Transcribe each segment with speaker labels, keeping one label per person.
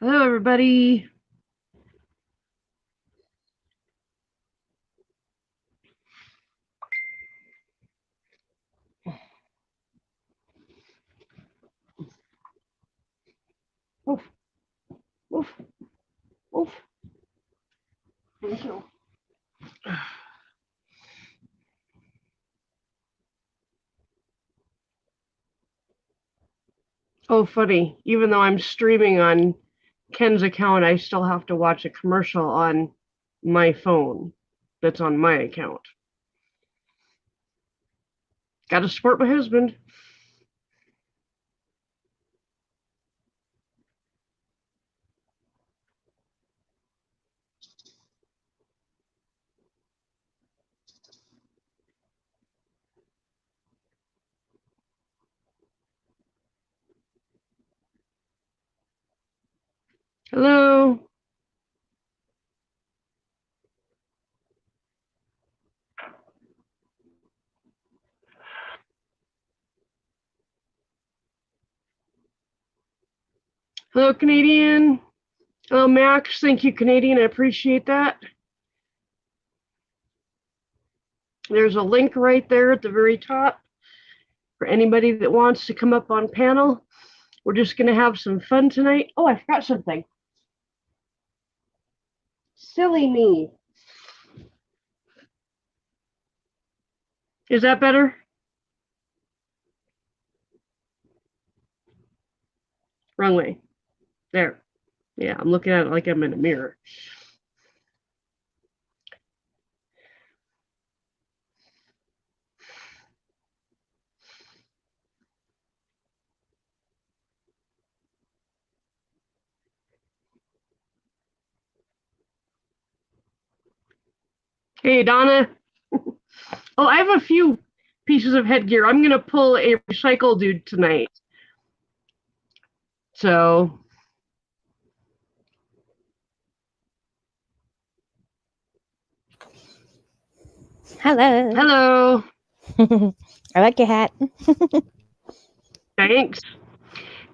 Speaker 1: Hello, everybody. Oof, oof, oof. Thank you. Oh, funny. Even though I'm streaming on Ken's account, I still have to watch a commercial on my phone that's on my account. Got to support my husband. Hello. Hello, Canadian. Hello, Max. Thank you, Canadian. I appreciate that. There's a link right there at the very top for anybody that wants to come up on panel. We're just going to have some fun tonight. Oh, I forgot something. Silly me. Is that better? Wrong way. There. Yeah, I'm looking at it like I'm in a mirror. Hey, Donna. Oh, I have a few pieces of headgear. I'm going to pull a recycle dude tonight. So,
Speaker 2: Hello.
Speaker 1: hello.
Speaker 2: I like your hat.
Speaker 1: Thanks.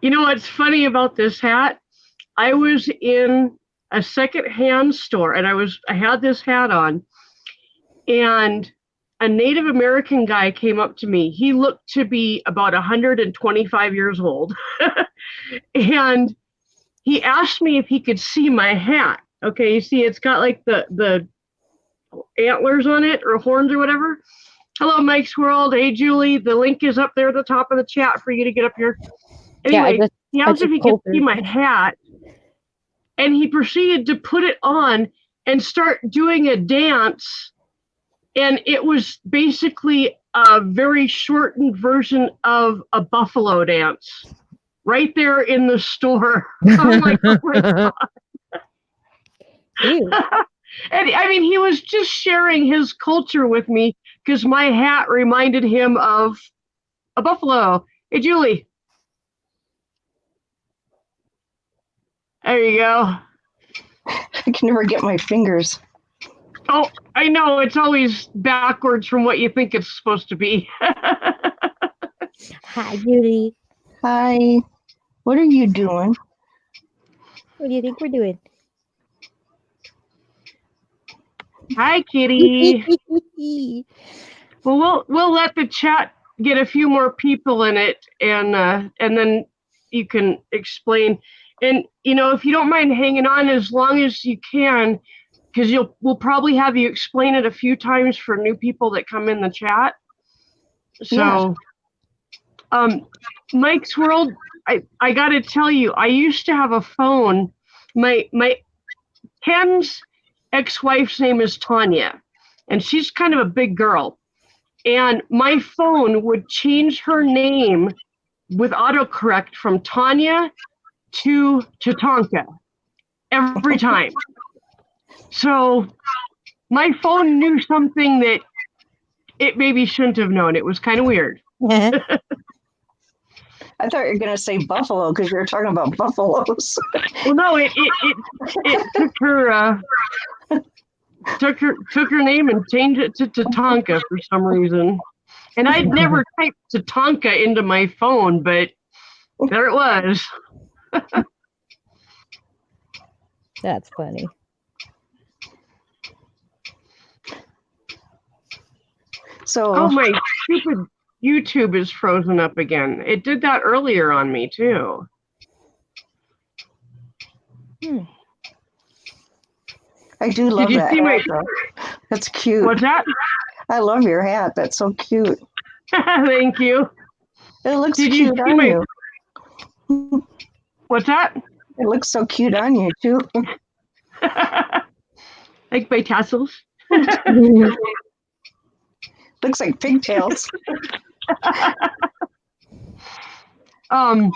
Speaker 1: You know what's funny about this hat? I was in a secondhand store and I had this hat on, and a Native American guy came up to me. He looked to be about 125 years old. And he asked me if he could see my hat. Okay, you see it's got like the antlers on it or horns or whatever. Hello, Mike's World. Hey, Julie. The link is up there at the top of the chat for you to get up here. Anyway, he asked if he could see my hat, and he proceeded to put it on and start doing a dance. And it was basically a very shortened version of a buffalo dance right there in the store. I'm like, oh my God. And I mean, he was just sharing his culture with me because my hat reminded him of a buffalo. Hey, Julie. There you go.
Speaker 3: I can never get my fingers.
Speaker 1: Oh, I know. It's always backwards from what you think it's supposed to be.
Speaker 2: Hi, Julie.
Speaker 3: Hi. What are you doing?
Speaker 2: What do you think we're doing?
Speaker 1: Hi, Kitty. Well, we'll let the chat get a few more people in it, and then you can explain. And if you don't mind hanging on as long as you can, because we'll probably have you explain it a few times for new people that come in the chat. So, Mike's World, I got to tell you, I used to have a phone. My Ken's ex-wife's name is Tanya, and she's kind of a big girl. And my phone would change her name with autocorrect from Tanya to Tatanka every time. So my phone knew something that it maybe shouldn't have known. It was kind of weird.
Speaker 3: I thought you were going to say buffalo because you were talking about buffaloes.
Speaker 1: Well, no, it took her name and changed it to Tatanka for some reason. And I'd never typed Tatanka into my phone, but there it was.
Speaker 2: That's funny.
Speaker 3: So
Speaker 1: Oh, my stupid YouTube is frozen up again. It did that earlier on me, too.
Speaker 3: I do love
Speaker 1: Did you
Speaker 3: that
Speaker 1: see my...
Speaker 3: hat, though. That's cute.
Speaker 1: What's that?
Speaker 3: I love your hat. That's so cute.
Speaker 1: Thank you.
Speaker 3: It looks
Speaker 1: Did you
Speaker 3: cute
Speaker 1: see
Speaker 3: on
Speaker 1: my...
Speaker 3: you.
Speaker 1: What's that?
Speaker 3: It looks so cute on you, too.
Speaker 1: Like my tassels?
Speaker 3: Looks like pigtails.
Speaker 1: Oh,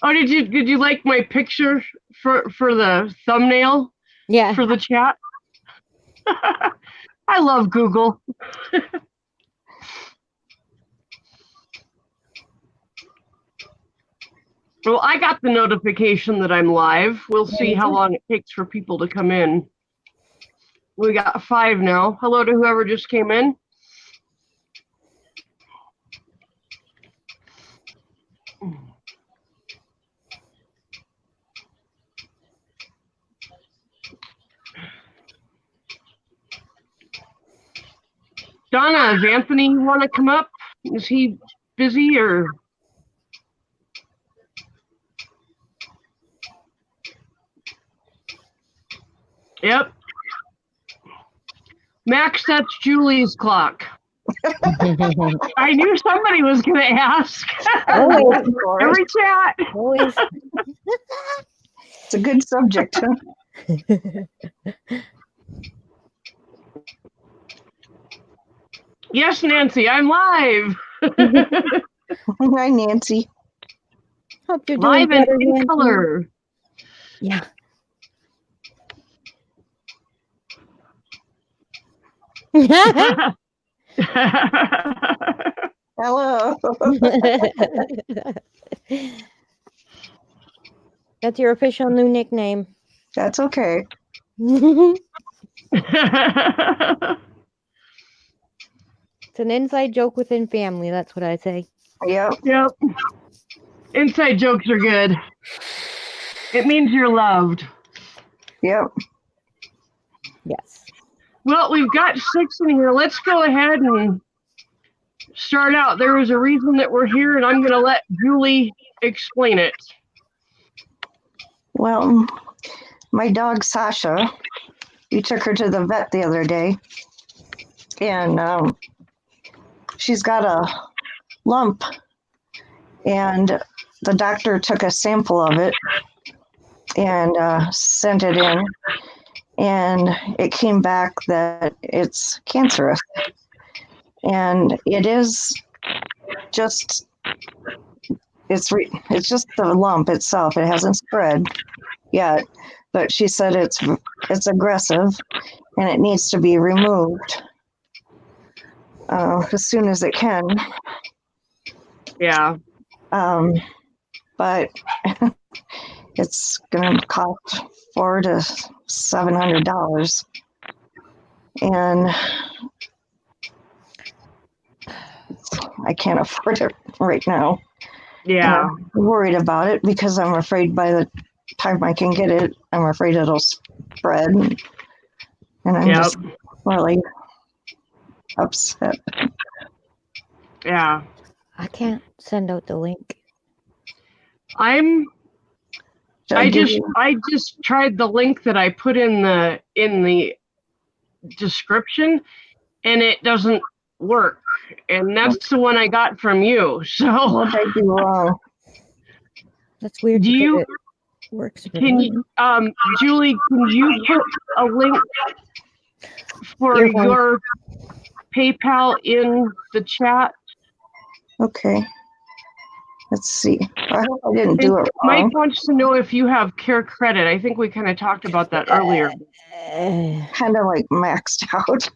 Speaker 1: did you like my picture for the thumbnail
Speaker 2: Yeah.
Speaker 1: for the chat? I love Google. Well, I got the notification that I'm live. We'll see how long it takes for people to come in. We got 5 now. Hello to whoever just came in. Donna, does Anthony want to come up? Is he busy or? Yep. Max, that's Julie's clock. I knew somebody was going to ask.
Speaker 2: Always.
Speaker 1: Every chat.
Speaker 2: Always.
Speaker 3: It's a good subject. Huh?
Speaker 1: Yes, Nancy, I'm live.
Speaker 3: Hi, Nancy.
Speaker 2: Hope you're doing
Speaker 1: Live and
Speaker 2: better,
Speaker 1: in
Speaker 2: Nancy.
Speaker 1: color.
Speaker 2: Yeah.
Speaker 3: Hello.
Speaker 2: That's your official new nickname.
Speaker 3: That's okay.
Speaker 2: It's an inside joke within family. That's what I say.
Speaker 3: Yep.
Speaker 1: Yep. Inside jokes are good. It means you're loved.
Speaker 3: Yep.
Speaker 2: Yes.
Speaker 1: Well, we've got 6 in here. Let's go ahead and start out. There was a reason that we're here, and I'm going to let Julie explain it.
Speaker 3: Well, my dog Sasha, you took her to the vet the other day, and she's got a lump, and the doctor took a sample of it and sent it in, and it came back that it's cancerous, and it is just it's just the lump itself. It hasn't spread yet, but she said it's aggressive and it needs to be removed as soon as it can.
Speaker 1: Yeah.
Speaker 3: But it's going to cost $400 to $700, and I can't afford it right now.
Speaker 1: Yeah.
Speaker 3: I'm worried about it because I'm afraid by the time I can get it, I'm afraid it'll spread, and I'm
Speaker 1: Yep.
Speaker 3: just really upset.
Speaker 1: Yeah.
Speaker 2: I can't send out the link.
Speaker 1: I just tried the link that I put in the description, and it doesn't work. And that's the one I got from you. So
Speaker 3: What did I do wrong?
Speaker 2: That's weird.
Speaker 1: Do
Speaker 2: because
Speaker 1: you-
Speaker 2: it works? for
Speaker 1: can
Speaker 2: me.
Speaker 1: you, Julie, can you put a link for
Speaker 2: You're fine.
Speaker 1: your PayPal in the chat?
Speaker 3: Okay. Let's see. I hope I didn't do it
Speaker 1: Mike
Speaker 3: wrong.
Speaker 1: wants to know if you have Care Credit. I think we kind of talked about that earlier.
Speaker 3: Kind of like maxed out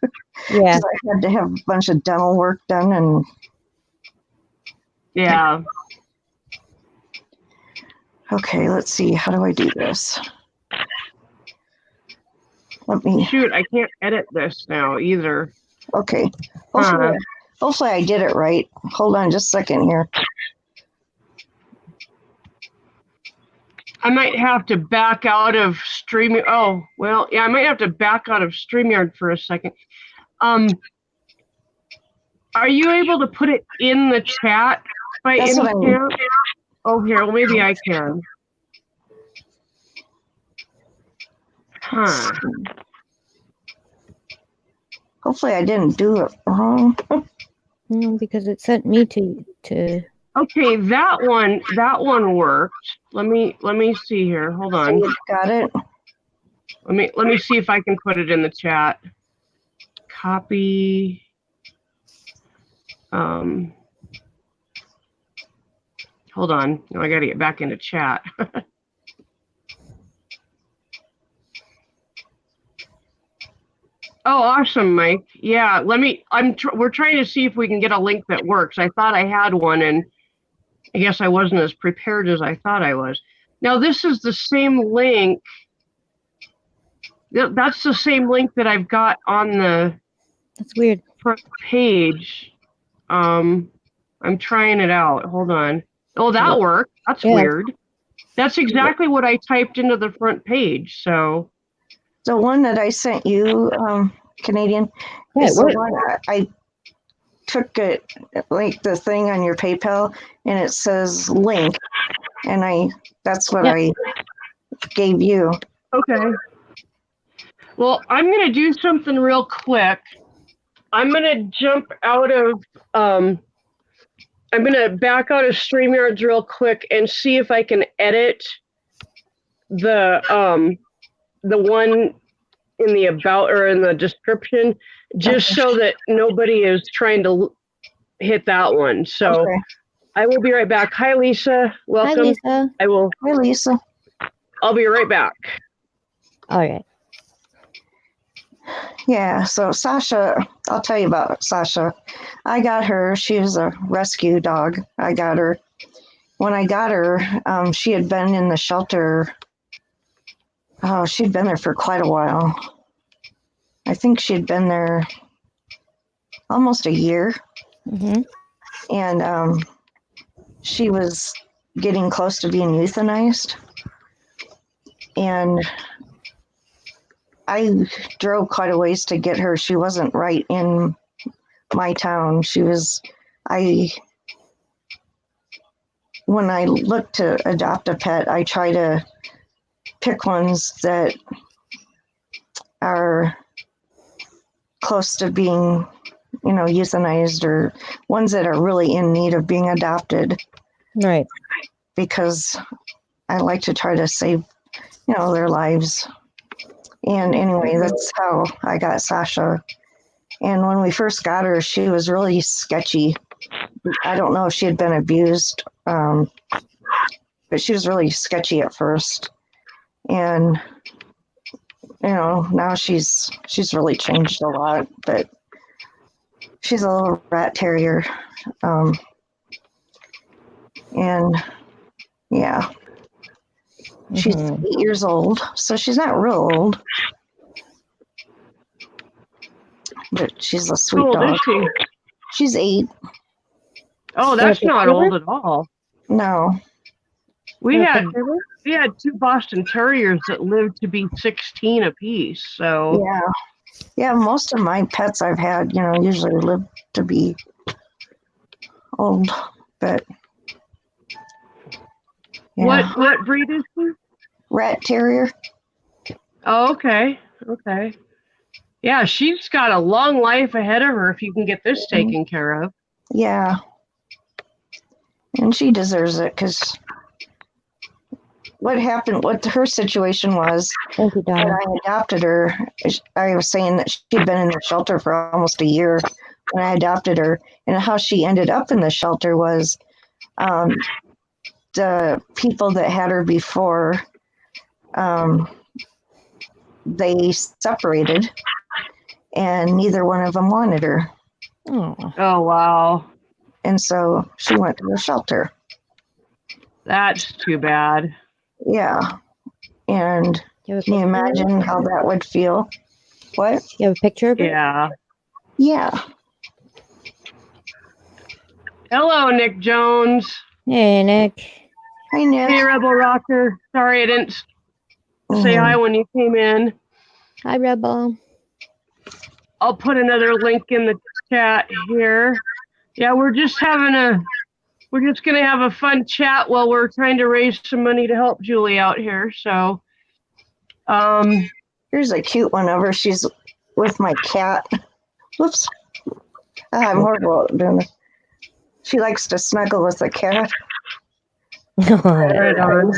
Speaker 2: Yeah.
Speaker 3: because I had to have a bunch of dental work done, and
Speaker 1: Yeah.
Speaker 3: okay, let's see. How do I do this? Let me.
Speaker 1: Shoot, I can't edit this now either.
Speaker 3: Okay.
Speaker 1: Huh.
Speaker 3: Hopefully I did it right. Hold on just a second here.
Speaker 1: I might have to back out of StreamYard. Oh, well, yeah, I might have to back out of StreamYard for a second. Are you able to put it in the chat by
Speaker 3: That's
Speaker 1: any
Speaker 3: what I mean.
Speaker 1: chance? Oh, here, well, maybe I can. Huh.
Speaker 3: Hopefully I didn't do it wrong.
Speaker 2: No, because it sent me to
Speaker 1: Okay, that one worked. Let me see here. Hold
Speaker 3: So
Speaker 1: on.
Speaker 3: you got it?
Speaker 1: Let me see if I can put it in the chat. Copy. Hold on. No, I got to get back into chat. Oh, awesome, Mike. Yeah, we're trying to see if we can get a link that works. I thought I had one, and I guess I wasn't as prepared as I thought I was. Now, this is the same link. That's the same link that I've got on the
Speaker 2: That's weird.
Speaker 1: front page. I'm trying it out. Hold on. Oh, that worked. That's
Speaker 2: Yeah.
Speaker 1: weird. That's exactly what I typed into the front page. So,
Speaker 3: The one that I sent you, Canadian,
Speaker 2: Yeah,
Speaker 3: is
Speaker 2: it
Speaker 3: the
Speaker 2: worked.
Speaker 3: one I took it, like the thing on your PayPal, and it says link, and that's what
Speaker 2: Yeah.
Speaker 3: I gave you.
Speaker 1: okay. Well, I'm going to do something real quick. I'm going to jump out of, I'm going to back out of StreamYards real quick and see if I can edit the one in the about or in the description, just so that nobody is trying to hit that one. So
Speaker 3: Okay.
Speaker 1: I will be right back. Hi, Lisa.
Speaker 2: Hi,
Speaker 1: Welcome.
Speaker 2: Lisa.
Speaker 3: Hi, Lisa.
Speaker 1: I'll be right back.
Speaker 2: All right.
Speaker 3: Yeah, so Sasha, I'll tell you about Sasha. I got her. She was a rescue dog. I got her. When I got her, she had been in the shelter. Oh, she'd been there for quite a while. I think she'd been there almost a year.
Speaker 2: Mm-hmm.
Speaker 3: And she was getting close to being euthanized. And I drove quite a ways to get her. She wasn't right in my town. When I look to adopt a pet, I try to pick ones that are close to being, euthanized, or ones that are really in need of being adopted,
Speaker 2: Right.
Speaker 3: because I like to try to save, their lives. And anyway, that's how I got Sasha. And when we first got her, she was really sketchy. I don't know if she had been abused, but she was really sketchy at first. And now she's really changed a lot. But she's a little rat terrier, and yeah, she's 8 years old, so she's not real old. But she's a sweet
Speaker 1: How old
Speaker 3: dog.
Speaker 1: is she?
Speaker 3: She's 8.
Speaker 1: Oh, that's not old at all.
Speaker 3: No.
Speaker 1: We
Speaker 2: Yeah,
Speaker 1: had 2 Boston Terriers that lived to be 16 apiece. So
Speaker 3: Yeah, most of my pets I've had, usually live to be old, but yeah.
Speaker 1: What breed is she?
Speaker 3: Rat terrier.
Speaker 1: Oh, okay. Okay. Yeah, she's got a long life ahead of her if you can get this taken care of.
Speaker 3: Yeah. And she deserves it, because what her situation was,
Speaker 2: Thank you,
Speaker 3: when
Speaker 2: darling.
Speaker 3: I adopted her, I was saying that she'd been in the shelter for almost a year when I adopted her. And how she ended up in the shelter was, the people that had her before, they separated, and neither one of them wanted her.
Speaker 2: Oh,
Speaker 1: Oh, wow.
Speaker 3: And so she went to the shelter.
Speaker 1: That's too bad.
Speaker 3: Yeah. And
Speaker 2: you have a
Speaker 3: can you
Speaker 2: picture of
Speaker 3: imagine
Speaker 2: it?
Speaker 3: how that would feel? What?
Speaker 2: You have a picture of it?
Speaker 1: Yeah.
Speaker 3: Yeah.
Speaker 1: Hello, Nick Jones.
Speaker 2: Hey, Nick.
Speaker 3: Hi, Nick.
Speaker 1: Hey, Rebel Rocker. Sorry I didn't say hi when you came in.
Speaker 2: Hi, Rebel.
Speaker 1: I'll put another link in the chat here. Yeah, we're just gonna have a fun chat while we're trying to raise some money to help Julie out here. So,
Speaker 3: Here's a cute one of her. She's with my cat. Whoops. I'm horrible at doing this. She likes to snuggle with the cat.
Speaker 1: right on.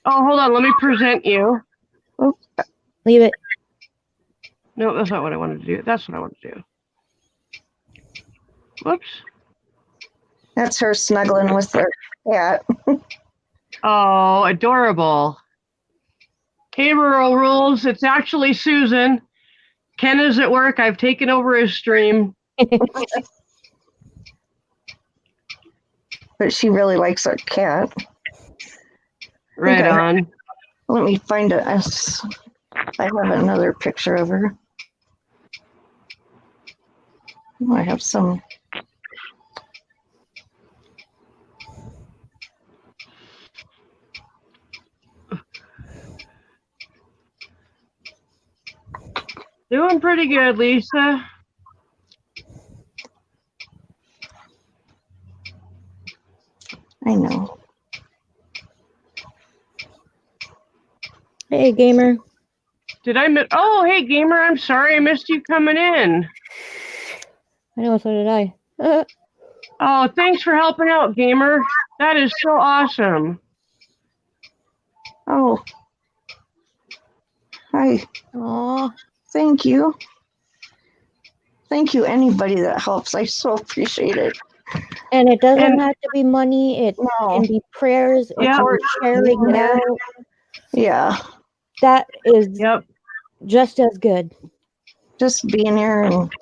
Speaker 1: Oh, hold on. Let me present you.
Speaker 2: Leave it.
Speaker 1: No, that's not what I wanted to do. That's what I want to do. Whoops.
Speaker 3: That's her snuggling with her cat.
Speaker 1: Oh, adorable. Hey, Rural Rules. It's actually Susan. Ken is at work. I've taken over his stream.
Speaker 3: But she really likes her cat.
Speaker 1: Right on.
Speaker 3: Let me find it. I have another picture of her. Oh, I have some.
Speaker 1: Doing pretty good, Lisa.
Speaker 3: I know.
Speaker 2: Hey, gamer.
Speaker 1: Did I miss? Oh, hey, gamer. I'm sorry I missed you coming in.
Speaker 2: I know, so did I.
Speaker 1: Oh, thanks for helping out, gamer. That is so awesome.
Speaker 3: Oh. Hi.
Speaker 2: Aw.
Speaker 3: Thank you. Thank you, anybody that helps. I so appreciate it.
Speaker 2: And it doesn't have to be money. It
Speaker 3: No.
Speaker 2: can be prayers. It
Speaker 1: Yeah.
Speaker 2: can be sharing it out.
Speaker 3: Yeah.
Speaker 2: That is
Speaker 1: Yep.
Speaker 2: just as good.
Speaker 3: Just being here and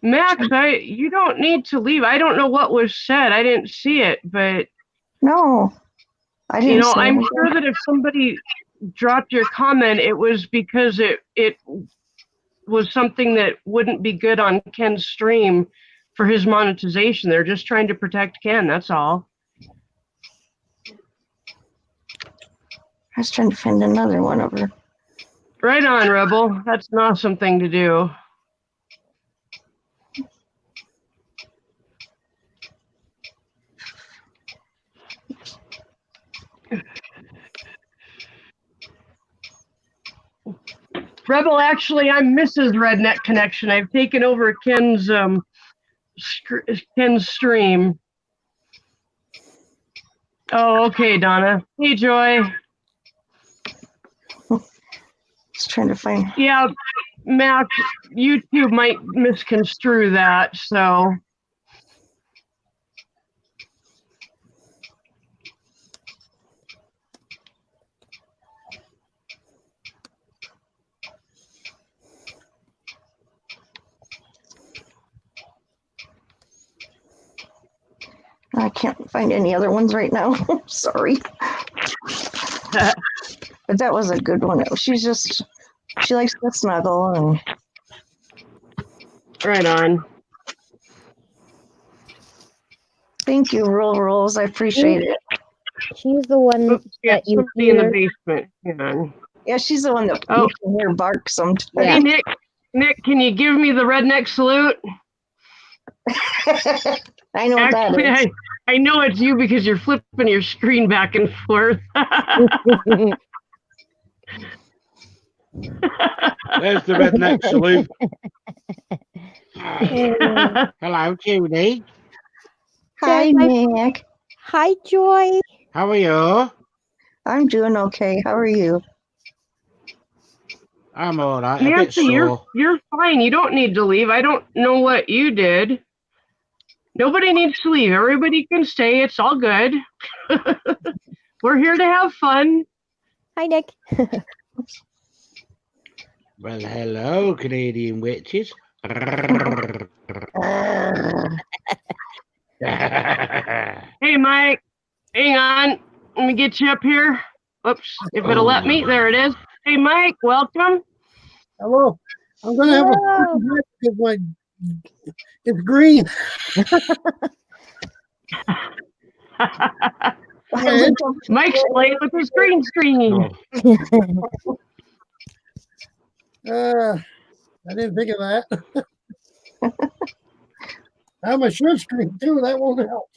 Speaker 1: Max, you don't need to leave. I don't know what was said. I didn't see it, but
Speaker 3: no. I didn't say
Speaker 1: I'm
Speaker 3: anything.
Speaker 1: sure that if somebody dropped your comment, it was because it was something that wouldn't be good on Ken's stream for his monetization. They're just trying to protect Ken. That's all.
Speaker 3: I was trying to find another one of her.
Speaker 1: Right on, Rebel. That's an awesome thing to do. Rebel, actually, I'm Mrs. Redneck Connection. I've taken over Ken's stream. Oh, okay, Donna. Hey, Joy.
Speaker 3: Just trying to find.
Speaker 1: Yeah, Mac, YouTube might misconstrue that, so.
Speaker 3: I can't find any other ones right now. Sorry. But that was a good one. She likes to snuggle and
Speaker 1: Right on.
Speaker 3: thank you, Rules. I appreciate it.
Speaker 2: She's the one
Speaker 1: Oops, yeah,
Speaker 2: that you
Speaker 1: somebody in the
Speaker 2: hear.
Speaker 1: basement. Hang on.
Speaker 3: Yeah, she's the one that you can hear bark sometimes.
Speaker 1: Hey, Nick, can you give me the redneck salute?
Speaker 3: I know what that
Speaker 1: Actually,
Speaker 3: is.
Speaker 1: I know it's you because you're flipping your screen back and forth.
Speaker 4: There's the redneck salute. Hello, Judy.
Speaker 3: Hi, Nick.
Speaker 2: Hi, Joy.
Speaker 4: How are you?
Speaker 3: I'm doing okay. How are you?
Speaker 4: I'm all right. A bit
Speaker 1: Nancy,
Speaker 4: sore.
Speaker 1: you're fine. You don't need to leave. I don't know what you did. Nobody needs to leave. Everybody can stay. It's all good. We're here to have fun.
Speaker 2: Hi, Nick.
Speaker 4: Well, hello, Canadian witches.
Speaker 1: Hey, Mike. Hang on. Let me get you up here. Oops. If it'll let me. There it is. Hey, Mike. Welcome.
Speaker 5: Hello. I'm going to have a because it's green. Okay.
Speaker 1: Mike's playing with his green screen.
Speaker 4: Oh,
Speaker 5: I didn't think of that. I'm a short screen too. That won't help.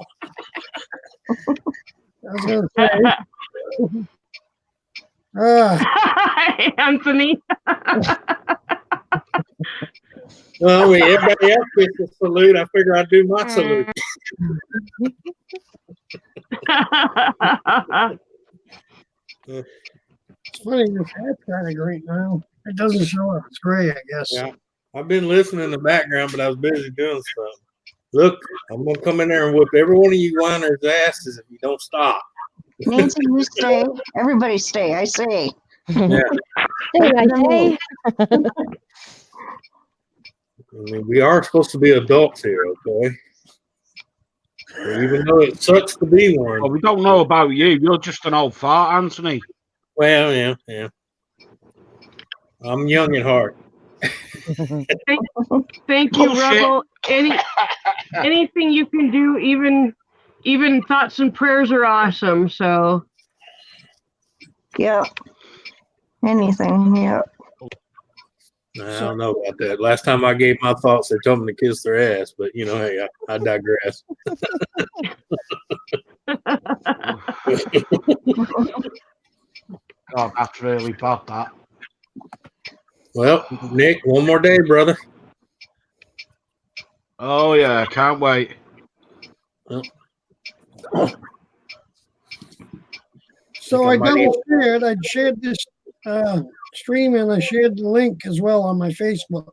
Speaker 5: I was going to say.
Speaker 1: Anthony.
Speaker 6: Well, I mean, everybody else gets a salute. I figure I'd do my salute.
Speaker 5: It's funny. This hat's kind of great now. It doesn't show up. It's gray, I guess.
Speaker 6: Yeah. I've been listening in the background, but I was busy doing something. Look, I'm gonna come in there and whip every one of you whiners' asses if you don't stop.
Speaker 3: Nancy, you stay. Everybody stay. I say.
Speaker 6: Yeah.
Speaker 2: Hey, I say.
Speaker 6: I mean, we are supposed to be adults here, okay? Even though it sucks to be one.
Speaker 4: well, we don't know about you. You're just an old fart, Anthony.
Speaker 6: Well, yeah. I'm young at heart.
Speaker 1: Thank you,
Speaker 4: Bullshit.
Speaker 1: Rebel. Anything you can do, even thoughts and prayers are awesome. So
Speaker 3: Yeah. Anything. Yeah.
Speaker 6: I don't know about that. Last time I gave my thoughts, they told me to kiss their ass, but hey, I digress.
Speaker 4: God, that's really bad, that.
Speaker 6: Well, Nick, one more day, brother.
Speaker 4: Oh, yeah, can't wait.
Speaker 5: So I
Speaker 6: I might
Speaker 5: double shared. I shared this stream and I shared the link as well on my Facebook.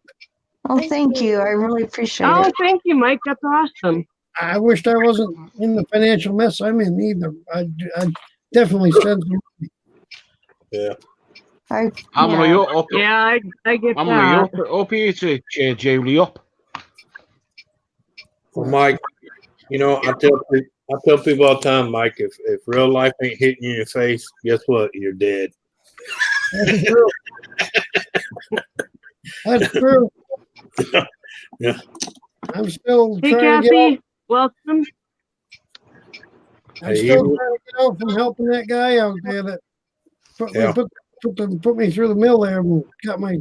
Speaker 3: Oh, thank you. I really appreciate
Speaker 1: oh,
Speaker 3: it.
Speaker 1: thank you, Mike. That's awesome.
Speaker 5: I wished I wasn't in the financial mess I'm in either. I definitely send some.
Speaker 6: Yeah.
Speaker 4: How many
Speaker 3: Yeah.
Speaker 4: up?
Speaker 1: Yeah, I get
Speaker 4: How many
Speaker 1: that.
Speaker 4: up here to cheer Julie up?
Speaker 6: Well, Mike, I tell people all the time, Mike, if real life ain't hitting you in your face, guess what? You're dead.
Speaker 5: That's true. That's true.
Speaker 6: Yeah.
Speaker 5: I'm still
Speaker 1: Hey,
Speaker 5: trying to get out.
Speaker 1: Kathy, welcome.
Speaker 5: I'm
Speaker 6: Hey,
Speaker 5: still
Speaker 6: you-
Speaker 5: trying to get out from helping that guy out there that
Speaker 6: Yeah.
Speaker 5: put me through the mill there and got my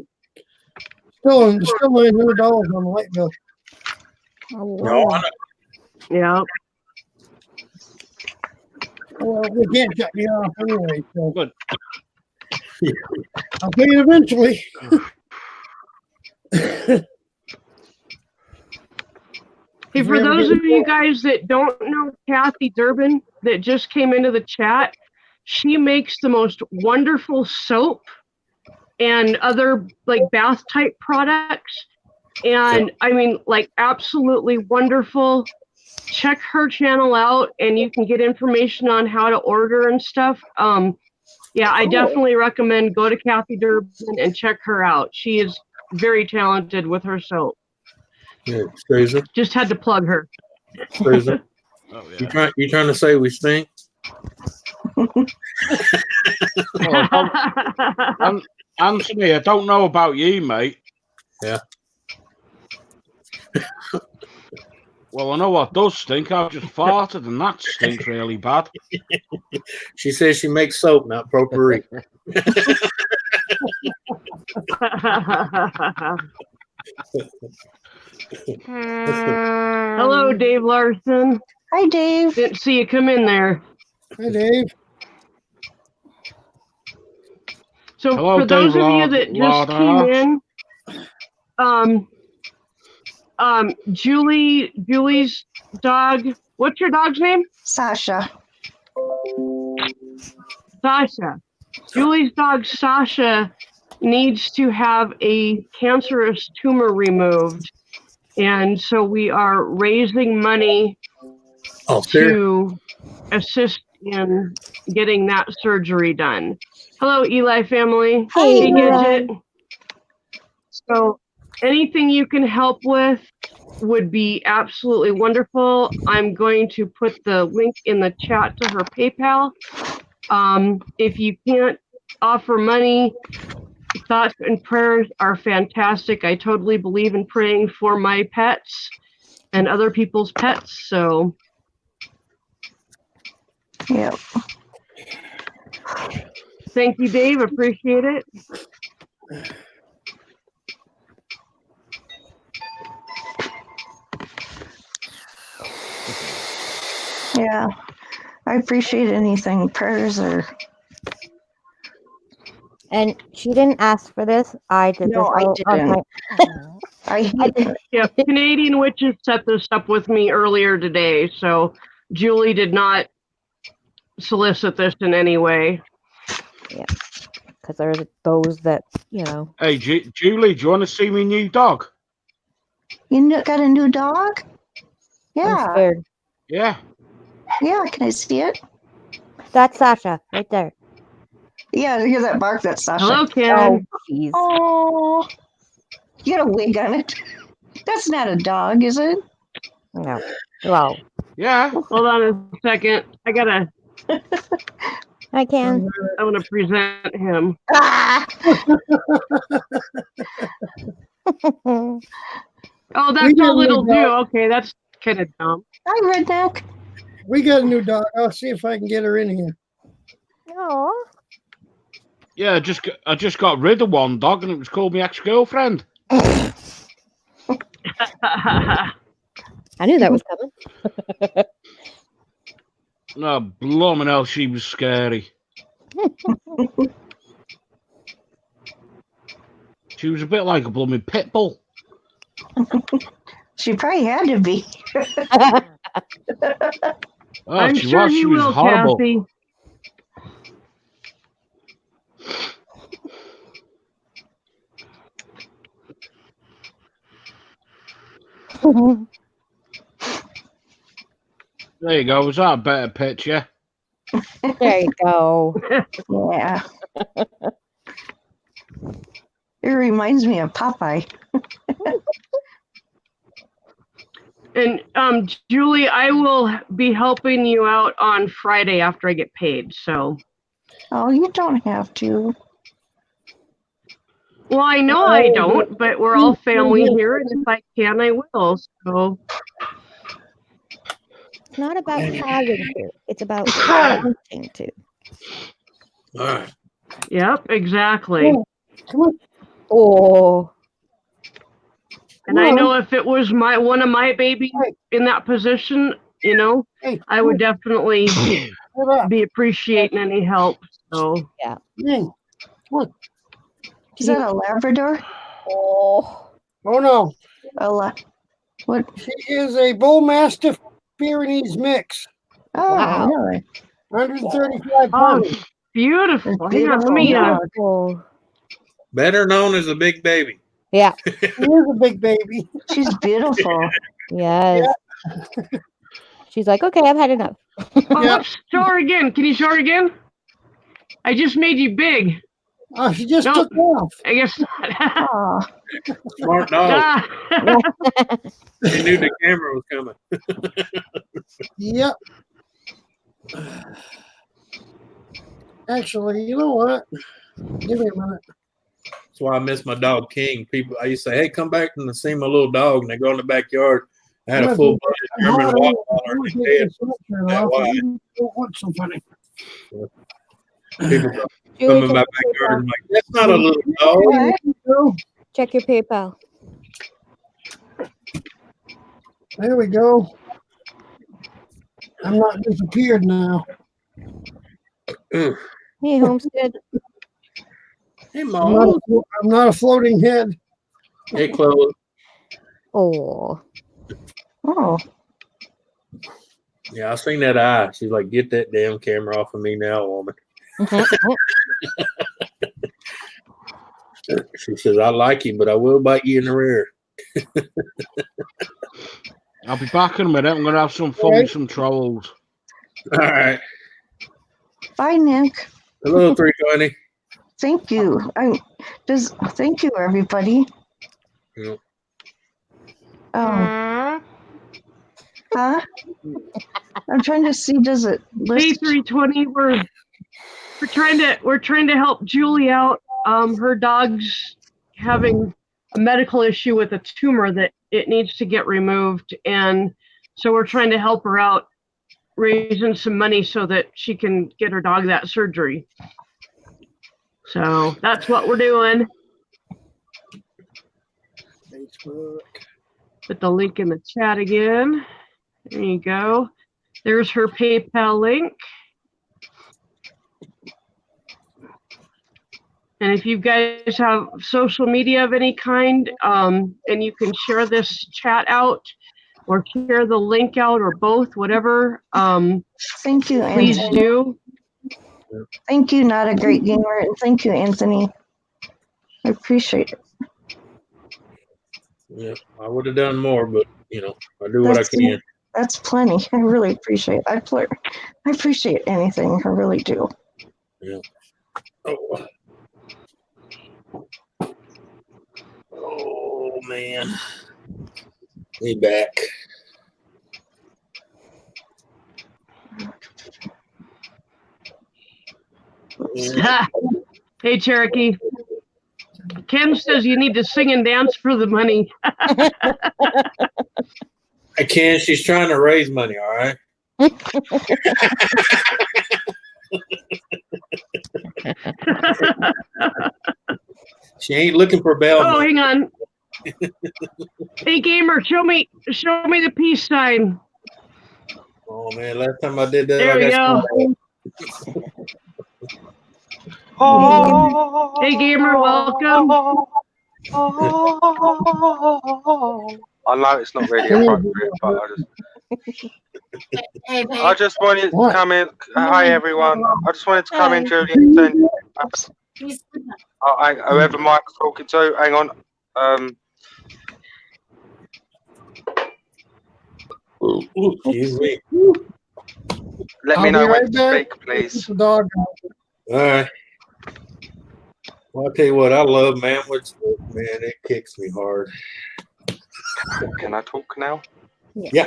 Speaker 5: still $900 on the light bill.
Speaker 2: Oh,
Speaker 6: No,
Speaker 2: wow.
Speaker 6: I know.
Speaker 1: Yeah.
Speaker 5: Well, we can't shut me off anyway, so
Speaker 4: Good.
Speaker 5: I'll pay it eventually.
Speaker 1: Hey,
Speaker 5: If
Speaker 1: for
Speaker 5: we ever
Speaker 1: those
Speaker 5: get
Speaker 1: of you guys that don't know Kathy Durbin that just came into the chat, she makes the most wonderful soap and other like bath type products. And I mean, like absolutely wonderful. Check her channel out and you can get information on how to order and stuff. Yeah, I definitely recommend go to Kathy Durbin and check her out. She is very talented with her soap.
Speaker 6: Yeah, Susan,
Speaker 1: Just had to plug her.
Speaker 6: Susan,
Speaker 4: Oh,
Speaker 6: you
Speaker 4: yeah.
Speaker 6: trying to say we stink?
Speaker 4: Well, Anthony, I don't know about you, mate.
Speaker 6: Yeah.
Speaker 4: Well, I know what does stink. I've just farted, and that stinks really bad.
Speaker 6: She says she makes soap, not potpourri.
Speaker 1: Hello, Dave Larson.
Speaker 3: Hi, Dave.
Speaker 1: Didn't see you come in there.
Speaker 5: Hi, Dave.
Speaker 1: So
Speaker 4: Hello,
Speaker 1: for those
Speaker 4: Dave
Speaker 1: of you that just
Speaker 4: Lauder.
Speaker 1: came in, Julie's dog. What's your dog's name?
Speaker 3: Sasha.
Speaker 1: Sasha. Julie's dog Sasha needs to have a cancerous tumor removed, and so we are raising money
Speaker 6: Oh, fair.
Speaker 1: to assist in getting that surgery done. Hello, Eli family.
Speaker 2: Hey,
Speaker 1: Hey,
Speaker 2: Eli.
Speaker 1: Gidget. So anything you can help with would be absolutely wonderful. I'm going to put the link in the chat to her PayPal. If you can't offer money, thoughts and prayers are fantastic. I totally believe in praying for my pets and other people's pets. So
Speaker 3: Yep.
Speaker 1: Thank you, Dave. Appreciate it.
Speaker 3: Yeah. I appreciate anything. Prayers are.
Speaker 2: And she didn't ask for this. I did
Speaker 3: No, I
Speaker 2: this on
Speaker 3: didn't.
Speaker 2: my-
Speaker 3: I hate.
Speaker 1: Yeah, Canadian Witches set this up with me earlier today, so Julie did not solicit this in any way.
Speaker 2: because there's those that, you know.
Speaker 4: Hey, Julie, do you want to see me new dog?
Speaker 3: Got a new dog?
Speaker 2: I'm
Speaker 3: Yeah.
Speaker 2: scared.
Speaker 4: Yeah.
Speaker 3: Yeah. Can I see it?
Speaker 2: That's Sasha right there.
Speaker 3: Yeah. Hear that bark? That's Sasha.
Speaker 1: Hello,
Speaker 2: Oh,
Speaker 1: Ken.
Speaker 2: jeez.
Speaker 3: Oh. You got a wig on it. That's not a dog, is it?
Speaker 2: No. Well,
Speaker 4: Yeah.
Speaker 1: Hold on a second. I
Speaker 2: can.
Speaker 1: want to present him.
Speaker 3: Ah!
Speaker 1: Oh,
Speaker 5: We
Speaker 1: that's
Speaker 5: got
Speaker 1: all
Speaker 5: a new
Speaker 1: it'll do.
Speaker 5: dog.
Speaker 1: Okay, that's kind of dumb.
Speaker 3: Hi, Redneck.
Speaker 5: We got a new dog. I'll see if I can get her in here.
Speaker 2: Aw.
Speaker 4: Yeah, I just got rid of one dog and it was called my ex-girlfriend.
Speaker 2: I knew that was coming.
Speaker 4: No, blooming hell, she was scary. She was a bit like a blooming pit bull.
Speaker 3: She probably had to be.
Speaker 4: Oh,
Speaker 1: I'm
Speaker 4: she
Speaker 1: sure
Speaker 4: was.
Speaker 1: you
Speaker 4: She was
Speaker 1: will,
Speaker 4: horrible.
Speaker 1: Kathy.
Speaker 4: There you go. Was that a better picture?
Speaker 2: There you go.
Speaker 3: Yeah. It reminds me of Popeye.
Speaker 1: And Julie, I will be helping you out on Friday after I get paid. So,
Speaker 3: Oh, you don't have to.
Speaker 1: well, I know I don't, but we're all family here, and if I can, I will. So,
Speaker 2: It's not about having to. It's about wanting to.
Speaker 6: All right.
Speaker 1: yep, exactly.
Speaker 5: Come on.
Speaker 2: Oh.
Speaker 1: And I know if it was one of my babies in that position,
Speaker 5: Hey,
Speaker 1: I would definitely
Speaker 5: hold up.
Speaker 1: be appreciating any help. So,
Speaker 5: Hey,
Speaker 3: Is that a Labrador?
Speaker 2: Oh.
Speaker 5: oh no.
Speaker 3: What?
Speaker 5: She is a Bull Mastiff Pyrenees mix.
Speaker 3: Oh,
Speaker 2: Wow.
Speaker 3: really?
Speaker 5: 135
Speaker 1: oh,
Speaker 5: pounds.
Speaker 1: beautiful.
Speaker 3: That's
Speaker 1: Hang on, let
Speaker 3: beautiful.
Speaker 1: me.
Speaker 3: Yeah.
Speaker 2: Oh.
Speaker 6: Better known as a big baby.
Speaker 2: Yeah.
Speaker 5: She is a big baby.
Speaker 3: She's beautiful.
Speaker 2: Yes. She's like, okay, I've had enough.
Speaker 1: Oh,
Speaker 5: Yep.
Speaker 1: show her again. Can you show her again? I just made you big.
Speaker 5: Oh, she just
Speaker 1: No.
Speaker 5: took off.
Speaker 1: I guess not.
Speaker 3: Oh,
Speaker 6: Smart dog.
Speaker 1: Ah.
Speaker 6: He knew the camera was coming.
Speaker 5: Yep. Actually, you know what? Give me a minute.
Speaker 6: That's why I miss my dog King. People, I used to say, "Hey, come back and see my little dog." And they go in the backyard. I had a full blooded German Rottweiler. And he's dead. That why.
Speaker 5: What's so funny?
Speaker 6: People come
Speaker 2: Julie,
Speaker 6: in my
Speaker 2: check your
Speaker 6: backyard and
Speaker 2: PayPal.
Speaker 6: like, "That's not a little dog."
Speaker 3: what?
Speaker 2: Check your PayPal.
Speaker 5: There we go. I'm not disappeared now.
Speaker 6: Ugh.
Speaker 2: Hey, Homestead.
Speaker 6: Hey,
Speaker 5: I'm
Speaker 6: Mom.
Speaker 5: not a floating head.
Speaker 6: Hey, Chloe.
Speaker 2: Oh.
Speaker 3: Oh,
Speaker 6: Yeah, I seen that eye. She's like, "Get that damn camera off of me now, woman." She says, "I like you, but I will bite you in the rear."
Speaker 4: I'll be back in a minute. I'm going to have some fun with some trolls.
Speaker 6: All right.
Speaker 3: bye, Nick.
Speaker 6: Hello, 320.
Speaker 3: Thank you. Thank you, everybody.
Speaker 6: Yep.
Speaker 3: Oh, huh? I'm trying to see. Does it list?
Speaker 1: P320, we're trying to help Julie out. Her dog's having a medical issue with a tumor that it needs to get removed, and so we're trying to help her out raising some money so that she can get her dog that surgery. So that's what we're doing.
Speaker 5: Facebook.
Speaker 1: Put the link in the chat again. There you go. There's her PayPal link. And if you guys have social media of any kind, and you can share this chat out or share the link out or both, whatever,
Speaker 3: Thank you,
Speaker 1: please
Speaker 3: Anthony.
Speaker 1: do.
Speaker 3: Thank you, Not a Great Gamer, and thank you, Anthony. I appreciate it.
Speaker 6: Yeah, I would have done more, but I do what I can.
Speaker 3: That's plenty. I really appreciate it. I appreciate anything. I really do.
Speaker 6: Yeah. Oh man. He back.
Speaker 1: Hey, Cherokee. Ken says you need to sing and dance for the money.
Speaker 6: I can. She's trying to raise money. All right. She ain't looking for bail.
Speaker 1: Oh,
Speaker 6: money.
Speaker 1: hang on. Hey, gamer, show me the peace sign.
Speaker 6: Oh man, last time I did that,
Speaker 1: There
Speaker 6: I
Speaker 1: we
Speaker 6: got
Speaker 1: go. Hey, gamer, welcome.
Speaker 7: I know it's not really appropriate, but I just wanted to come in. Hi everyone. I just wanted to come in, Julian. Whoever Mike's talking to, hang on.
Speaker 6: Excuse me.
Speaker 7: Let me know when to speak, please.
Speaker 5: The dog.
Speaker 6: All right. Well, I'll tell you what, I love Manwood's book, man. It kicks me hard.
Speaker 7: Can I talk now?
Speaker 6: Yeah.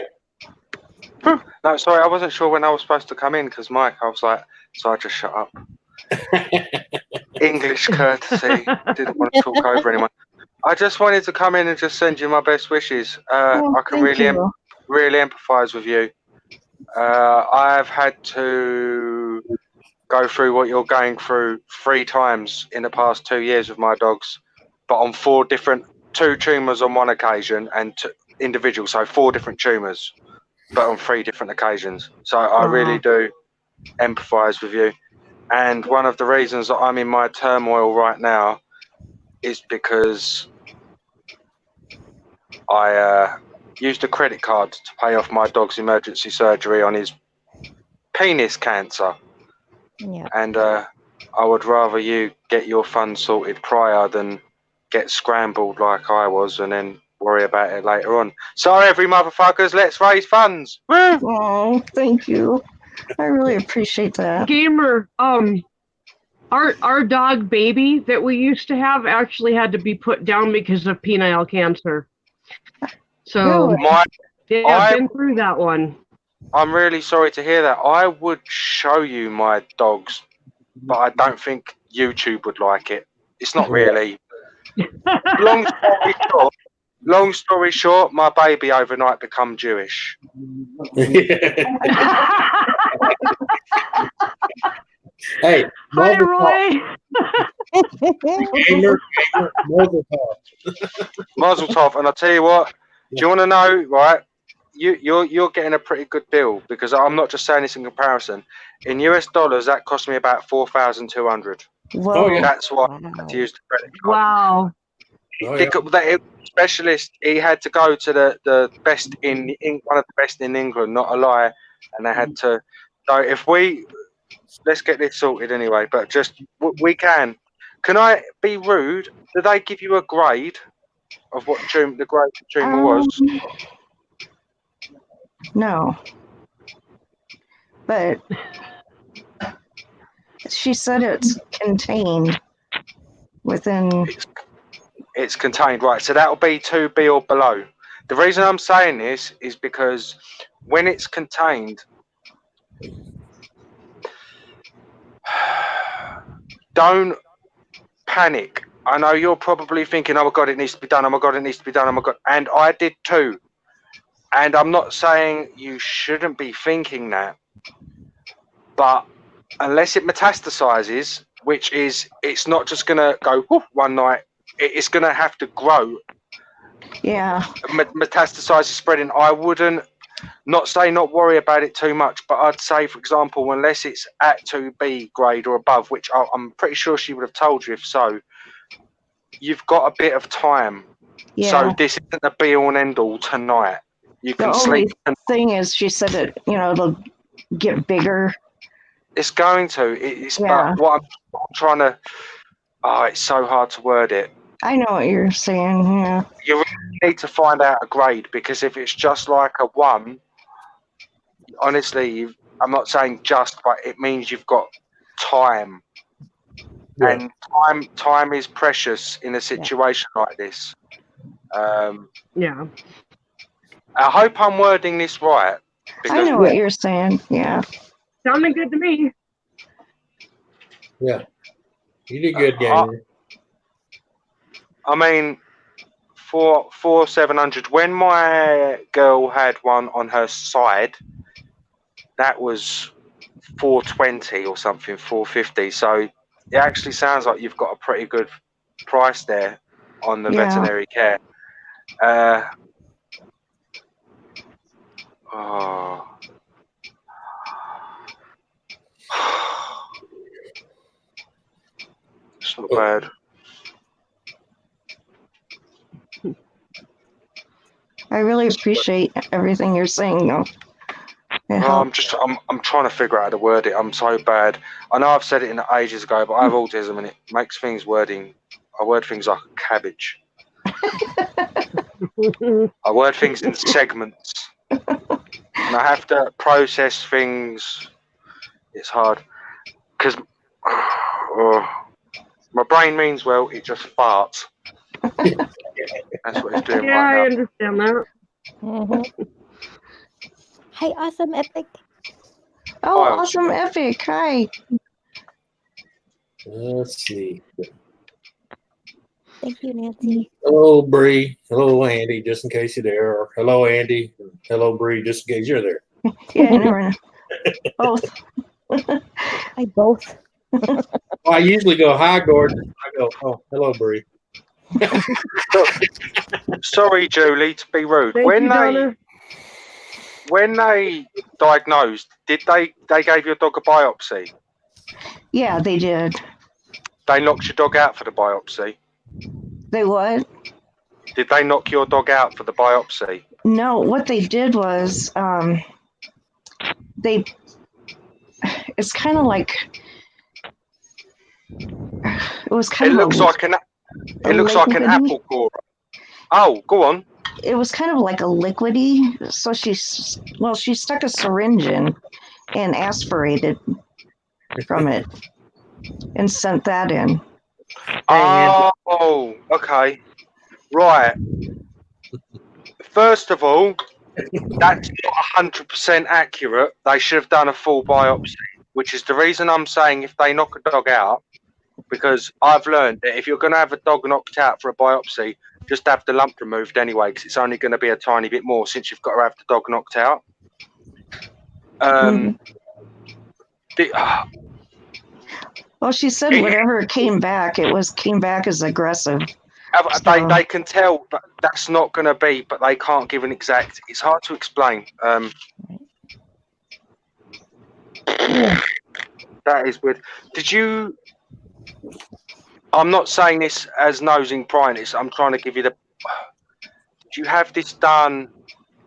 Speaker 7: No, sorry, I wasn't sure when I was supposed to come in because Mike, I was like, so I just shut up. English courtesy. Didn't want to talk over anyone. I just wanted to come in and just send you my best wishes. I can really empathise with you. I've had to go through what you're going through 3 times in the past 2 years with my dogs, but on 2 tumours on one occasion and 2 individuals, so 4 different tumours, but on 3 different occasions. So I really do empathise with you. And one of the reasons that I'm in my turmoil right now is because I used a credit card to pay off my dog's emergency surgery on his penis cancer.
Speaker 2: Yeah.
Speaker 7: And I would rather you get your funds sorted prior than get scrambled like I was and then worry about it later on. Sorry, every motherfuckers, let's raise funds. Woo!
Speaker 3: Oh, thank you. I really appreciate that.
Speaker 1: Gamer, our dog Baby that we used to have actually had to be put down because of penile cancer. So
Speaker 3: Really?
Speaker 1: I've been through that one.
Speaker 7: I'm really sorry to hear that. I would show you my dogs, but I don't think YouTube would like it. It's not really. Long story short, my baby overnight become Jewish.
Speaker 6: Hey,
Speaker 1: Hi, Roy.
Speaker 6: Gamer,
Speaker 7: Mazel tov. And I'll tell you what, do you want to know, right? You're getting a pretty good deal because I'm not just saying this in comparison. In US dollars, that cost me about 4,200.
Speaker 3: Whoa.
Speaker 6: Oh, yeah.
Speaker 7: That's what I had to use the credit card.
Speaker 1: Wow.
Speaker 6: Oh, yeah.
Speaker 7: The specialist, he had to go to the best in one of the best in England, not a lie, and they had to. So let's get this sorted anyway. But just we can. Can I be rude? Did they give you a grade of what the grade of tumor was?
Speaker 3: No. But she said it's contained within.
Speaker 7: It's contained, right? So that'll be 2B or below. The reason I'm saying this is because when it's contained, don't panic. I know you're probably thinking, oh my God, it needs to be done. Oh my God, it needs to be done. Oh my God. And I did too. And I'm not saying you shouldn't be thinking that, but unless it metastasizes, which is, it's not just going to go whoof one night, it's going to have to grow.
Speaker 3: Yeah.
Speaker 7: Metastasize is spreading. I wouldn't, not say not worry about it too much, but I'd say, for example, unless it's at 2B grade or above, which I'm pretty sure she would have told you if so, you've got a bit of time.
Speaker 3: Yeah.
Speaker 7: So this isn't a be all and end all tonight. You
Speaker 3: The
Speaker 7: can
Speaker 3: only
Speaker 7: sleep.
Speaker 3: thing is, she said it'll get bigger.
Speaker 7: It's going to. It's
Speaker 3: Yeah.
Speaker 7: but what I'm trying to. Oh, it's so hard to word it.
Speaker 3: I know what you're saying. Yeah.
Speaker 7: You really need to find out a grade, because if it's just like a 1, honestly, I'm not saying just, but it means you've got time,
Speaker 6: Yeah.
Speaker 7: and time is precious in a situation like this.
Speaker 1: Yeah.
Speaker 7: I hope I'm wording this right.
Speaker 3: I know what you're saying. Yeah.
Speaker 1: Sounding good to me.
Speaker 6: Yeah. You did good, Gamer.
Speaker 7: I mean, for 700, when my girl had one on her side, that was 420 or something, 450. So it actually sounds like you've got a pretty good price there on the veterinary care. Oh. It's not bad.
Speaker 3: I really appreciate everything you're saying, though. It helps.
Speaker 7: I'm trying to figure out how to word it. I'm so bad. I know I've said it in ages ago, but I have autism and it makes things wording. I word things like a cabbage. I word things in segments. And I have to process things. It's hard. Because my brain means well, it just farts. That's what it's doing
Speaker 1: Yeah,
Speaker 7: right
Speaker 1: I
Speaker 7: now.
Speaker 1: understand that.
Speaker 2: Mm-hmm. Hi, awesome epic.
Speaker 3: Oh,
Speaker 7: Hi.
Speaker 3: awesome epic. Hi.
Speaker 6: Let's see.
Speaker 2: Thank you, Nancy.
Speaker 6: Hello, Bree. Hello, Andy, just in case you're there. Or hello, Andy. Hello, Bree, just in case you're there.
Speaker 3: Yeah, you never know. Both.
Speaker 2: I both.
Speaker 6: Well, I usually go, hi, Gordon. I go, oh, hello, Bree.
Speaker 7: Sorry, Julie, to be rude.
Speaker 1: Thank you, Donna.
Speaker 7: When they diagnosed, did they gave your dog a biopsy?
Speaker 3: Yeah, they did.
Speaker 7: They knocked your dog out for the biopsy.
Speaker 3: They what?
Speaker 7: Did they knock your dog out for the biopsy?
Speaker 3: No, what they did was it's kind of like it was kind
Speaker 7: It
Speaker 3: of
Speaker 7: looks like an
Speaker 3: liquidy.
Speaker 7: apple core. Oh, go on.
Speaker 3: It was kind of like a liquidy. So she stuck a syringe in and aspirated from it and sent that in.
Speaker 7: Oh, okay. Right. First of all, that's not 100% accurate. They should have done a full biopsy, which is the reason I'm saying if they knock a dog out, because I've learned that if you're going to have a dog knocked out for a biopsy, just have the lump removed anyway, because it's only going to be a tiny bit more since you've got to have the dog knocked out.
Speaker 3: Well, she said whatever came back, came back as aggressive.
Speaker 7: They can tell that that's not going to be, but they can't give an exact. It's hard to explain. That is weird. Did you? I'm not saying this as nosing prying. I'm trying to give you the. Did you have this done?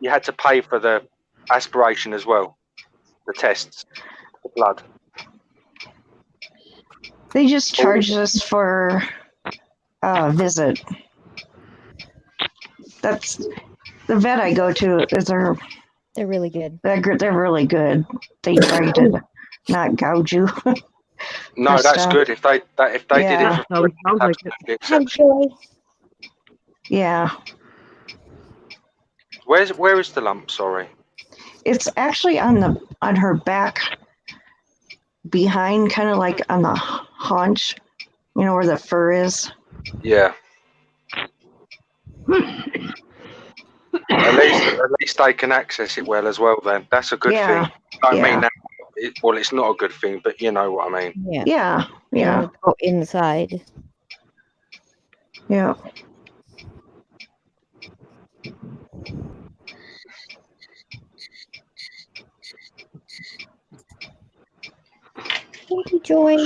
Speaker 7: You had to pay for the aspiration as well, the tests, the blood.
Speaker 3: They just charged us for a visit. That's the vet I go to.
Speaker 2: They're really good.
Speaker 3: They're really good. They try to not gouge you.
Speaker 7: No, that's good. If they did it
Speaker 3: Yeah.
Speaker 7: for free,
Speaker 1: Sounds like it.
Speaker 7: absolutely
Speaker 2: Hi,
Speaker 7: exceptional.
Speaker 2: Joy.
Speaker 3: Yeah,
Speaker 7: Where is the lump? Sorry.
Speaker 3: it's actually on her back, behind, kind of like on the haunch. You know where the fur is.
Speaker 7: Yeah. at least they can access it well as well. Then that's a good
Speaker 3: Yeah,
Speaker 7: thing. I
Speaker 3: yeah.
Speaker 7: mean that. Well, it's not a good thing, but you know what I mean.
Speaker 2: Yeah.
Speaker 3: Yeah, yeah,
Speaker 2: Go inside.
Speaker 3: yeah.
Speaker 2: Thank you, Joy.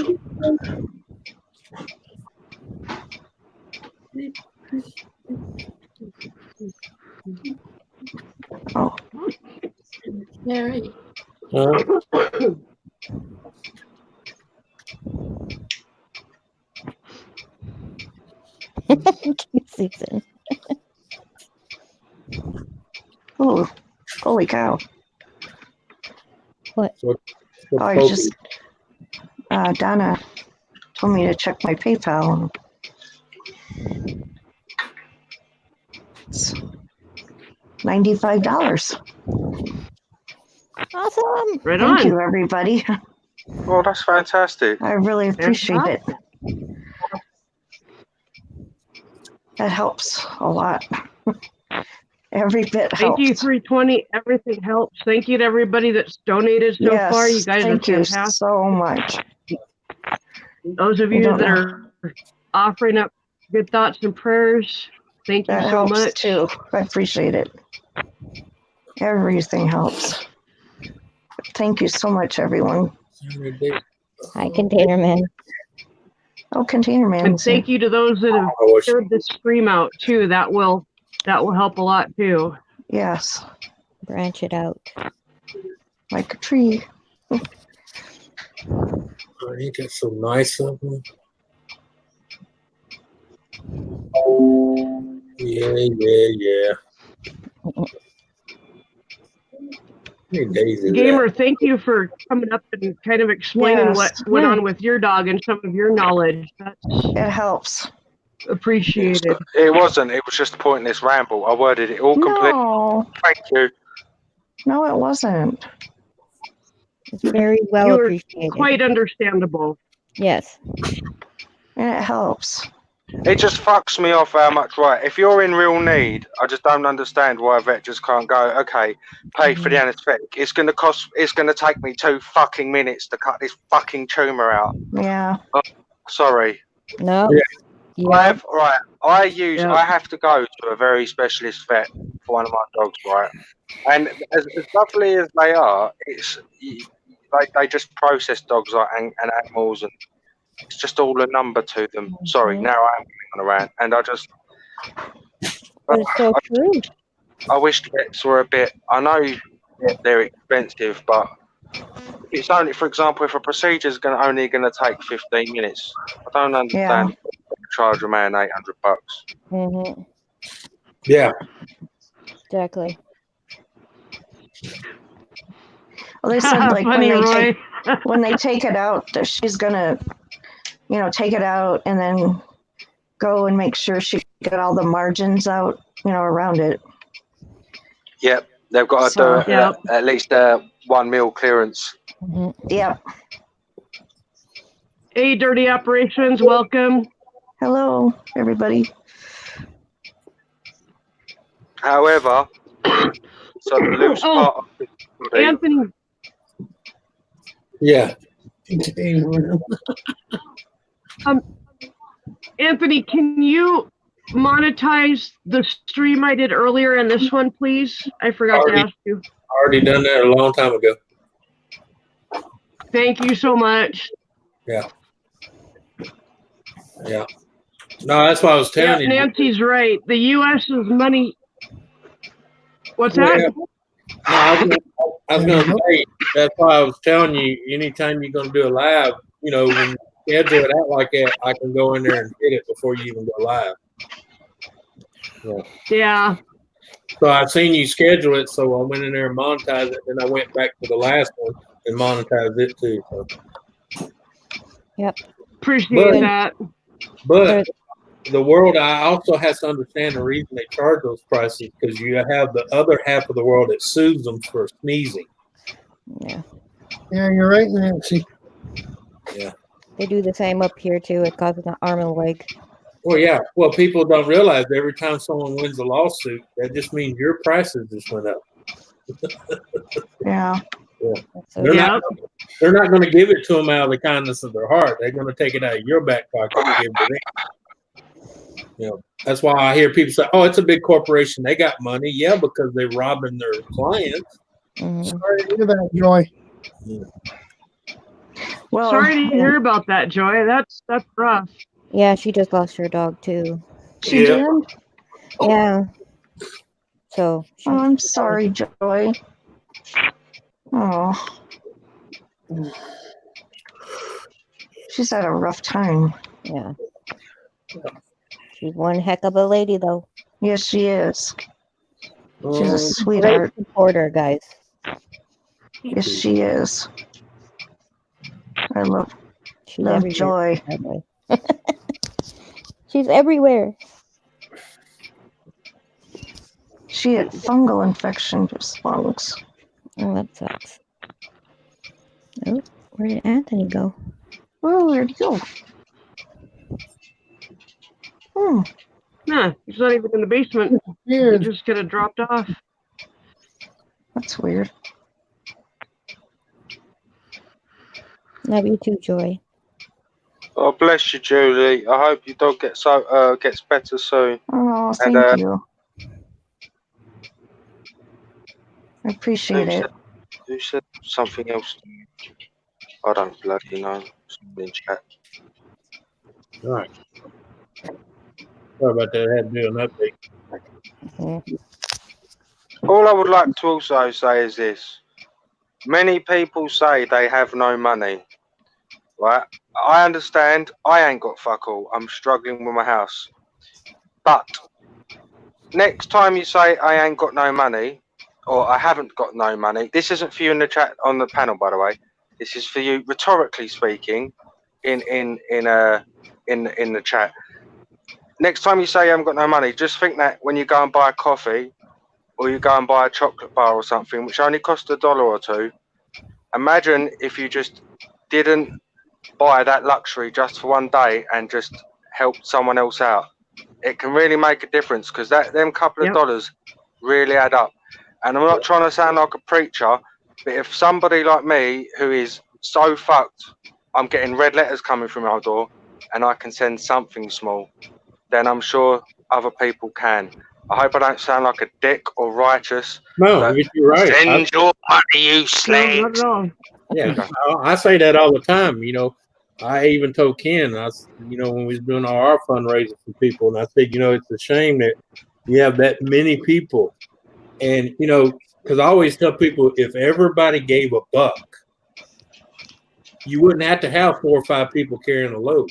Speaker 3: Oh,
Speaker 2: Susan.
Speaker 3: oh, holy cow.
Speaker 2: What?
Speaker 3: Oh, I just, Donna told me to check my PayPal. It's $95.
Speaker 2: Awesome.
Speaker 1: Right
Speaker 3: Thank
Speaker 1: on.
Speaker 3: you, everybody.
Speaker 7: Well, that's fantastic.
Speaker 3: I really appreciate it. That helps a lot. Every bit helps.
Speaker 1: Thank you, 320. Everything helps. Thank you to everybody that's donated so
Speaker 3: Yes,
Speaker 1: far. You guys are
Speaker 3: thank you
Speaker 1: fantastic.
Speaker 3: so much.
Speaker 1: Those of
Speaker 3: You
Speaker 1: you
Speaker 3: don't
Speaker 1: that
Speaker 3: know.
Speaker 1: are offering up good thoughts and prayers, thank you
Speaker 3: That
Speaker 1: so
Speaker 3: helps
Speaker 1: much.
Speaker 3: too. I appreciate it. Everything helps. Thank you so much, everyone.
Speaker 2: Hi, Container Man.
Speaker 3: Oh, Container Man.
Speaker 1: And thank you to those that have shared the stream out too. That will help a lot too.
Speaker 3: Yes,
Speaker 2: Branch it out.
Speaker 3: like a tree.
Speaker 6: Ain't that so nice of them? Yeah. How many days is
Speaker 1: Gamer, thank you for coming up and kind of explaining
Speaker 3: Yes,
Speaker 1: what went
Speaker 3: yeah.
Speaker 1: on with your dog and some of your knowledge. That's
Speaker 3: It helps.
Speaker 1: appreciated.
Speaker 7: It wasn't. It was just a pointless ramble. I worded it all completely.
Speaker 3: No,
Speaker 7: Thank you.
Speaker 3: no, it wasn't.
Speaker 2: It's very well
Speaker 1: You were
Speaker 2: appreciated.
Speaker 1: quite understandable.
Speaker 2: Yes.
Speaker 3: And it helps.
Speaker 7: It just fucks me off how much, right? If you're in real need, I just don't understand why a vet just can't go, okay, pay for the anaesthetic. It's going to take me 2 fucking minutes to cut this fucking tumour out.
Speaker 3: Yeah.
Speaker 7: Sorry.
Speaker 2: No.
Speaker 6: Yeah.
Speaker 7: I have to go to a very specialist vet for one of my dogs, right? And as lovely as they are, they just process dogs like and animals, and it's just all a number to them. Sorry, now I am going on a rant, and I just
Speaker 2: But it's so true.
Speaker 7: I wish vets were a bit. I know they're expensive, but it's only, for example, if a procedure is only going to take 15 minutes, I don't understand. Charge a man $800.
Speaker 2: Mm-hmm.
Speaker 6: Yeah.
Speaker 2: Exactly.
Speaker 3: Well, they said like
Speaker 1: Funny, Roy.
Speaker 3: when they take it out, that she's gonna, take it out and then go and make sure she got all the margins out, around it.
Speaker 7: Yep, they've got to do at least 1 mil clearance.
Speaker 2: Mm-hmm.
Speaker 3: Yep.
Speaker 1: Hey, Dirty Operations, welcome.
Speaker 3: Hello, everybody.
Speaker 7: However, so the loose part of the body,
Speaker 1: Anthony.
Speaker 6: Yeah.
Speaker 1: Anthony, can you monetize the stream I did earlier and this one, please? I forgot to ask you.
Speaker 6: Already done that a long time ago.
Speaker 1: Thank you so much.
Speaker 6: Yeah. No, that's why I was telling you.
Speaker 1: Nancy's right. The U.S.'s money. What's that?
Speaker 6: No, I was going to say, that's why I was telling you, anytime you're going to do a live, when you schedule it out like that, I can go in there and hit it before you even go live.
Speaker 1: Yeah.
Speaker 6: So I've seen you schedule it, so I went in there and monetized it, and I went back to the last one and monetized it too. So.
Speaker 2: Yep.
Speaker 1: Appreciate that.
Speaker 6: But the world also has to understand the reason they charge those prices, because you have the other half of the world that sues them for sneezing.
Speaker 2: Yeah.
Speaker 5: Yeah, you're right, Nancy.
Speaker 6: Yeah.
Speaker 2: They do the same up here too. It causes an arm and a leg.
Speaker 6: Well, yeah. Well, people don't realize every time someone wins a lawsuit, that just means your prices just went up.
Speaker 3: Yeah.
Speaker 2: So
Speaker 6: They're
Speaker 1: Yep.
Speaker 6: They're not going to give it to them out of the kindness of their heart. They're going to take it out of your back pocket and give it to them. You know, that's why I hear people say, "Oh, it's a big corporation. They got money." Yeah, because they're robbing their clients.
Speaker 2: mhm.
Speaker 5: Sorry to hear that, Joy.
Speaker 3: Well,
Speaker 1: Sorry to hear about that, Joy. That's rough.
Speaker 2: Yeah, she just lost her dog too.
Speaker 3: she
Speaker 6: Yeah.
Speaker 3: did.
Speaker 2: Yeah. So she,
Speaker 3: Oh, I'm sorry, Joy. Oh, she's had a rough time.
Speaker 2: yeah. She's one heck of a lady though.
Speaker 3: Yes, she is. She's a
Speaker 6: Um,
Speaker 2: Great
Speaker 3: sweetheart.
Speaker 2: supporter, guys.
Speaker 3: Yes, she is. I love
Speaker 2: She's
Speaker 3: love
Speaker 2: everywhere.
Speaker 3: Joy.
Speaker 2: That way. She's everywhere.
Speaker 3: She had fungal infection to his lungs.
Speaker 2: Oh, that sucks. Oh, where did Anthony go?
Speaker 3: Oh, where'd he go? Hmm.
Speaker 1: Huh, he's not even in the basement. He
Speaker 5: Weird.
Speaker 1: just could have dropped off.
Speaker 3: That's weird.
Speaker 2: Love you too, Joy.
Speaker 7: Oh, bless you, Julie. I hope your dog gets better soon.
Speaker 3: Oh,
Speaker 7: And,
Speaker 3: thank you. I appreciate it.
Speaker 7: Who said something else? I don't bloody know. Someone in chat.
Speaker 6: all right. Sorry about that. I had to do an update.
Speaker 2: Mhm.
Speaker 7: All I would like to also say is this. Many people say they have no money. Right? I understand. I ain't got fuck all. I'm struggling with my house. But next time you say I ain't got no money, or I haven't got no money, this isn't for you in the chat on the panel, by the way. This is for you, rhetorically speaking, in the chat. Next time you say you haven't got no money, just think that when you go and buy a coffee, or you go and buy a chocolate bar or something, which only costs $1 or $2. Imagine if you just didn't buy that luxury just for one day and just helped someone else out. It can really make a difference because them couple of
Speaker 1: Yep.
Speaker 7: dollars really add up. And I'm not trying to sound like a preacher, but if somebody like me who is so fucked, I'm getting red letters coming from my door and I can send something small, then I'm sure other people can. I hope I don't sound like a dick or righteous.
Speaker 6: No, you're right.
Speaker 7: Send your money, you
Speaker 1: No,
Speaker 7: slag.
Speaker 1: not at all.
Speaker 6: Yeah, I say that all the time. You know, I even told Ken, when we was doing our fundraiser for people, and I said, it's a shame that you have that many people. And, because I always tell people, if everybody gave $1, you wouldn't have to have 4 or 5 people carrying a load.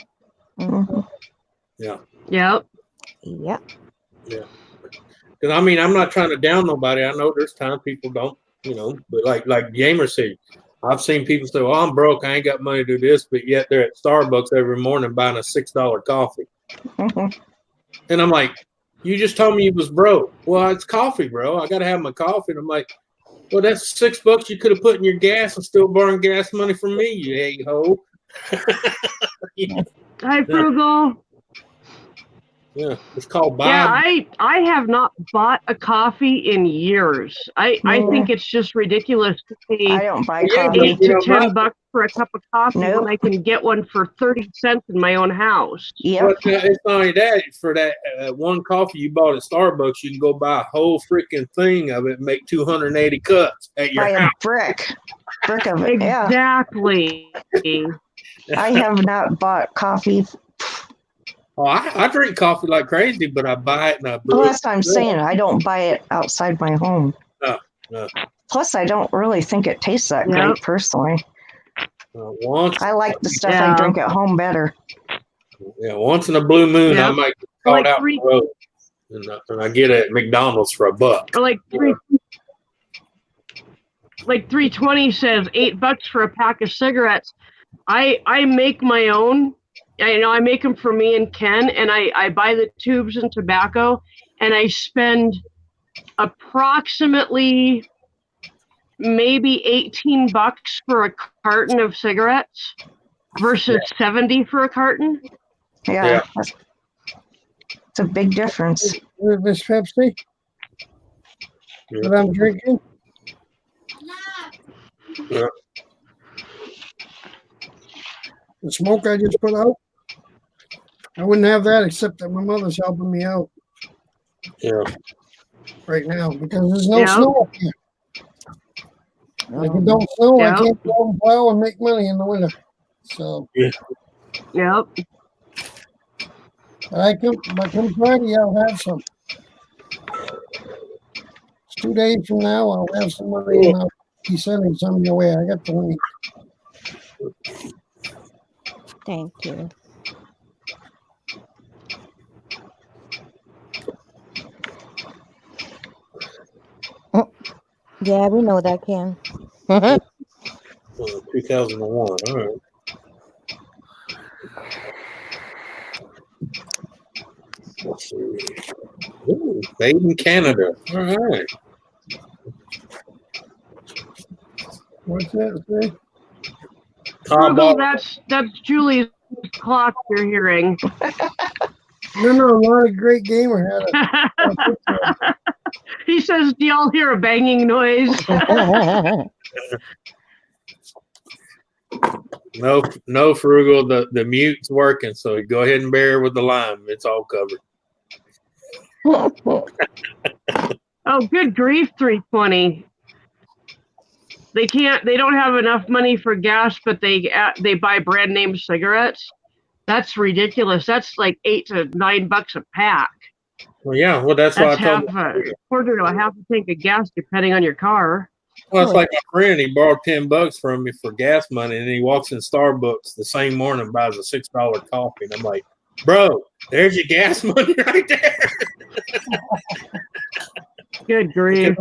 Speaker 3: Mhm.
Speaker 6: Yeah.
Speaker 1: Yep.
Speaker 2: Yep.
Speaker 6: Because, I'm not trying to down nobody. I know there's times people don't, but like Gamer said, I've seen people say, well, I'm broke. I ain't got money to do this. But yet they're at Starbucks every morning buying a $6 coffee.
Speaker 3: Mhm.
Speaker 6: And I'm like, you just told me you was broke. Well, it's coffee, bro. I got to have my coffee. And I'm like, well, that's $6 you could have put in your gas and still burn gas money from me, you a-hole.
Speaker 1: Hi, Frugal.
Speaker 6: Yeah, it's called Bob.
Speaker 1: Yeah, I have not bought a coffee in years. I think it's just ridiculous to
Speaker 3: I
Speaker 1: pay
Speaker 3: don't buy
Speaker 6: Yeah,
Speaker 3: coffee.
Speaker 1: 8 to $10 for a cup of coffee
Speaker 3: Nope.
Speaker 1: when I can get one for 30 cents in my own house.
Speaker 3: Yep.
Speaker 6: But it's not only that. For that one coffee you bought at Starbucks, you can go buy a whole freaking thing of it and make 280 cups at your
Speaker 3: Buy a
Speaker 6: house.
Speaker 3: brick of it. Yeah.
Speaker 1: Exactly.
Speaker 3: I have not bought coffee.
Speaker 6: Oh, I drink coffee like crazy, but I buy it and I brew
Speaker 3: Well,
Speaker 6: it.
Speaker 3: that's what I'm saying. I don't buy it outside my home.
Speaker 6: No.
Speaker 3: Plus, I don't really think it tastes that
Speaker 1: Yep.
Speaker 3: great personally.
Speaker 6: Once
Speaker 3: I like the stuff
Speaker 1: Yeah.
Speaker 3: I drink at home better.
Speaker 6: once in a blue moon, I
Speaker 1: Yep.
Speaker 6: might get called
Speaker 1: Like
Speaker 6: out
Speaker 1: three-
Speaker 6: the road, and I get it at McDonald's for $1.
Speaker 1: Or like 320 says $8 for a pack of cigarettes. I make my own. I make them for me and Ken, and I buy the tubes and tobacco, and I spend approximately maybe $18 for a carton of cigarettes versus 70 for a carton.
Speaker 3: Yeah.
Speaker 6: Yeah.
Speaker 3: It's a big difference.
Speaker 5: This Pepsi that I'm drinking.
Speaker 6: Yeah.
Speaker 5: The smoke I just put out. I wouldn't have that except that my mother's helping me out
Speaker 6: Yeah.
Speaker 5: right now because there's no
Speaker 1: Yep.
Speaker 5: snow up here. If it don't snow, I can't go and plow and make money in the winter. So
Speaker 1: Yep.
Speaker 5: by come Friday, I'll have some. It's 2 days from now, I'll have some money and I'll be sending some your way. I got the link.
Speaker 2: Thank you. Oh, yeah, we know that, Cam.
Speaker 6: 2001. All right. Let's see. Ooh, made in Canada. All right.
Speaker 5: What's that say?
Speaker 6: Tom
Speaker 1: Frugal,
Speaker 6: Ball-
Speaker 1: that's Julie's clock you're hearing.
Speaker 5: No, not a great gamer had it.
Speaker 1: He says, do y'all hear a banging noise?
Speaker 6: No, Frugal. The mute's working, so go ahead and bear with the lime. It's all covered.
Speaker 1: Oh, good grief, 320. They don't have enough money for gas, but they buy brand name cigarettes. That's ridiculous. That's like $8 to $9 a pack.
Speaker 6: Well, yeah. Well, that's why I
Speaker 1: That's
Speaker 6: told.
Speaker 1: a quarter to a half a tank of gas, depending on your car.
Speaker 6: Well, it's like my friend. He borrowed $10 from me for gas money, and he walks in Starbucks the same morning and buys a $6 coffee. And I'm like, bro, there's your gas money right there.
Speaker 1: Good grief.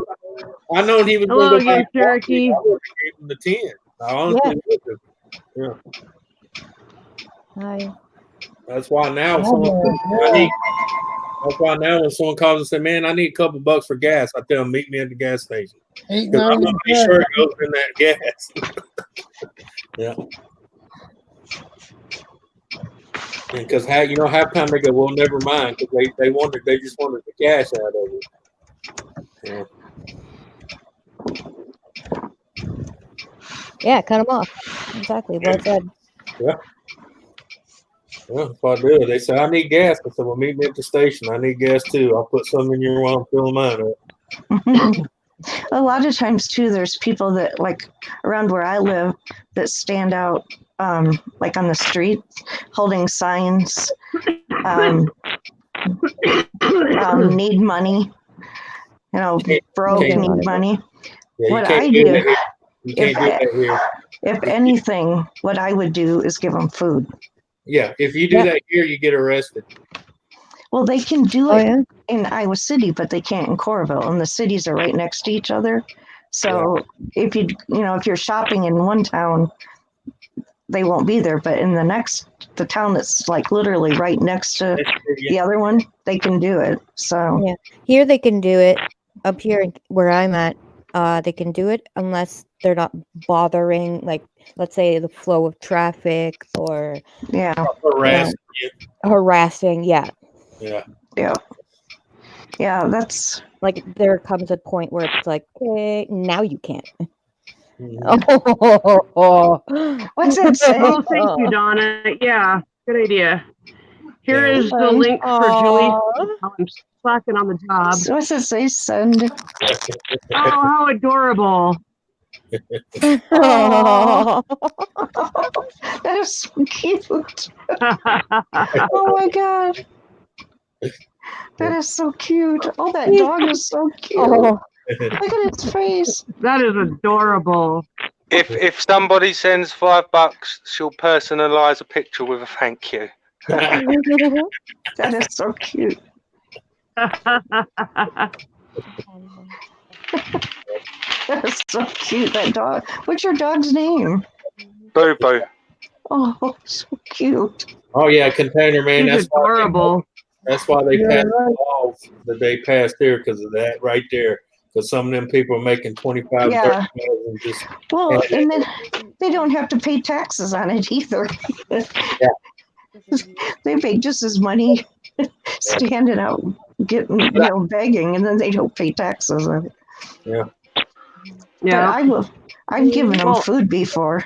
Speaker 6: I know he was
Speaker 1: Hello
Speaker 6: going to go
Speaker 1: again,
Speaker 6: buy
Speaker 1: Cherokee.
Speaker 6: coffee. I would have gave him the 10. I honestly would have.
Speaker 2: Hi.
Speaker 6: That's why now when someone calls and says, "Man, I need a couple bucks for gas," I tell them, "Meet me at the gas station." Because I'm gonna be sure it goes in that gas. Yeah. Because half time they go, "Well, never mind," because they just wanted the cash out of it. Yeah.
Speaker 2: Yeah, cut them off. Exactly. Well said.
Speaker 6: Yeah. Well, if I do, they say I need gas. I said, "Well, meet me at the station. I need gas too. I'll put some in here while I'm filling mine up."
Speaker 3: A lot of times too, there's people that like around where I live that stand out, like on the street, holding signs, need money. Broke, need money.
Speaker 6: Yeah,
Speaker 3: What I do,
Speaker 6: you can't do that here.
Speaker 3: if anything, what I would do is give them food.
Speaker 6: Yeah, if you do that here, you get arrested.
Speaker 3: Well, they can do
Speaker 2: Oh,
Speaker 3: it
Speaker 2: yeah?
Speaker 3: in Iowa City, but they can't in Coralville, and the cities are right next to each other. So if if you're shopping in one town, they won't be there, but in the town that's like literally right next to the other one, they can do it. So
Speaker 2: Yeah. Here they can do it. Up here where I'm at, they can do it unless they're not bothering, like, let's say, the flow of traffic or harassing. Yeah.
Speaker 3: Yeah, that's
Speaker 2: Like, there comes a point where it's like, okay, now you can't.
Speaker 3: what's that say?
Speaker 1: Oh, thank you, Donna. Yeah, good idea. Here is the link for Julie. I'm slacking on the job.
Speaker 3: So what's it say? Send.
Speaker 1: Oh, how adorable.
Speaker 3: That is so cute. Oh my god. That is so cute. Oh, that dog is so cute.
Speaker 2: Oh.
Speaker 3: Look at its face.
Speaker 1: That is adorable.
Speaker 7: If somebody sends $5, she'll personalize a picture with a thank you.
Speaker 3: That is so cute. That is so cute, that dog. What's your dog's name?
Speaker 7: Boo Boo.
Speaker 3: Oh, so cute.
Speaker 6: Oh yeah, Container Man.
Speaker 1: He's adorable.
Speaker 6: That's why they passed the laws that they passed there, because of that right there. Because some of them people are making 25,
Speaker 3: Yeah.
Speaker 6: 30 and just
Speaker 3: Well, and then they don't have to pay taxes on it either. They pay just as money standing out, getting, begging, and then they don't pay taxes on it.
Speaker 6: Yeah.
Speaker 3: But
Speaker 1: Yeah.
Speaker 3: I've given them
Speaker 1: Well-
Speaker 3: food before.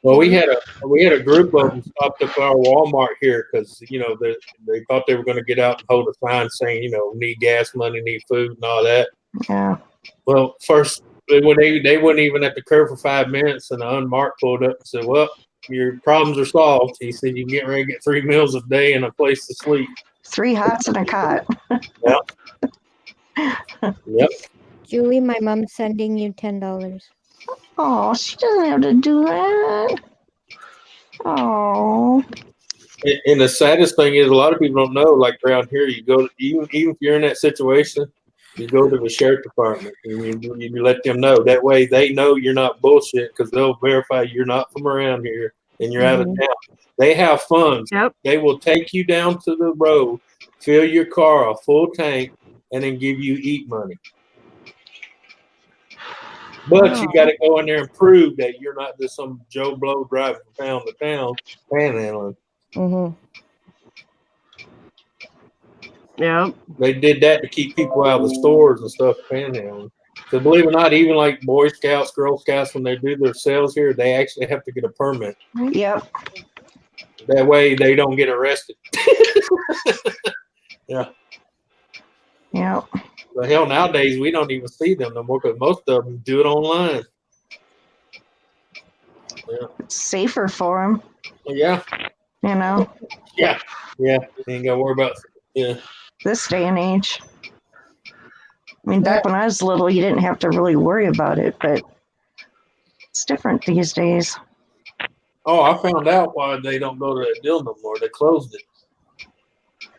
Speaker 6: Well, we had a group of them stopped up at our Walmart here because they thought they were going to get out and hold a sign saying need gas money, need food, and all that.
Speaker 3: Yeah.
Speaker 6: Well, first they weren't even at the curb for 5 minutes, and the unmarked pulled up and said, "Well, your problems are solved." He said, "You can get ready to get 3 meals a day and a place to sleep."
Speaker 3: 3 hots and a cot.
Speaker 6: Yep.
Speaker 2: Julie, my mom's sending you $10.
Speaker 3: Oh, she doesn't have to do that. Oh.
Speaker 6: And the saddest thing is, a lot of people don't know. Like around here, you go even if you're in that situation, you go to the sheriff department and you let them know. That way, they know you're not bullshit because they'll verify you're not from around here and you're out of town. They have funds.
Speaker 1: Yep.
Speaker 6: They will take you down to the road, fill your car a full tank, and then give you eat money. But you got to go in there and prove that you're not just some Joe Blow driving from town to town panhandling.
Speaker 2: Mm-hmm.
Speaker 1: Yeah.
Speaker 6: They did that to keep people out of the stores and stuff panhandling. So believe it or not, even like Boy Scouts, Girl Scouts, when they do their sales here, they actually have to get a permit.
Speaker 3: Yep.
Speaker 6: That way they don't get arrested. Yeah.
Speaker 3: Yep.
Speaker 6: But hell, nowadays we don't even see them no more because most of them do it online. Yeah.
Speaker 3: It's safer for them,
Speaker 6: Yeah.
Speaker 3: Yeah.
Speaker 6: Yeah. Ain't got to worry about. Yeah.
Speaker 3: This day and age. I mean, back when I was little, you didn't have to really worry about it, but it's different these days.
Speaker 6: Oh, I found out why they don't go to that deal no more. They closed it,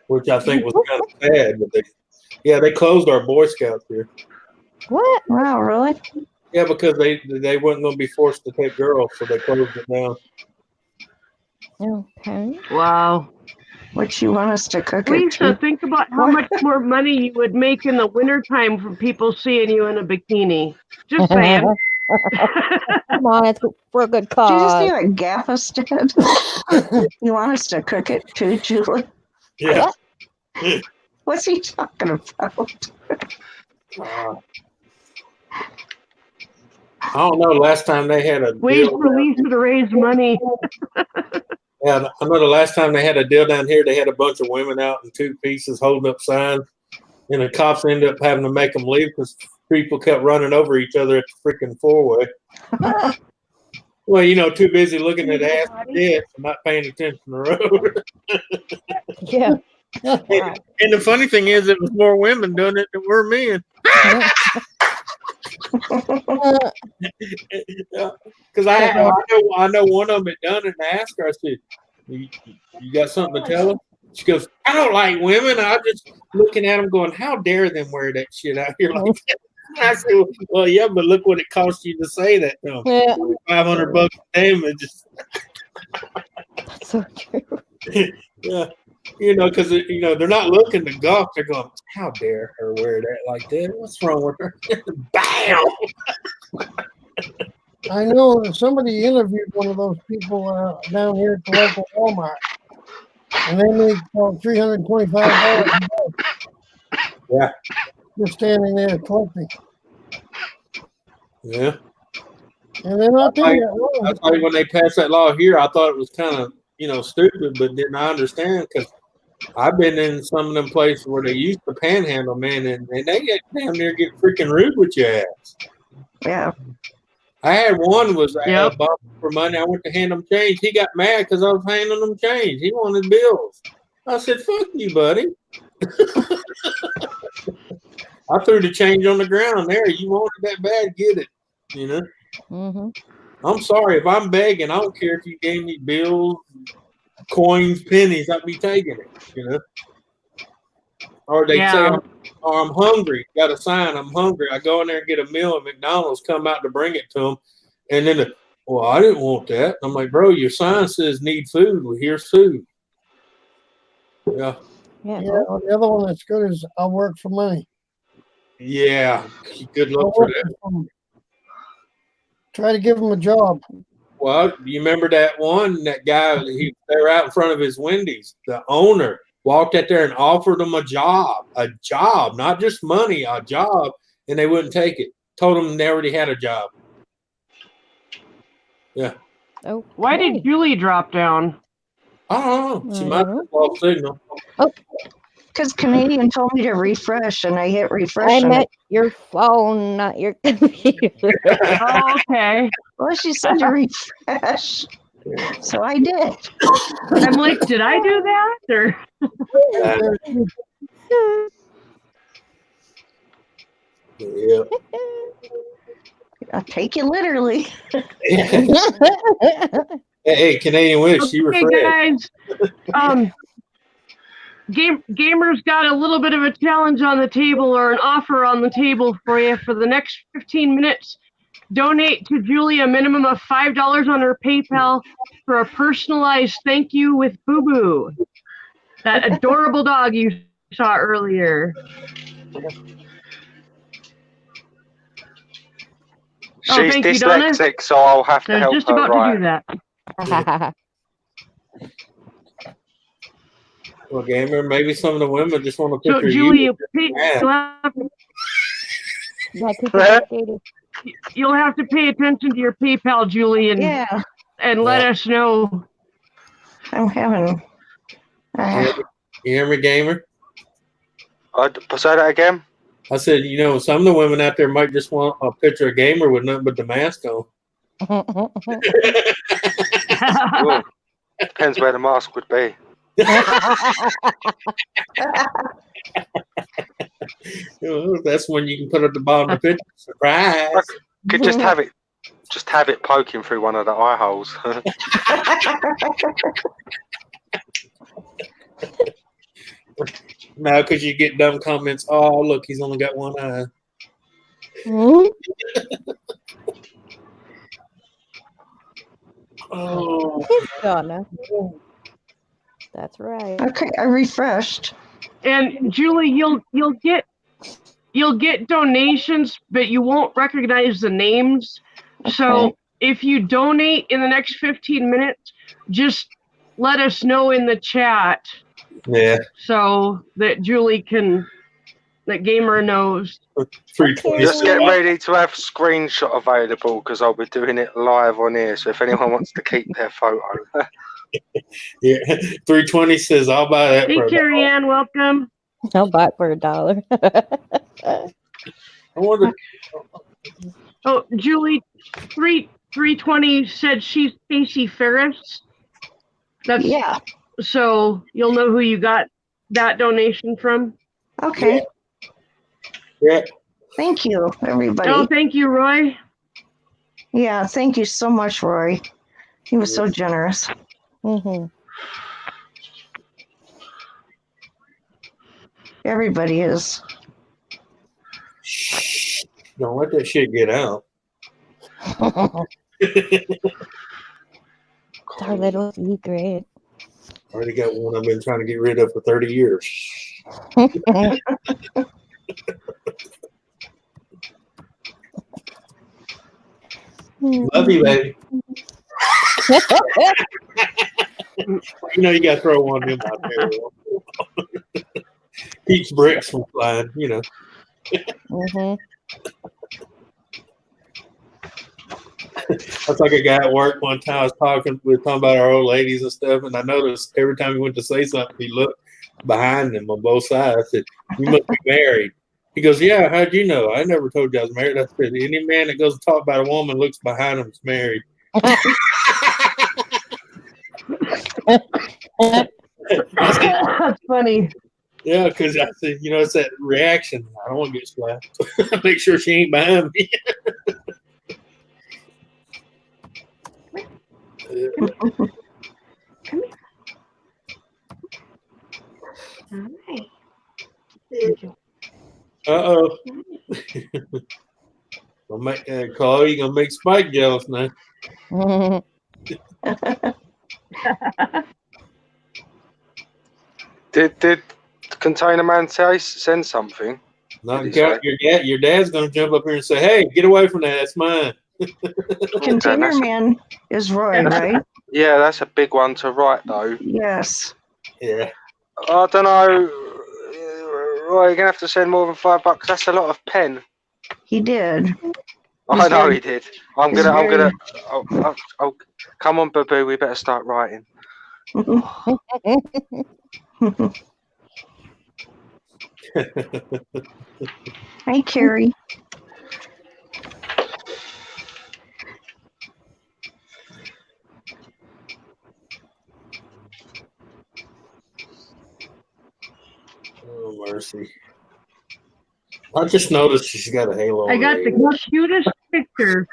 Speaker 6: which I think was kind of sad. But they closed our Boy Scouts here.
Speaker 2: What?
Speaker 3: Wow, really?
Speaker 6: Yeah, because they weren't going to be forced to take girls, so they closed it down.
Speaker 2: Okay.
Speaker 1: Wow.
Speaker 3: What you want us to cook it
Speaker 1: Lisa,
Speaker 3: to?
Speaker 1: think about how much more money you would make in the wintertime from people seeing you in a bikini. Just saying.
Speaker 2: Come on, it's for a good
Speaker 3: Did you just
Speaker 2: cause.
Speaker 3: say what Gaffus did? You want us to cook it too, Julie?
Speaker 6: Yeah.
Speaker 3: What's he talking about?
Speaker 6: I don't know. Last time they had a
Speaker 1: Ways
Speaker 6: deal
Speaker 1: for Lisa to raise money.
Speaker 6: yeah, I know the last time they had a deal down here, they had a bunch of women out in 2 pieces holding up signs, and the cops ended up having to make them leave because people kept running over each other at the freaking four-way. Well, too busy looking at ass and dicks and not paying attention to the road.
Speaker 2: Yeah.
Speaker 6: And the funny thing is, it was more women doing it than were men. Because I know one of them had done it, and I asked her, I said, you got something to tell them? She goes, I don't like women. I'm just looking at them going, how dare them wear that shit out here like that? I said, well, yeah, but look what it cost you to say that. No,
Speaker 2: Yeah.
Speaker 6: $500 damage.
Speaker 2: That's so true.
Speaker 6: Yeah. Because they're not looking to golf. They're going, how dare her wear that like that? What's wrong with her? Bam!
Speaker 5: I know that somebody interviewed one of those people down here at the local Walmart, and they make $325.
Speaker 6: Yeah.
Speaker 5: Just standing there collecting.
Speaker 6: Yeah.
Speaker 5: And they're not doing
Speaker 6: I
Speaker 5: that
Speaker 6: thought when they passed that law here, I thought it was kind of, stupid, but didn't I understand? Because I've been in some of them places where they used to panhandle, man, and they get down there get freaking rude with your ass.
Speaker 3: Yeah.
Speaker 6: I had one was
Speaker 1: Yep.
Speaker 6: bought for money. I went to hand him change. He got mad because I was handing him change. He wanted bills. I said, "Fuck you, buddy." I threw the change on the ground there. You wanted that bad, get it.
Speaker 2: Mm-hmm.
Speaker 6: I'm sorry if I'm begging. I don't care if you gave me bills, coins, pennies. I'd be taking it. Or they say,
Speaker 1: Yeah.
Speaker 6: I'm hungry. Got a sign. I'm hungry. I go in there and get a meal at McDonald's. Come out to bring it to them, and then, well, I didn't want that. I'm like, bro, your sign says need food. Well, here's food. Yeah.
Speaker 2: Yeah.
Speaker 5: Yeah, well, the other one that's good is I'll work for money.
Speaker 6: Yeah. Good
Speaker 5: I'll
Speaker 6: luck for
Speaker 5: work
Speaker 6: that.
Speaker 5: for them. Try to give them a job.
Speaker 6: Well, you remember that one? That guy. They were out in front of his Wendy's. The owner walked out there and offered them a job, not just money, a job, and they wouldn't take it. Told them they already had a job. Yeah.
Speaker 2: Oh,
Speaker 1: Why did Julie drop down?
Speaker 6: I don't know. She
Speaker 2: I
Speaker 6: might
Speaker 2: don't
Speaker 6: have lost signal.
Speaker 3: Because Canadian told me to refresh, and I hit refresh.
Speaker 2: I
Speaker 3: and
Speaker 2: meant your phone, not your computer.
Speaker 1: Oh, okay.
Speaker 3: well, she said to refresh, so I did.
Speaker 1: I'm like, did I do that? Or
Speaker 6: Yeah.
Speaker 3: I'll take you literally.
Speaker 6: Hey, Canadian Wish, she
Speaker 1: okay,
Speaker 6: refreshed.
Speaker 1: guys. Gamers got a little bit of a challenge on the table, or an offer on the table for you for the next 15 minutes. Donate to Julie a minimum of $5 on her PayPal for a personalized thank you with Boo Boo, that adorable dog you saw earlier. Oh,
Speaker 7: She's
Speaker 1: thank you, Donna.
Speaker 7: dyslexic, so I'll have to
Speaker 1: I was
Speaker 7: help
Speaker 1: just
Speaker 7: her
Speaker 1: about to
Speaker 7: write.
Speaker 1: do that.
Speaker 6: Well, gamer, maybe some of the women just want to
Speaker 1: So,
Speaker 6: picture
Speaker 1: Julie,
Speaker 6: you.
Speaker 1: you'll have to pay attention to your PayPal, Julie, and
Speaker 3: Yeah,
Speaker 1: let us know.
Speaker 3: I'm having.
Speaker 6: You hear me, gamer?
Speaker 7: Say that again?
Speaker 6: I said, some of the women out there might just want a picture of gamer with nothing but the mask on.
Speaker 7: Ooh, depends where the mask would be.
Speaker 6: That's when you can put at the bottom of the picture. Surprise!
Speaker 7: Could just have it poking through one of the eye holes.
Speaker 6: No, because you get dumb comments. Oh, look, he's only got one eye. Oh,
Speaker 2: Donna. That's right.
Speaker 3: Okay, I refreshed.
Speaker 1: And Julie, you'll get donations, but you won't recognize the names. So
Speaker 3: Okay.
Speaker 1: if you donate in the next 15 minutes, just let us know in the chat
Speaker 6: yeah.
Speaker 1: so that that gamer knows.
Speaker 6: 320.
Speaker 7: Just get ready to have screenshot available because I'll be doing it live on here. So if anyone wants to keep their photo.
Speaker 6: Yeah. 320 says, I'll buy that
Speaker 1: Hey,
Speaker 6: for
Speaker 1: Carrie Ann, welcome.
Speaker 2: I'll buy it for $1.
Speaker 6: I wonder.
Speaker 1: Oh, Julie, 320 said she's Stacey Ferris. That's
Speaker 3: Yeah.
Speaker 1: So you'll know who you got that donation from.
Speaker 3: Okay.
Speaker 6: Yeah.
Speaker 3: Thank you, everybody.
Speaker 1: Oh, thank you, Roy.
Speaker 3: Yeah, thank you so much, Roy. He was so generous.
Speaker 2: Mm-hmm.
Speaker 3: Everybody is.
Speaker 6: Shh. Don't let that shit get out.
Speaker 2: Our little secret.
Speaker 6: Already got one I've been trying to get rid of for 30 years. Love you, baby. You got to throw one of them out there. Keeps bricks from flying,
Speaker 2: Mm-hmm.
Speaker 6: That's like a guy at work one time. I was talking about our old ladies and stuff, and I noticed every time he went to say something, he looked behind him on both sides. I said, "You must be married." He goes, "Yeah, how'd you know? I never told you I was married." I said, "Any man that goes to talk about a woman looks behind him is married."
Speaker 1: That's funny.
Speaker 6: Yeah, because I said, it's that reaction. I don't want to get slapped. Make sure she ain't behind me. Uh-oh. Carl, you're going to make Spike jealous now.
Speaker 7: Did Container Man send something?
Speaker 6: Not your dad's going to jump up here and say, "Hey, get away from that. That's mine."
Speaker 3: Container Man is Roy, right?
Speaker 7: Yeah, that's a big one to write, though.
Speaker 3: Yes.
Speaker 6: Yeah.
Speaker 7: I don't know. Roy, you're gonna have to send more than $5. That's a lot of pen.
Speaker 3: He did.
Speaker 7: I know
Speaker 3: very-
Speaker 7: he did. I'm
Speaker 3: he's
Speaker 7: gonna. Oh, come on, Babu. We better start writing.
Speaker 3: Hi, Carrie.
Speaker 6: Oh, mercy. I just noticed she's got a halo.
Speaker 1: I
Speaker 6: on
Speaker 1: got
Speaker 6: her
Speaker 1: the
Speaker 6: head.
Speaker 1: cutest picture.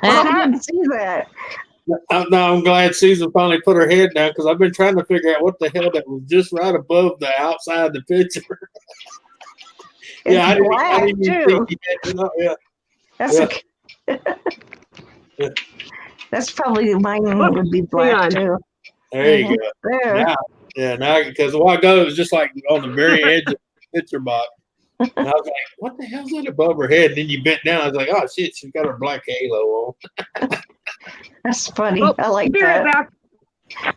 Speaker 3: I didn't see that.
Speaker 6: I'm glad Susan finally put her head down because I've been trying to figure out what the hell that was just right above the outside of the picture.
Speaker 3: It's
Speaker 6: I
Speaker 3: black,
Speaker 6: didn't even
Speaker 3: too.
Speaker 6: think he had, yeah.
Speaker 3: That's
Speaker 6: Yeah.
Speaker 3: That's probably mine
Speaker 1: Whoops,
Speaker 3: would be
Speaker 1: hang
Speaker 3: black
Speaker 1: on.
Speaker 3: too.
Speaker 6: There you go.
Speaker 3: There.
Speaker 6: Now because a while ago it was just like on the very edge of the picture box. And I was like, what the hell's that above her head? And then you bent down. I was like, oh shit, she's got her black halo on.
Speaker 3: That's funny.
Speaker 1: Oh,
Speaker 3: I like
Speaker 1: be right
Speaker 3: that.
Speaker 1: back.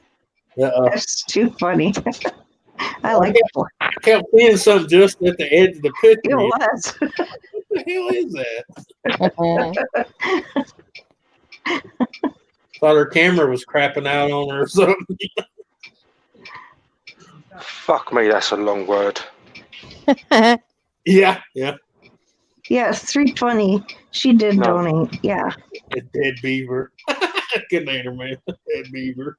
Speaker 3: That's too funny. I like it.
Speaker 6: I kept seeing something just at the edge of the picture.
Speaker 3: It was.
Speaker 6: What the hell is that? Thought her camera was crapping out on her or something.
Speaker 7: Fuck me, that's a long word.
Speaker 6: Yeah.
Speaker 3: Yeah, 320. She did
Speaker 7: No.
Speaker 3: donate. Yeah.
Speaker 6: A dead beaver. Good later, man. Dead beaver.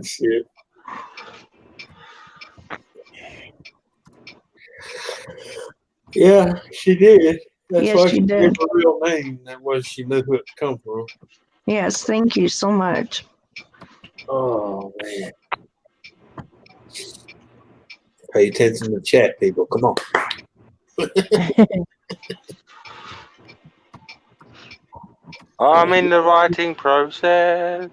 Speaker 6: Shit. Yeah, she did. That's
Speaker 3: Yes,
Speaker 6: why
Speaker 3: she
Speaker 6: she
Speaker 3: did.
Speaker 6: gave her real name. That was she knew who it come from.
Speaker 3: Yes, thank you so much.
Speaker 6: Oh man. Pay attention to the chat, people. Come on.
Speaker 7: I'm in the writing process.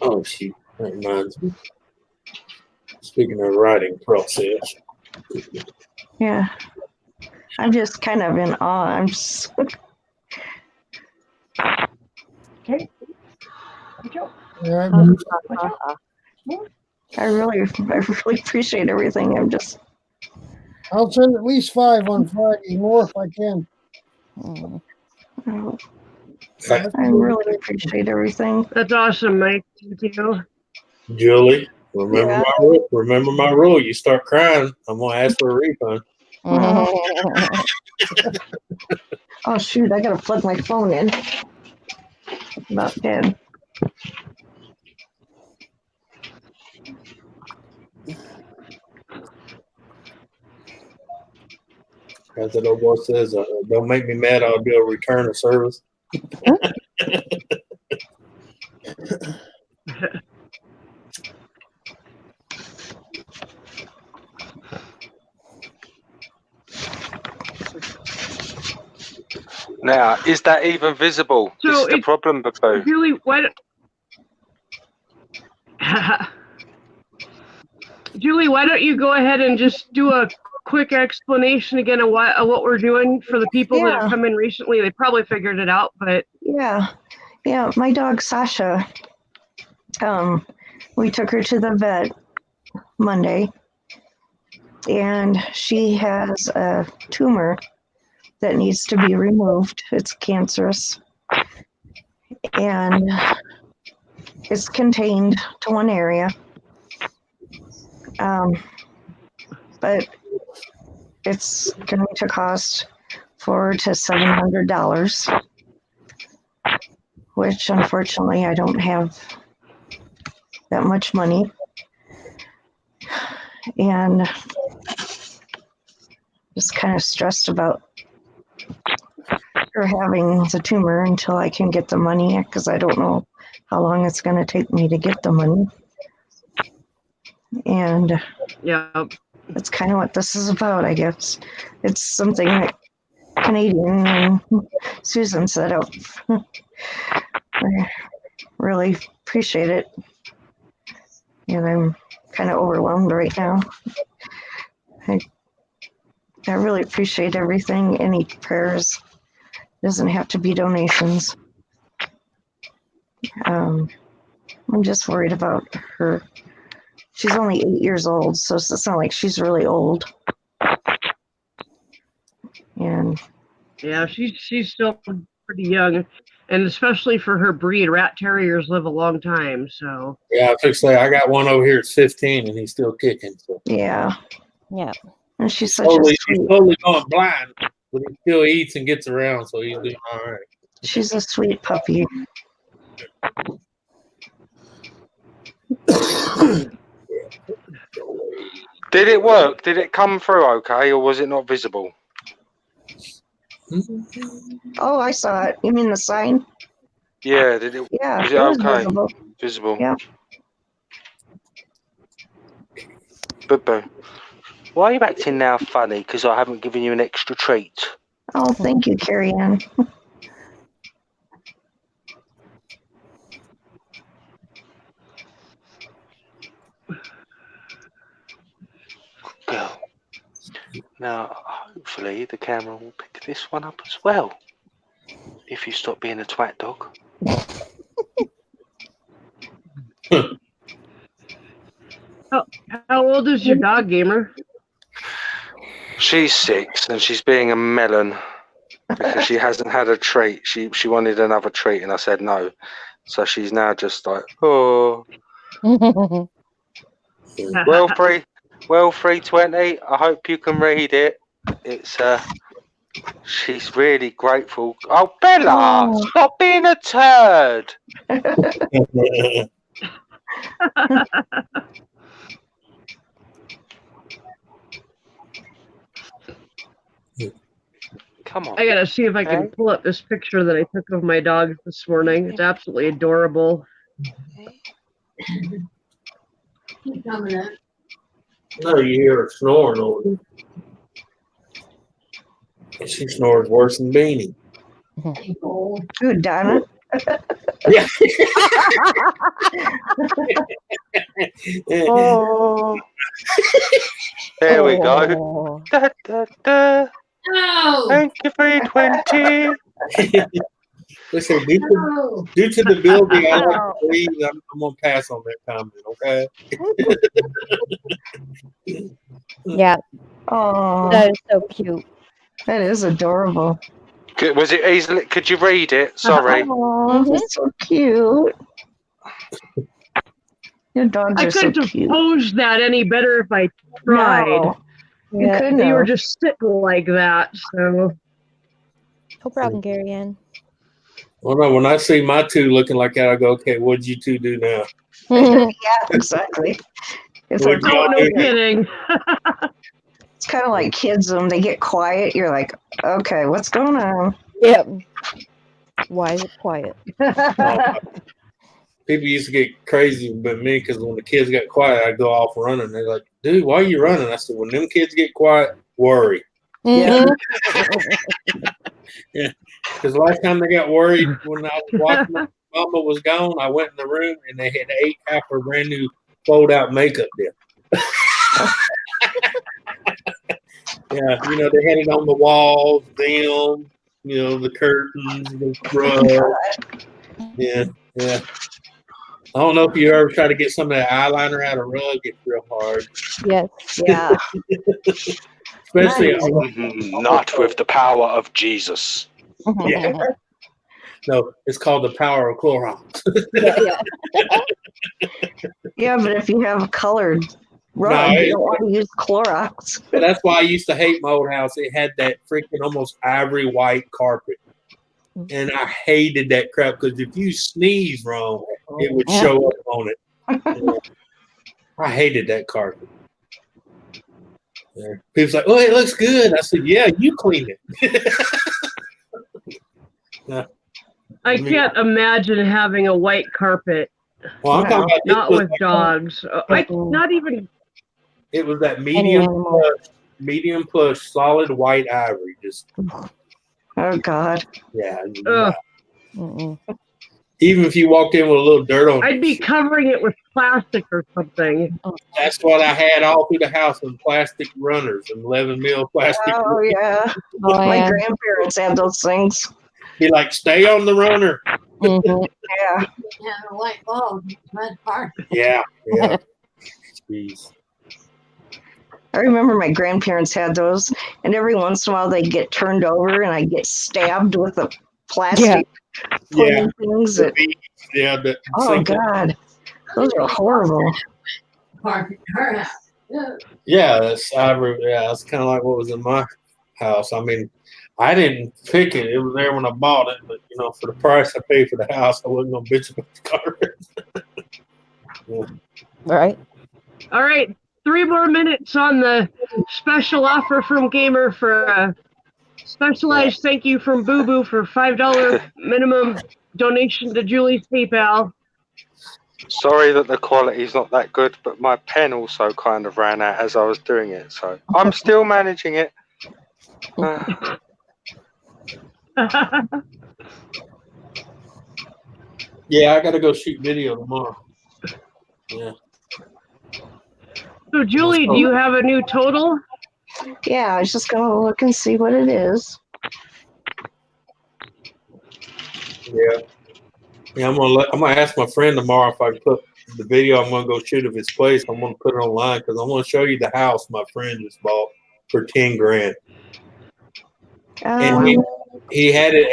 Speaker 6: Oh shoot. That reminds me. Speaking of writing process.
Speaker 3: Yeah. I'm just kind of in awe. I'm just,
Speaker 1: Okay. Good job.
Speaker 5: Yeah,
Speaker 3: I really appreciate everything. I'm just,
Speaker 5: I'll send at least 5 on Friday, more if I can.
Speaker 3: I really appreciate everything.
Speaker 1: That's awesome, Mike. Thank you.
Speaker 6: Julie, remember
Speaker 3: Yeah.
Speaker 6: my rule. Remember my rule. You start crying, I'm gonna ask for a refund.
Speaker 3: Oh shoot, I gotta plug my phone in. About 10.
Speaker 6: As that old boy says, don't make me mad, I'll do a return of service.
Speaker 7: Now, is that even visible?
Speaker 1: So
Speaker 7: This is the
Speaker 1: it-
Speaker 7: problem, Babu.
Speaker 1: Julie, Julie, why don't you go ahead and just do a quick explanation again of what we're doing for the people that have
Speaker 3: Yeah.
Speaker 1: come in recently? They probably figured it out, but
Speaker 3: Yeah. My dog Sasha. We took her to the vet Monday, and she has a tumor that needs to be removed. It's cancerous, and it's contained to one area. But it's going to cost $400 to $700, which unfortunately I don't have that much money. And just kind of stressed about her having the tumor until I can get the money, because I don't know how long it's going to take me to get the money. And
Speaker 1: yeah.
Speaker 3: that's kind of what this is about, I guess. It's something that Canadian and Susan set up. I really appreciate it. And I'm kind of overwhelmed right now. I I really appreciate everything. Any prayers. Doesn't have to be donations. I'm just worried about her. She's only 8 years old, so it's not like she's really old. And
Speaker 1: Yeah, she's still pretty young, and especially for her breed, rat terriers live a long time. So
Speaker 6: Yeah, I was gonna say I got one over here at 15 and he's still kicking. So
Speaker 3: yeah,
Speaker 2: Yeah.
Speaker 3: and she's such
Speaker 6: slowly,
Speaker 3: a
Speaker 6: he's
Speaker 3: sweet.
Speaker 6: slowly going blind, but he still eats and gets around, so he's doing all right.
Speaker 3: She's a sweet puppy.
Speaker 7: Did it work? Did it come through okay, or was it not visible?
Speaker 3: Oh, I saw it. You mean the sign?
Speaker 7: Yeah, did it?
Speaker 3: Yeah,
Speaker 7: Was
Speaker 3: it
Speaker 7: it
Speaker 3: was
Speaker 7: okay?
Speaker 3: visible.
Speaker 7: Visible.
Speaker 3: Yeah.
Speaker 7: Boo. Why are you acting now funny? Because I haven't given you an extra treat.
Speaker 3: Oh, thank you, Carrie Ann.
Speaker 7: Girl. Now, hopefully, the camera will pick this one up as well. If you stop being a twat dog.
Speaker 1: how old is your dog, Gamer?
Speaker 7: She's 6 and she's being a melon because she hasn't had a treat. She wanted another treat and I said no. So she's now just like, oh. Well, 320. I hope you can read it. It's she's really grateful. Oh, Bella,
Speaker 3: Oh.
Speaker 7: stop being a turd. Come on.
Speaker 1: I gotta see if I can pull up this picture that I took of my dog this morning. It's absolutely adorable.
Speaker 6: No, you hear her snoring over there. She snores worse than Beanie.
Speaker 3: Good, Donna.
Speaker 6: Yeah.
Speaker 7: Oh. There we go.
Speaker 2: Oh.
Speaker 7: Da, da, da. Thank you, 320.
Speaker 6: Listen, due to the building I like to leave, I'm gonna pass on that comment, okay?
Speaker 2: Yeah,
Speaker 3: Oh,
Speaker 2: that is so cute.
Speaker 3: that is adorable.
Speaker 7: Was it easily? Could you read it? Sorry.
Speaker 3: Oh, that's so cute. Your dogs
Speaker 1: I
Speaker 3: are so
Speaker 1: couldn't have
Speaker 3: cute.
Speaker 1: posed that any better if I tried.
Speaker 3: No, you
Speaker 2: Yeah.
Speaker 3: couldn't
Speaker 1: You were
Speaker 3: have.
Speaker 1: just sitting like that. So
Speaker 2: No problem, Gary Ann.
Speaker 6: Well, no, when I see my two looking like that, I go, okay, what'd you two do now?
Speaker 3: Yeah, exactly. It's
Speaker 6: What'd
Speaker 3: like,
Speaker 6: y'all
Speaker 1: oh, no
Speaker 6: do?
Speaker 1: kidding.
Speaker 3: it's kind of like kids when they get quiet. You're like, okay, what's going on?
Speaker 2: Yep. Why is it quiet?
Speaker 6: People used to get crazy with me because when the kids got quiet, I'd go off running. They're like, dude, why are you running? I said, when them kids get quiet, worry.
Speaker 2: Mhm.
Speaker 6: Because last time they got worried when I was watching them, Mama was gone, I went in the room and they had ate half her brand new fold out makeup dip. Yeah, you know, they had it on the walls, them, you know, the curtains, the rug. Yeah. I don't know if you ever try to get some of that eyeliner out of rug, it's real hard.
Speaker 2: Yes.
Speaker 3: Yeah.
Speaker 6: Especially
Speaker 7: Not with the power of Jesus.
Speaker 6: Yeah. No, it's called the power of Clorox.
Speaker 2: Yeah.
Speaker 3: Yeah, but if you have colored rug,
Speaker 6: No,
Speaker 3: you don't want to use Clorox.
Speaker 6: But that's why I used to hate my old house. It had that freaking almost ivory white carpet. And I hated that crap because if you sneeze wrong, it would show up on it. I hated that carpet. Yeah. People's like, oh, it looks good. I said, yeah, you clean it.
Speaker 1: I can't imagine having a white carpet.
Speaker 6: Well, I'm talking about
Speaker 1: Not
Speaker 6: this was
Speaker 1: with
Speaker 6: like-
Speaker 1: dogs. Not even.
Speaker 6: It was that
Speaker 2: Any animal.
Speaker 6: medium plush, solid white ivory. Just
Speaker 3: Oh, God.
Speaker 6: yeah.
Speaker 1: Ugh.
Speaker 2: Mm-mm.
Speaker 6: Even if you walked in with a little dirt on,
Speaker 1: I'd be covering it with plastic or something.
Speaker 6: that's what I had all through the house was plastic runners and 11 mil plastic.
Speaker 3: Oh yeah.
Speaker 2: Oh,
Speaker 3: My
Speaker 2: yeah.
Speaker 3: grandparents had those things.
Speaker 6: Be like, stay on the runner.
Speaker 2: Mhm.
Speaker 3: Yeah.
Speaker 8: Yeah, light bulb, red part.
Speaker 6: Yeah. Yeah. Jeez.
Speaker 3: I remember my grandparents had those, and every once in a while they'd get turned over and I'd get stabbed with the plastic
Speaker 6: Yeah.
Speaker 3: things. That,
Speaker 6: Yeah.
Speaker 3: oh, God. Those are horrible.
Speaker 8: Park in her house. Yeah.
Speaker 6: Yeah, that's kind of like what was in my house. I mean, I didn't pick it; it was there when I bought it. But for the price I paid for the house, I wasn't gonna bitch about the carpet.
Speaker 2: Right.
Speaker 1: All right, 3 more minutes on the special offer from Gamer for a specialized thank you from Boo Boo for $5 minimum donation to Julie's PayPal.
Speaker 7: Sorry that the quality's not that good, but my pen also kind of ran out as I was doing it, so I'm still managing it.
Speaker 6: Yeah, I got to go shoot video tomorrow. Yeah.
Speaker 1: So, Julie, do you have a new total?
Speaker 3: Yeah, I was just going to look and see what it is.
Speaker 6: Yeah. Yeah, I'm gonna ask my friend tomorrow if I can put the video I'm gonna go shoot of his place. I'm gonna put it online because I'm gonna show you the house my friend just bought for $10,000. And he had it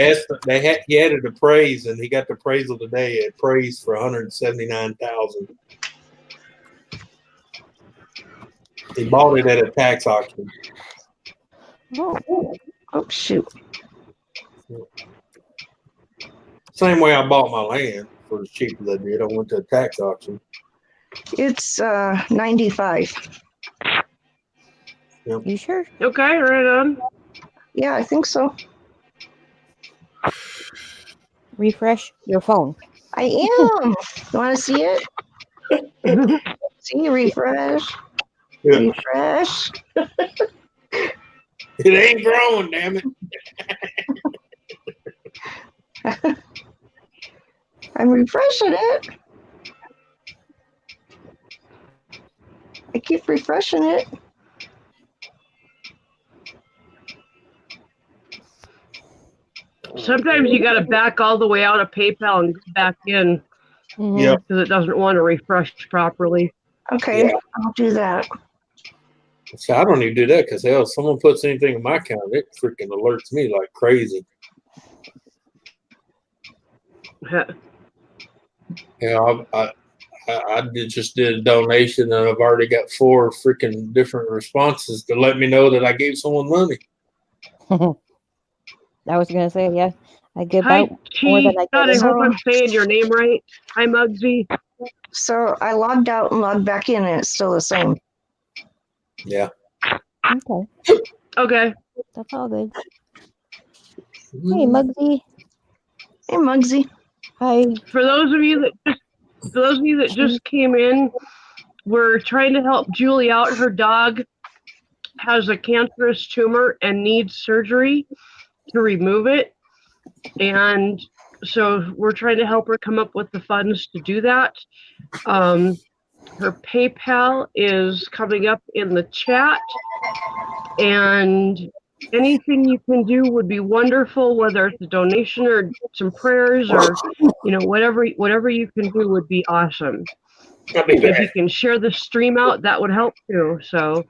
Speaker 6: he had it appraised, and he got the appraisal today. It appraised for $179,000. He bought it at a tax auction.
Speaker 3: Oh, shoot.
Speaker 6: Same way I bought my land for as cheap as I did. I went to a tax auction.
Speaker 3: It's 95.
Speaker 2: You sure?
Speaker 1: Okay, right on.
Speaker 3: Yeah, I think so.
Speaker 2: Refresh your phone.
Speaker 3: I am. You want to see it? See, refresh.
Speaker 6: Yeah.
Speaker 3: Refresh.
Speaker 6: It ain't growing, damn it.
Speaker 3: I'm refreshing it. I keep refreshing it.
Speaker 1: Sometimes you got to back all the way out of PayPal and go back in
Speaker 2: Mhm.
Speaker 6: Yep.
Speaker 1: because it doesn't want to refresh properly.
Speaker 3: Okay,
Speaker 6: Yeah.
Speaker 3: I'll do that.
Speaker 6: So I don't even do that because hell, if someone puts anything in my account, it freaking alerts me like crazy. Just did a donation and I've already got 4 freaking different responses to let me know that I gave someone money.
Speaker 2: I was gonna say, yeah, I give
Speaker 1: Hi,
Speaker 2: out more than I
Speaker 1: God, I
Speaker 2: get in.
Speaker 1: hope I'm saying your name right. Hi, Muggsy.
Speaker 3: So I logged out and logged back in, and it's still the same.
Speaker 6: Yeah.
Speaker 2: Okay,
Speaker 1: Okay.
Speaker 2: that's all good. Hey,
Speaker 6: Mm-hmm.
Speaker 2: Muggsy.
Speaker 3: Hey, Muggsy.
Speaker 2: Hi.
Speaker 1: For those of you that just came in, we're trying to help Julie out. Her dog has a cancerous tumor and needs surgery to remove it. And so we're trying to help her come up with the funds to do that. Her PayPal is coming up in the chat, and anything you can do would be wonderful, whether it's a donation or some prayers or whatever you can do would be awesome.
Speaker 6: I'll be
Speaker 1: If you
Speaker 6: back.
Speaker 1: can share the stream out, that would help too. So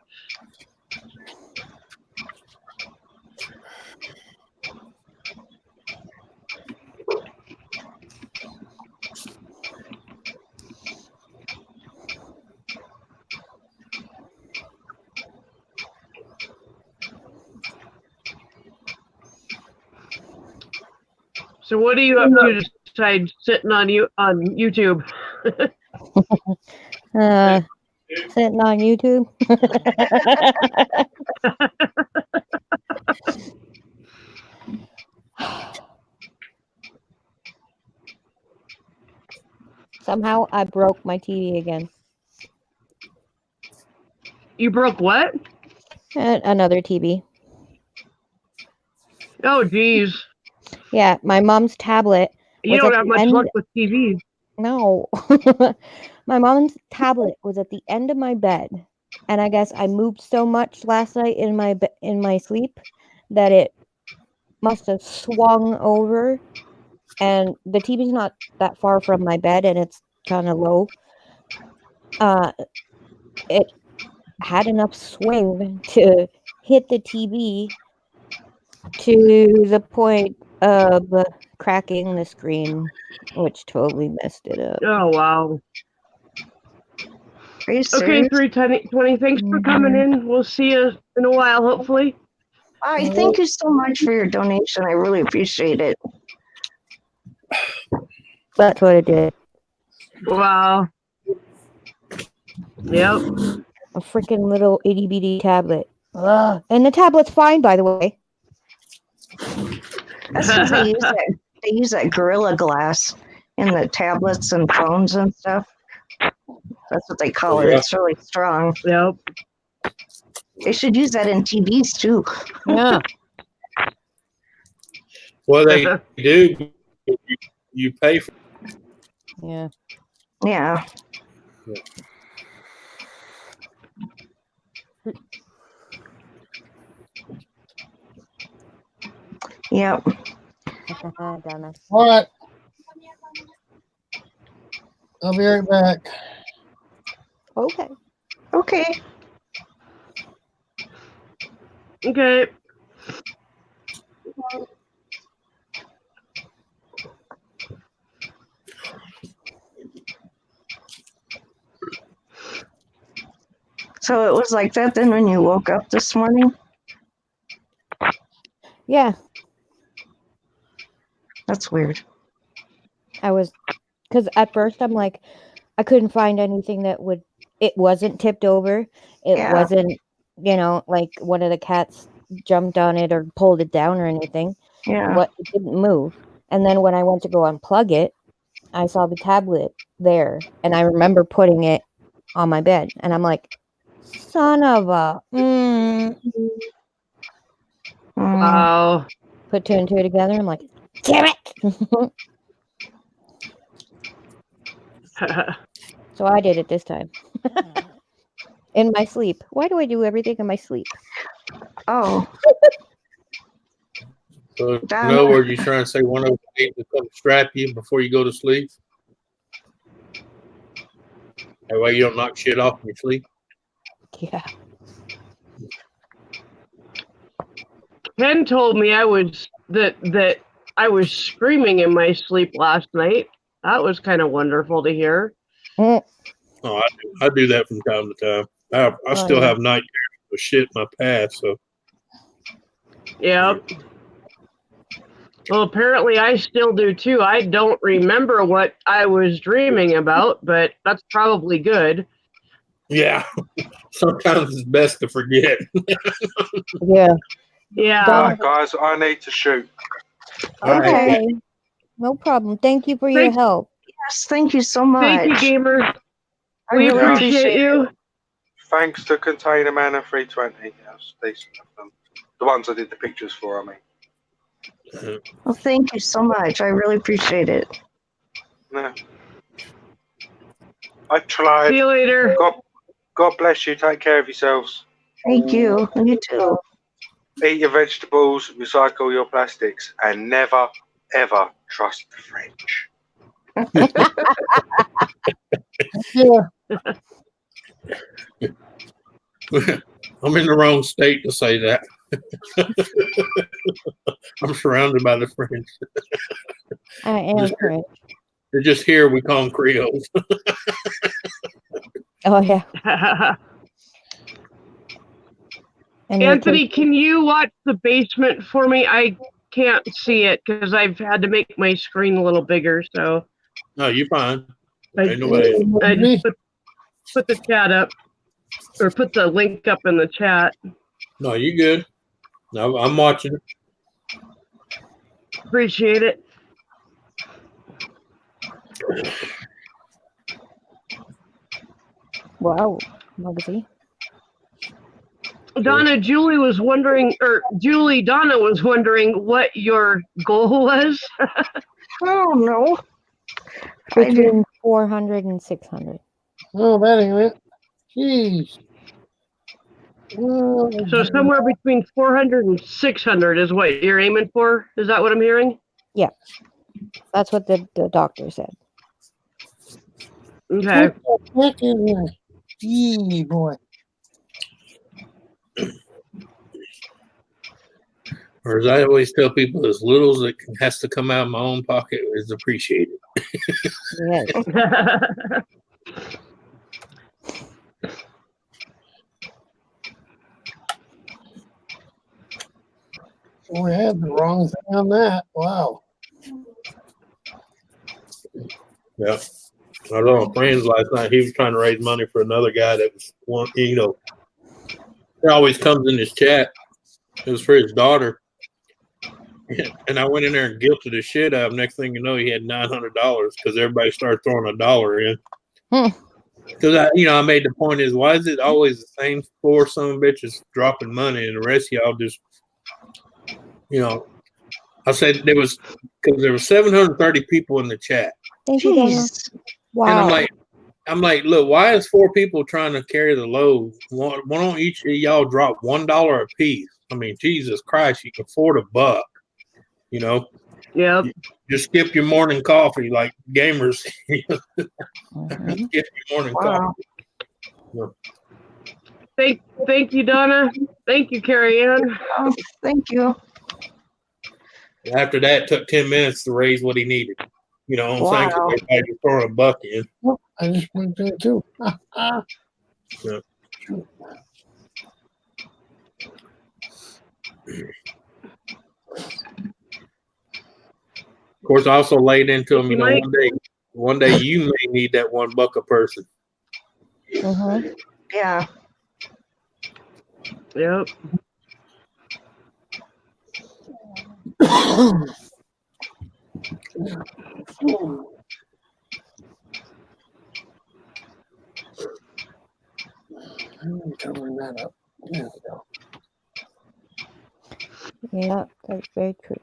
Speaker 1: So what are you up to besides sitting on YouTube?
Speaker 2: Sitting on YouTube. Somehow I broke my TV again.
Speaker 1: You broke what?
Speaker 2: Another TV.
Speaker 1: Oh, geez.
Speaker 2: Yeah, my mom's tablet
Speaker 1: You
Speaker 2: was
Speaker 1: don't
Speaker 2: at
Speaker 1: have
Speaker 2: the
Speaker 1: much
Speaker 2: end.
Speaker 1: luck with TV.
Speaker 2: No. My mom's tablet was at the end of my bed, and I guess I moved so much last night in my sleep that it must have swung over, and the TV's not that far from my bed, and it's kind of low. It had enough swing to hit the TV to the point of cracking the screen, which totally messed it up.
Speaker 1: Oh wow.
Speaker 3: Are you
Speaker 1: Okay,
Speaker 3: serious?
Speaker 1: 320. Thanks for coming in. We'll see you in a while, hopefully.
Speaker 3: I thank you so much for your donation. I really appreciate it.
Speaker 2: That's what it did.
Speaker 1: Wow. Yep.
Speaker 2: A freaking little itty bitty tablet. Ugh. And the tablet's fine, by the way.
Speaker 3: That's because they use that Gorilla Glass in the tablets and phones and stuff. That's what they call it.
Speaker 6: Yeah.
Speaker 3: It's really strong.
Speaker 1: Yep.
Speaker 3: They should use that in TVs too.
Speaker 2: Yeah.
Speaker 6: Well, they do. You pay for.
Speaker 2: Yeah.
Speaker 3: Yeah. Yep.
Speaker 2: Donna.
Speaker 5: All right. I'll be right back.
Speaker 2: Okay.
Speaker 3: Okay.
Speaker 1: Okay.
Speaker 3: So it was like that then when you woke up this morning?
Speaker 2: Yeah.
Speaker 3: That's weird.
Speaker 2: I was, because at first I'm like, I couldn't find anything that would, it wasn't tipped over. It
Speaker 3: Yeah.
Speaker 2: wasn't, like one of the cats jumped on it or pulled it down or anything.
Speaker 3: Yeah.
Speaker 2: What, it didn't move. And then when I went to go unplug it, I saw the tablet there. And I remember putting it on my bed. And I'm like, son of a,
Speaker 1: Wow.
Speaker 2: put two and two together. I'm like, damn it. So I did it this time. In my sleep. Why do I do everything in my sleep?
Speaker 3: Oh,
Speaker 6: So, in
Speaker 3: Donna.
Speaker 6: other words, you're trying to say one of those things to come strap you before you go to sleep? That way you don't knock shit off in your sleep?
Speaker 2: Yeah.
Speaker 1: Ken told me I was that I was screaming in my sleep last night. That was kind of wonderful to hear.
Speaker 6: Oh, I do that from time to time. I still
Speaker 2: yeah.
Speaker 6: have nightmares of shit in my past, so
Speaker 1: Yep. Well, apparently I still do too. I don't remember what I was dreaming about, but that's probably good.
Speaker 6: yeah. Sometimes it's best to forget.
Speaker 2: Yeah.
Speaker 1: Yeah.
Speaker 7: All right, guys, I need to shoot.
Speaker 6: All right.
Speaker 2: Okay. No problem. Thank you for your
Speaker 1: Thank-
Speaker 2: help.
Speaker 3: yes, thank you so much.
Speaker 1: Thank you, gamer.
Speaker 3: I
Speaker 1: We
Speaker 3: really
Speaker 1: appreciate you.
Speaker 7: Thanks to Container Man and 320. That was decent of them. The ones I did the pictures for, I mean.
Speaker 3: Well, thank you so much. I really appreciate it.
Speaker 7: No. I tried.
Speaker 1: See you later.
Speaker 7: God bless you. Take care of yourselves.
Speaker 3: Thank you. You too.
Speaker 7: Eat your vegetables, recycle your plastics, and never, ever trust the French.
Speaker 5: Yeah.
Speaker 6: I'm in the wrong state to say that. I'm surrounded by the French.
Speaker 2: I am
Speaker 6: Just-
Speaker 2: French.
Speaker 6: They're just here. We call them Creoles.
Speaker 2: Oh yeah. And they
Speaker 1: Anthony, can you watch the basement for me? I can't see it because I've had to make my screen a little bigger. So
Speaker 6: No, you're fine.
Speaker 1: I,
Speaker 6: Ain't nobody.
Speaker 1: I just put the chat up or put the link up in the chat.
Speaker 6: No, you good. No, I'm watching it.
Speaker 1: Appreciate it.
Speaker 2: Wow, Muggsy.
Speaker 1: Donna was wondering what your goal was.
Speaker 3: Oh no. I did.
Speaker 2: Between 400 and 600.
Speaker 5: Oh, that ain't it. Jeez. Oh,
Speaker 1: So somewhere between 400 and 600 is what you're aiming for? Is that what I'm hearing?
Speaker 2: That's what the doctor said.
Speaker 1: Okay.
Speaker 5: what the heck is this? Gee, boy.
Speaker 6: Or as I always tell people, as little as it has to come out of my own pocket is appreciated.
Speaker 2: Yes.
Speaker 5: We had the wrong thing on that. Wow.
Speaker 6: Yeah. I was on friends last night. He was trying to raise money for another guy that was one, he always comes in his chat. It was for his daughter. And I went in there and guilted the shit out of him. Next thing you know, he had $900 because everybody started throwing $1 in. Because I made the point is, why is it always the same four son of bitches dropping money and the rest of y'all just, I said because there were 730 people in the chat.
Speaker 2: Thank you, Donna.
Speaker 3: Jeez.
Speaker 2: Wow.
Speaker 6: And I'm like, look, why is four people trying to carry the load? Why don't each of y'all drop $1 a piece? I mean, Jesus Christ, you can afford $1.
Speaker 1: Yep.
Speaker 6: Just skip your morning coffee like gamers.
Speaker 2: Mhm.
Speaker 6: Skip your morning
Speaker 3: Wow.
Speaker 6: coffee.
Speaker 1: Thank you, Donna. Thank you, Carrie Ann.
Speaker 3: Oh, thank you.
Speaker 6: After that, it took 10 minutes to raise what he needed. You know what I'm saying? 'Cause
Speaker 3: Wow.
Speaker 6: everybody just throwing $1 in.
Speaker 5: I just went there too.
Speaker 6: Yeah. Of course, I also laid into him, one day you may need that $1 a person.
Speaker 2: Mhm.
Speaker 3: Yeah.
Speaker 1: Yep.
Speaker 5: I'm covering that up. There we go.
Speaker 2: Yeah, that's very true.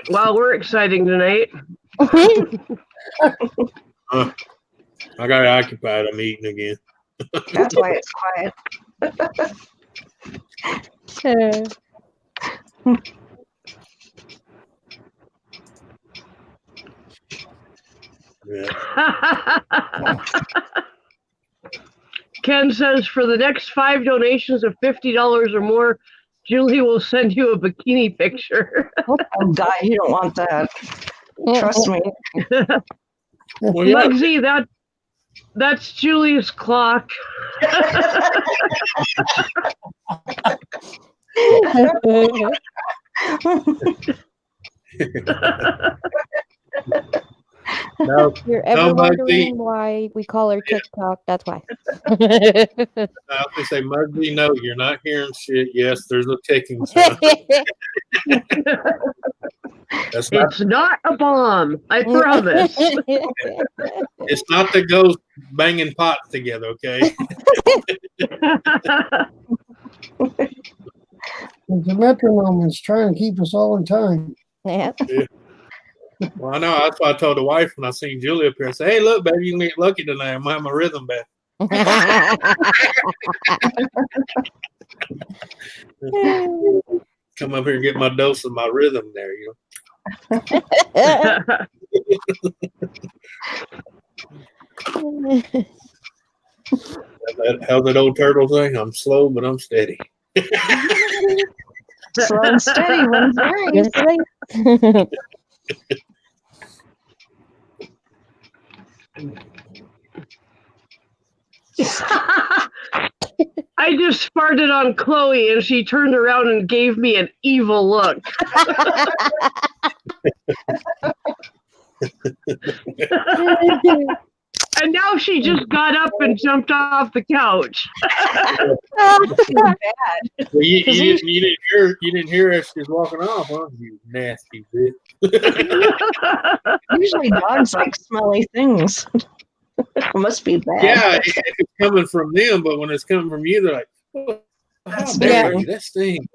Speaker 1: Wow, we're exciting tonight.
Speaker 6: I got occupied. I'm eating again.
Speaker 3: That's why it's quiet.
Speaker 6: Yeah.
Speaker 1: Ken says for the next 5 donations of $50 or more, Julie will send you a bikini picture.
Speaker 3: Oh God, you don't want that. Trust me.
Speaker 6: Well, yeah.
Speaker 1: Muggsy, that's Julie's clock.
Speaker 6: No,
Speaker 2: If you're ever
Speaker 6: Muggsy.
Speaker 2: wondering why we call her TikTok, that's why.
Speaker 6: I was gonna say, Muggsy, no, you're not hearing shit. Yes, there's a ticking sound. That's not.
Speaker 1: It's not a bomb, I promise.
Speaker 6: It's not the ghost banging pots together. Okay.
Speaker 5: The metronome is trying to keep us all in time.
Speaker 2: Yeah.
Speaker 6: Well, I know. That's why I told the wife when I seen Julie up here. I said, "Hey, look, baby, you can get lucky tonight. I'm gonna have my rhythm back." Come up here and get my dose of my rhythm there, How's that old turtle thing? I'm slow, but I'm steady.
Speaker 3: Slow and steady wins the race.
Speaker 2: Just like-
Speaker 1: I just farted on Chloe and she turned around and gave me an evil look. And now she just got up and jumped off the couch.
Speaker 6: Well, you didn't hear as she's walking off, huh? You nasty bitch.
Speaker 3: Usually dogs like smelly things. It must be bad.
Speaker 6: Yeah, if it's coming from them, but when it's coming from you, they're like, How
Speaker 3: That's
Speaker 6: dare
Speaker 3: bad.
Speaker 6: you? That stinks.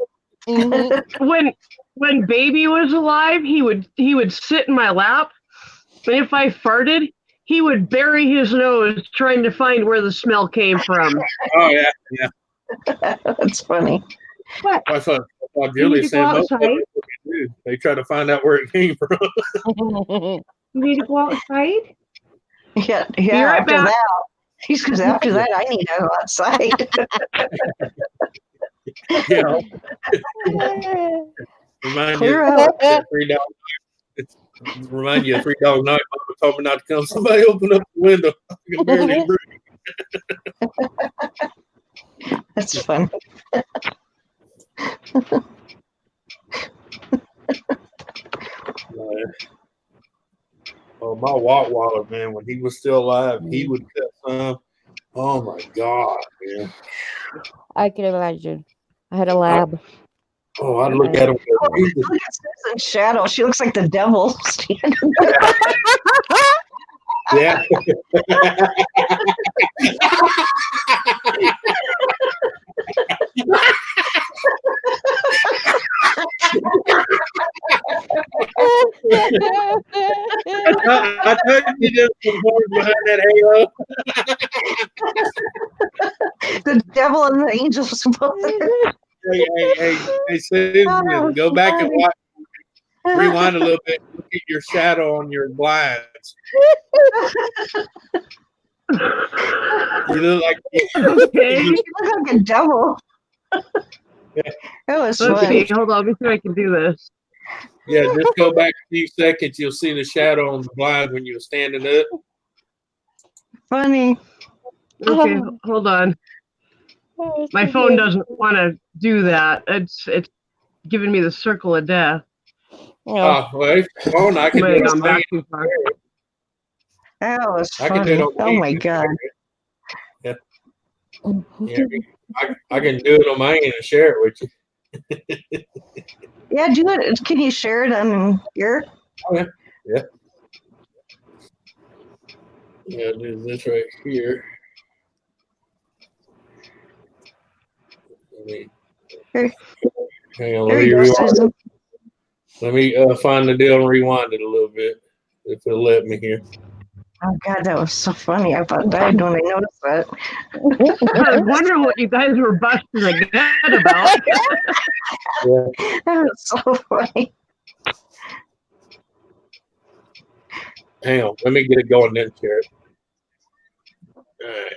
Speaker 1: When baby was alive, he would sit in my lap, and if I farted, he would bury his nose trying to find where the smell came from.
Speaker 6: Oh yeah, yeah.
Speaker 3: That's funny.
Speaker 1: What?
Speaker 6: I thought
Speaker 1: You
Speaker 6: Julie
Speaker 1: need to
Speaker 6: said
Speaker 1: go
Speaker 6: most of
Speaker 1: outside.
Speaker 6: it do. They try to find out where it came from.
Speaker 1: You need to go outside.
Speaker 3: Yeah,
Speaker 1: Be
Speaker 3: yeah.
Speaker 1: right
Speaker 3: After
Speaker 1: back.
Speaker 3: that, he says, after that, I need to go outside.
Speaker 6: Yeah. Remind
Speaker 3: Clear
Speaker 6: you
Speaker 3: out.
Speaker 6: of that $3. Remind you of $3 night. Mama told me not to come. Somebody open up the window. I can barely breathe.
Speaker 3: That's fun.
Speaker 6: Oh, my Wattwaller, man, when he was still alive, he would cut some. Oh my God, man.
Speaker 2: I can imagine. I had a lab.
Speaker 6: Oh, I'd look at him. And go,
Speaker 3: Look at Susan's shadow. She looks like the devil standing there.
Speaker 6: yeah. I told you there's some horns behind that halo.
Speaker 3: The devil and the angels both there.
Speaker 6: Hey, Susan, go back and watch. Rewind a little bit. Look at your shadow on your blinds. You look like
Speaker 1: Okay.
Speaker 3: You look like a devil.
Speaker 6: Yeah.
Speaker 3: That was
Speaker 1: Let's
Speaker 3: fun.
Speaker 1: see. Hold on. Let me see if I can do this.
Speaker 6: Yeah, just go back a few seconds. You'll see the shadow on the blind when you were standing up.
Speaker 3: Funny.
Speaker 1: Okay, hold on. My phone doesn't want to do that. It's giving me the circle of death.
Speaker 2: Yeah.
Speaker 6: Oh, well, phone, I can do
Speaker 1: Wait,
Speaker 6: it
Speaker 1: I'm
Speaker 6: on
Speaker 1: back
Speaker 6: my
Speaker 1: too far.
Speaker 3: That was
Speaker 6: I can do
Speaker 3: funny.
Speaker 6: it on
Speaker 3: Oh my God.
Speaker 6: Yeah. Yeah, I can do it on my end and share it with you.
Speaker 3: Yeah, do it. Can you share it on your?
Speaker 6: Oh, yeah. Yeah. Yeah, do this right here. Let me,
Speaker 3: Here.
Speaker 6: hang on,
Speaker 3: There
Speaker 6: let me
Speaker 3: you go,
Speaker 6: rewind.
Speaker 3: Susan.
Speaker 6: Let me find the deal and rewind it a little bit, if it'll let me here.
Speaker 3: Oh God, that was so funny. I about died when I noticed that.
Speaker 1: I was wondering what you guys were busting the gut about.
Speaker 6: Yeah.
Speaker 3: That was so funny.
Speaker 6: Hang on, let me get it going then, share it. All right.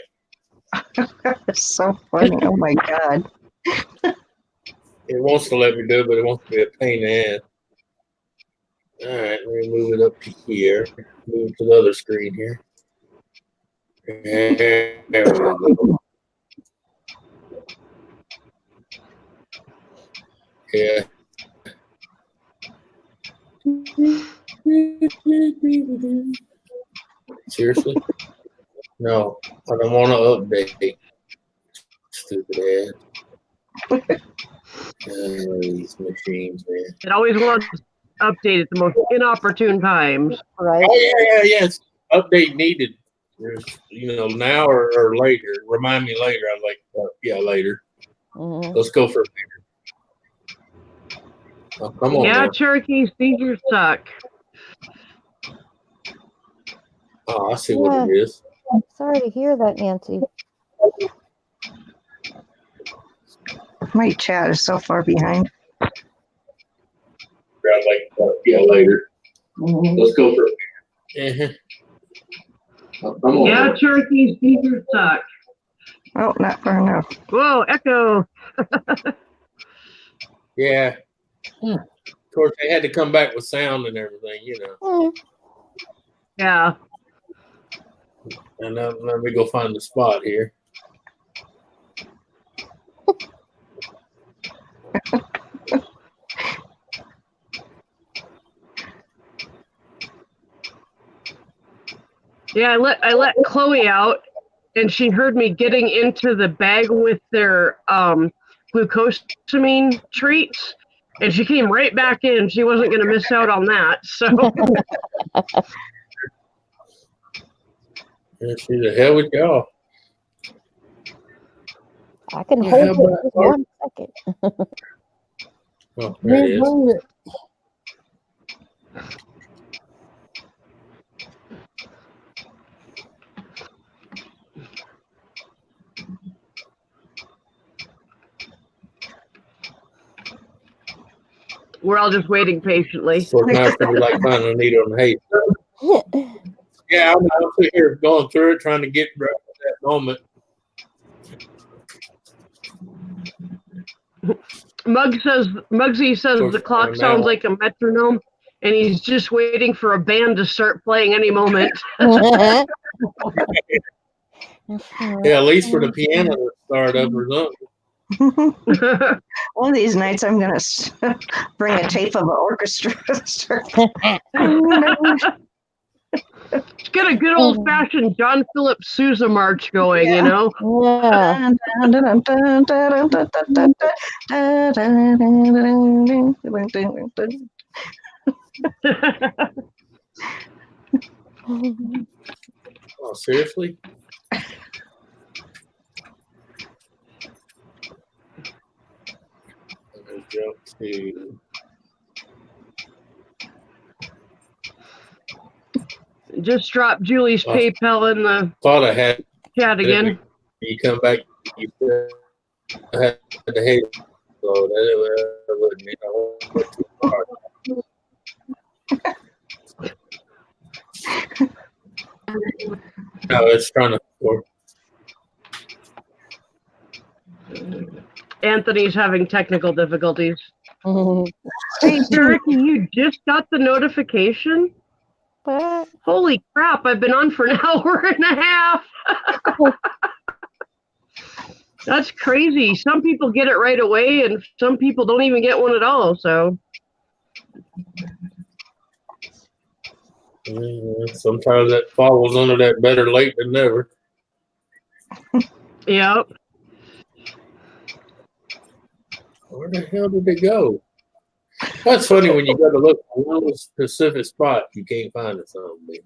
Speaker 3: That was so funny. Oh my God.
Speaker 6: It wants to let me do it, but it wants to be a pain in the ass. All right, let me move it up to here. Move to the other screen here. There we go. Yeah. Seriously? No, I don't want to update. Stupid ass. These machines, man.
Speaker 1: It always wants to update at the most inopportune times.
Speaker 2: Right.
Speaker 6: Oh yeah. It's update needed. There's, now or later. Remind me later. I'm like, yeah, later.
Speaker 2: Mhm.
Speaker 6: Let's go for later. Oh, come on
Speaker 1: Yeah,
Speaker 6: now.
Speaker 1: Cherokee Caesar suck.
Speaker 6: Oh, I see what it is.
Speaker 2: Sorry to hear that, Nancy.
Speaker 3: My chat is so far behind.
Speaker 6: Yeah, later. Let's go for it. Oh, come on.
Speaker 1: Yeah, Cherokee Caesar suck.
Speaker 3: Oh, not far enough.
Speaker 1: Whoa, echo.
Speaker 6: Yeah. Of course, they had to come back with sound and everything,
Speaker 1: Yeah.
Speaker 6: And let me go find the spot here.
Speaker 1: Yeah, I let Chloe out, and she heard me getting into the bag with their glucosamine treats, and she came right back in. She wasn't going to miss out on that. So
Speaker 6: Yeah, she's the hell with y'all.
Speaker 2: I can
Speaker 6: Yeah,
Speaker 2: hold
Speaker 6: how
Speaker 2: it
Speaker 6: about
Speaker 2: just
Speaker 6: Art?
Speaker 2: 1 second.
Speaker 6: Oh, there it
Speaker 5: Can't
Speaker 6: is.
Speaker 5: believe it.
Speaker 1: We're all just waiting patiently.
Speaker 6: So now it's gonna be like finding a needle in a haystack. Yeah, I'm sitting here going through it, trying to get right at that moment.
Speaker 1: Muggsy says
Speaker 6: Course,
Speaker 1: the clock
Speaker 6: now-
Speaker 1: sounds like a metronome, and he's just waiting for a band to start playing any moment.
Speaker 6: Yeah, at least for the piano to start up or something.
Speaker 3: One of these nights, I'm going to bring a tape of an orchestra.
Speaker 1: Get a good old fashioned John Philip Sousa march going, you know?
Speaker 2: Yeah.
Speaker 6: Oh, seriously? Let's jump to.
Speaker 1: Just drop Julie's
Speaker 6: Oh.
Speaker 1: PayPal in the
Speaker 6: Thought I had.
Speaker 1: chat again.
Speaker 6: You come back, you had the hate. So that wouldn't, you know, went too far. No, it's trying to work.
Speaker 1: Anthony's having technical difficulties.
Speaker 3: Hey,
Speaker 1: Ricky, you just got the notification?
Speaker 2: What?
Speaker 1: Holy crap, I've been on for an hour and a half. That's crazy. Some people get it right away and some people don't even get one at all. So
Speaker 6: Sometimes that falls under that better late than never.
Speaker 1: yep.
Speaker 6: Where the hell did it go? That's funny when you go to look for one specific spot, you can't find it something.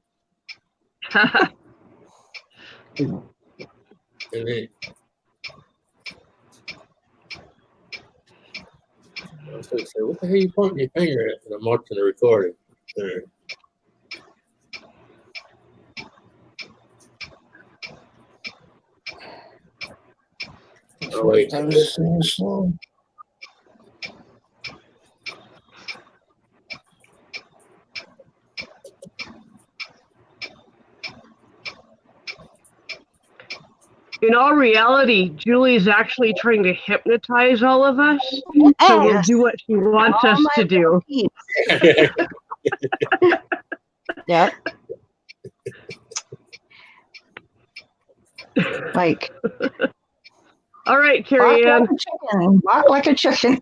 Speaker 6: And then I was going to say, what the hell are you pointing your finger at? And I'm watching the recording. There. Oh, wait.
Speaker 5: I was saying slow.
Speaker 1: In all reality, Julie's actually trying to hypnotize all of us. So we'll
Speaker 3: Yes.
Speaker 1: do what she wants
Speaker 3: All
Speaker 1: us
Speaker 3: my
Speaker 1: to do.
Speaker 2: Yep.
Speaker 3: Like,
Speaker 1: All right,
Speaker 3: walk
Speaker 1: Carrie
Speaker 3: like
Speaker 1: Ann.
Speaker 3: a chicken. Walk like a chicken.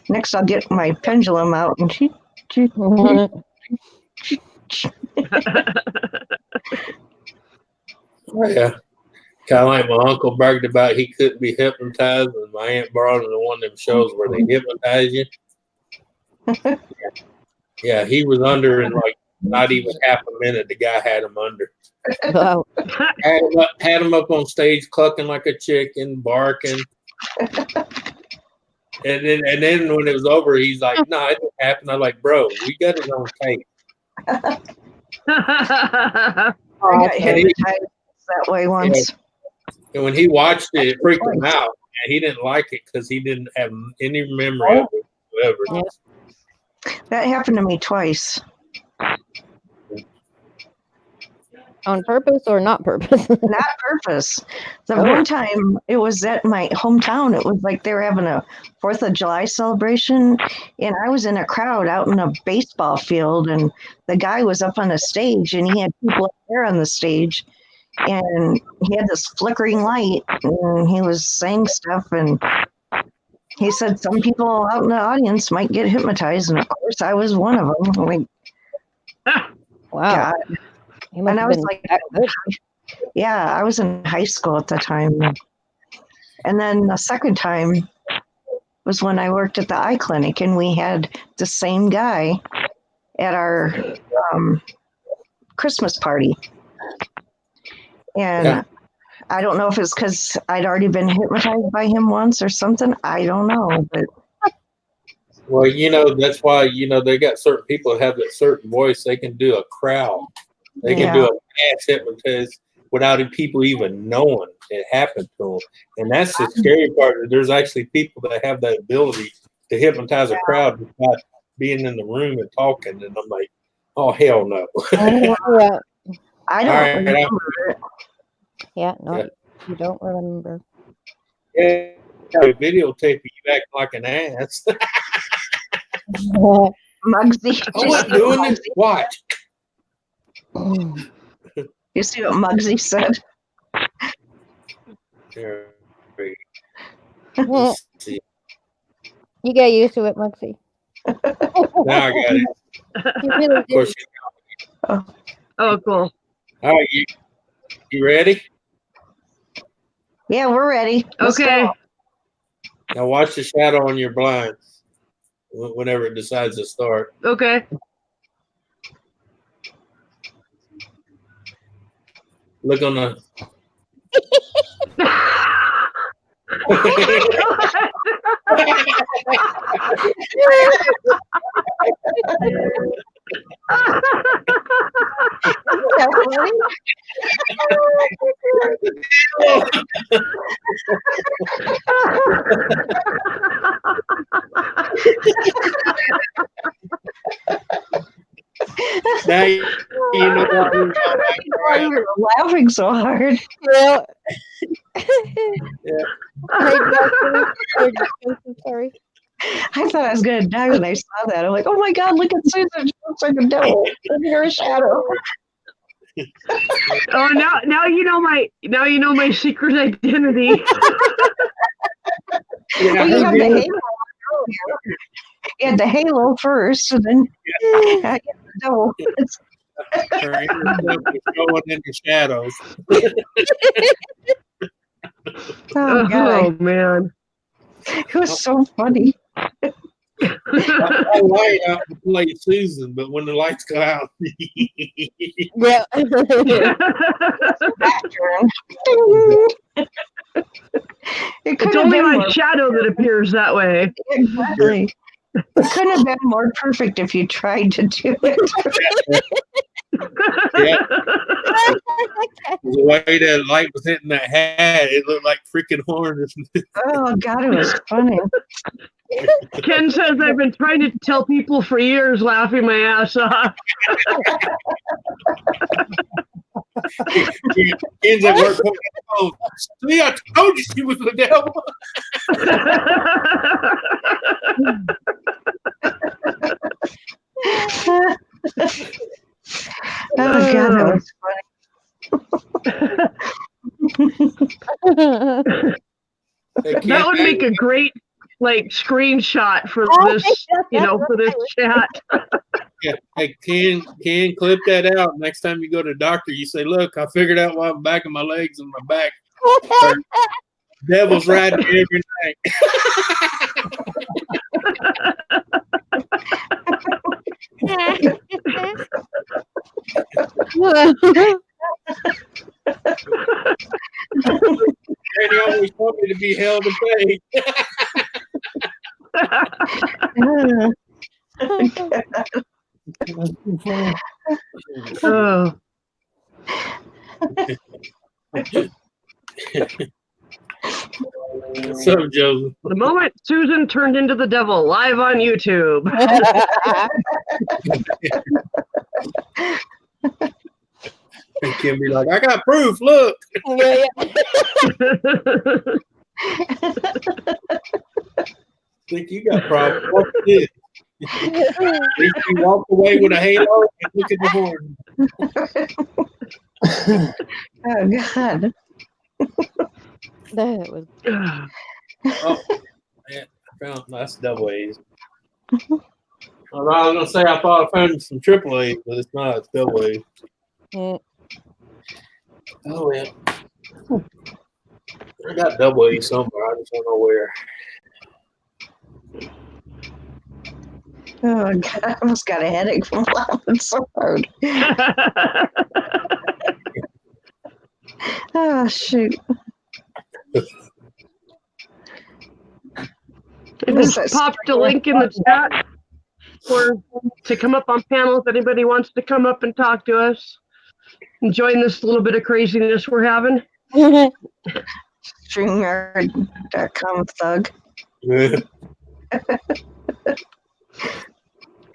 Speaker 3: Next, I'll get my pendulum out and
Speaker 6: Oh, yeah. Kind of like my uncle bragged about he couldn't be hypnotized, and my aunt brought him to one of them shows where they hypnotize you. Yeah, he was under in like not even half a minute. The guy had him under.
Speaker 2: Wow.
Speaker 6: Had him up on stage clucking like a chicken, barking. And then when it was over, he's like, "No, it didn't happen." I'm like, "Bro, we got it on tape."
Speaker 3: I got hypnotized that way once.
Speaker 6: And when he watched it, it freaked him out. And he didn't like it because he didn't have any memory of it whatsoever.
Speaker 3: That happened to me twice.
Speaker 2: On purpose or not purpose?
Speaker 3: Not purpose. The one time it was at my hometown. It was like they were having a 4th of July celebration, and I was in a crowd out in a baseball field, and the guy was up on a stage, and he had people up there on the stage, and he had this flickering light, and he was saying stuff, and he said some people out in the audience might get hypnotized, and of course I was one of them. I'm like,
Speaker 2: Wow.
Speaker 3: God.
Speaker 2: He must
Speaker 3: And I
Speaker 2: have
Speaker 3: was
Speaker 2: been
Speaker 3: like,
Speaker 2: that good.
Speaker 3: yeah, I was in high school at the time. And then the second time was when I worked at the eye clinic, and we had the same guy at our Christmas party. And
Speaker 6: Yeah.
Speaker 3: I don't know if it's because I'd already been hypnotized by him once or something. I don't know. But
Speaker 6: Well, that's why, they got certain people that have that certain voice. They can do a crowd. They can do a mass hypnotize without people even knowing it happened to them. And that's the scary part. There's actually people that have that ability to hypnotize a crowd without being in the room and talking. And I'm like, oh, hell no.
Speaker 2: Yeah.
Speaker 3: I don't remember it.
Speaker 2: Yeah, no,
Speaker 6: Yeah.
Speaker 2: you don't remember.
Speaker 6: Yeah, videotaping you acting like an ass.
Speaker 3: Muggsy.
Speaker 6: I wasn't doing it. Watch.
Speaker 3: You see what Muggsy said?
Speaker 6: Let's see.
Speaker 2: You get used to it, Muxie.
Speaker 6: Now I got it.
Speaker 2: You really
Speaker 6: Of course.
Speaker 2: do.
Speaker 1: Oh, cool.
Speaker 6: All right, you ready?
Speaker 3: Yeah, we're ready. Let's
Speaker 1: Okay.
Speaker 3: go.
Speaker 6: Now watch the shadow on your blinds whenever it decides to start.
Speaker 1: Okay.
Speaker 6: Look on the. Now you know
Speaker 3: Why we were laughing so hard.
Speaker 2: Yeah.
Speaker 6: Yeah.
Speaker 2: I'm sorry.
Speaker 3: I thought I was gonna die when I saw that. I'm like, oh my god, look at Susan. She looks like a devil in her shadow.
Speaker 1: Oh, now you know my secret identity.
Speaker 6: Yeah,
Speaker 3: Well, you had the halo earlier. You had the halo first, and then I got the devil.
Speaker 6: her inner self is going in the shadows.
Speaker 3: Oh god,
Speaker 1: Oh man.
Speaker 3: it was so funny.
Speaker 6: I light out to play Susan, but when the lights go out,
Speaker 2: Yeah.
Speaker 3: It
Speaker 1: It's only my shadow that appears that way.
Speaker 3: Exactly. It couldn't have been more perfect if you tried to do it.
Speaker 6: yeah, the way that light was hitting that hat, it looked like freaking horns.
Speaker 3: Oh god, it was funny.
Speaker 1: Ken says I've been trying to tell people for years, laughing my ass off.
Speaker 6: Ken's at work. Oh, see, I told you she was the devil.
Speaker 3: Oh god, that was funny.
Speaker 6: Hey, Ken,
Speaker 1: That would make a great screenshot for this, for this chat.
Speaker 6: yeah, hey, Ken, clip that out. Next time you go to the doctor, you say, "Look, I figured out why the back of my legs and my back hurt. Devil's riding me every Granny always told me to be held and paid."
Speaker 1: Oh.
Speaker 6: What's up, Joseph?
Speaker 1: The moment Susan turned into the devil, live on YouTube.
Speaker 6: And Ken be like, "I got proof. Look."
Speaker 2: Yeah.
Speaker 6: Think you got problems? What's this? You walk away with a halo and look at the horn.
Speaker 3: Oh god.
Speaker 2: That was
Speaker 6: Oh, man, I found that's double A's. I was gonna say I thought I found some triple A's, but it's not. It's double A's.
Speaker 2: mm,
Speaker 6: Oh yeah, I got double A's somewhere. I just don't know where.
Speaker 3: Oh God, I almost got a headache from laughing so hard. Oh shoot!
Speaker 1: I just popped a link in the chat to come up on panel if anybody wants to come up and talk to us and join this little bit of craziness we're having.
Speaker 3: StreamYard.com thug.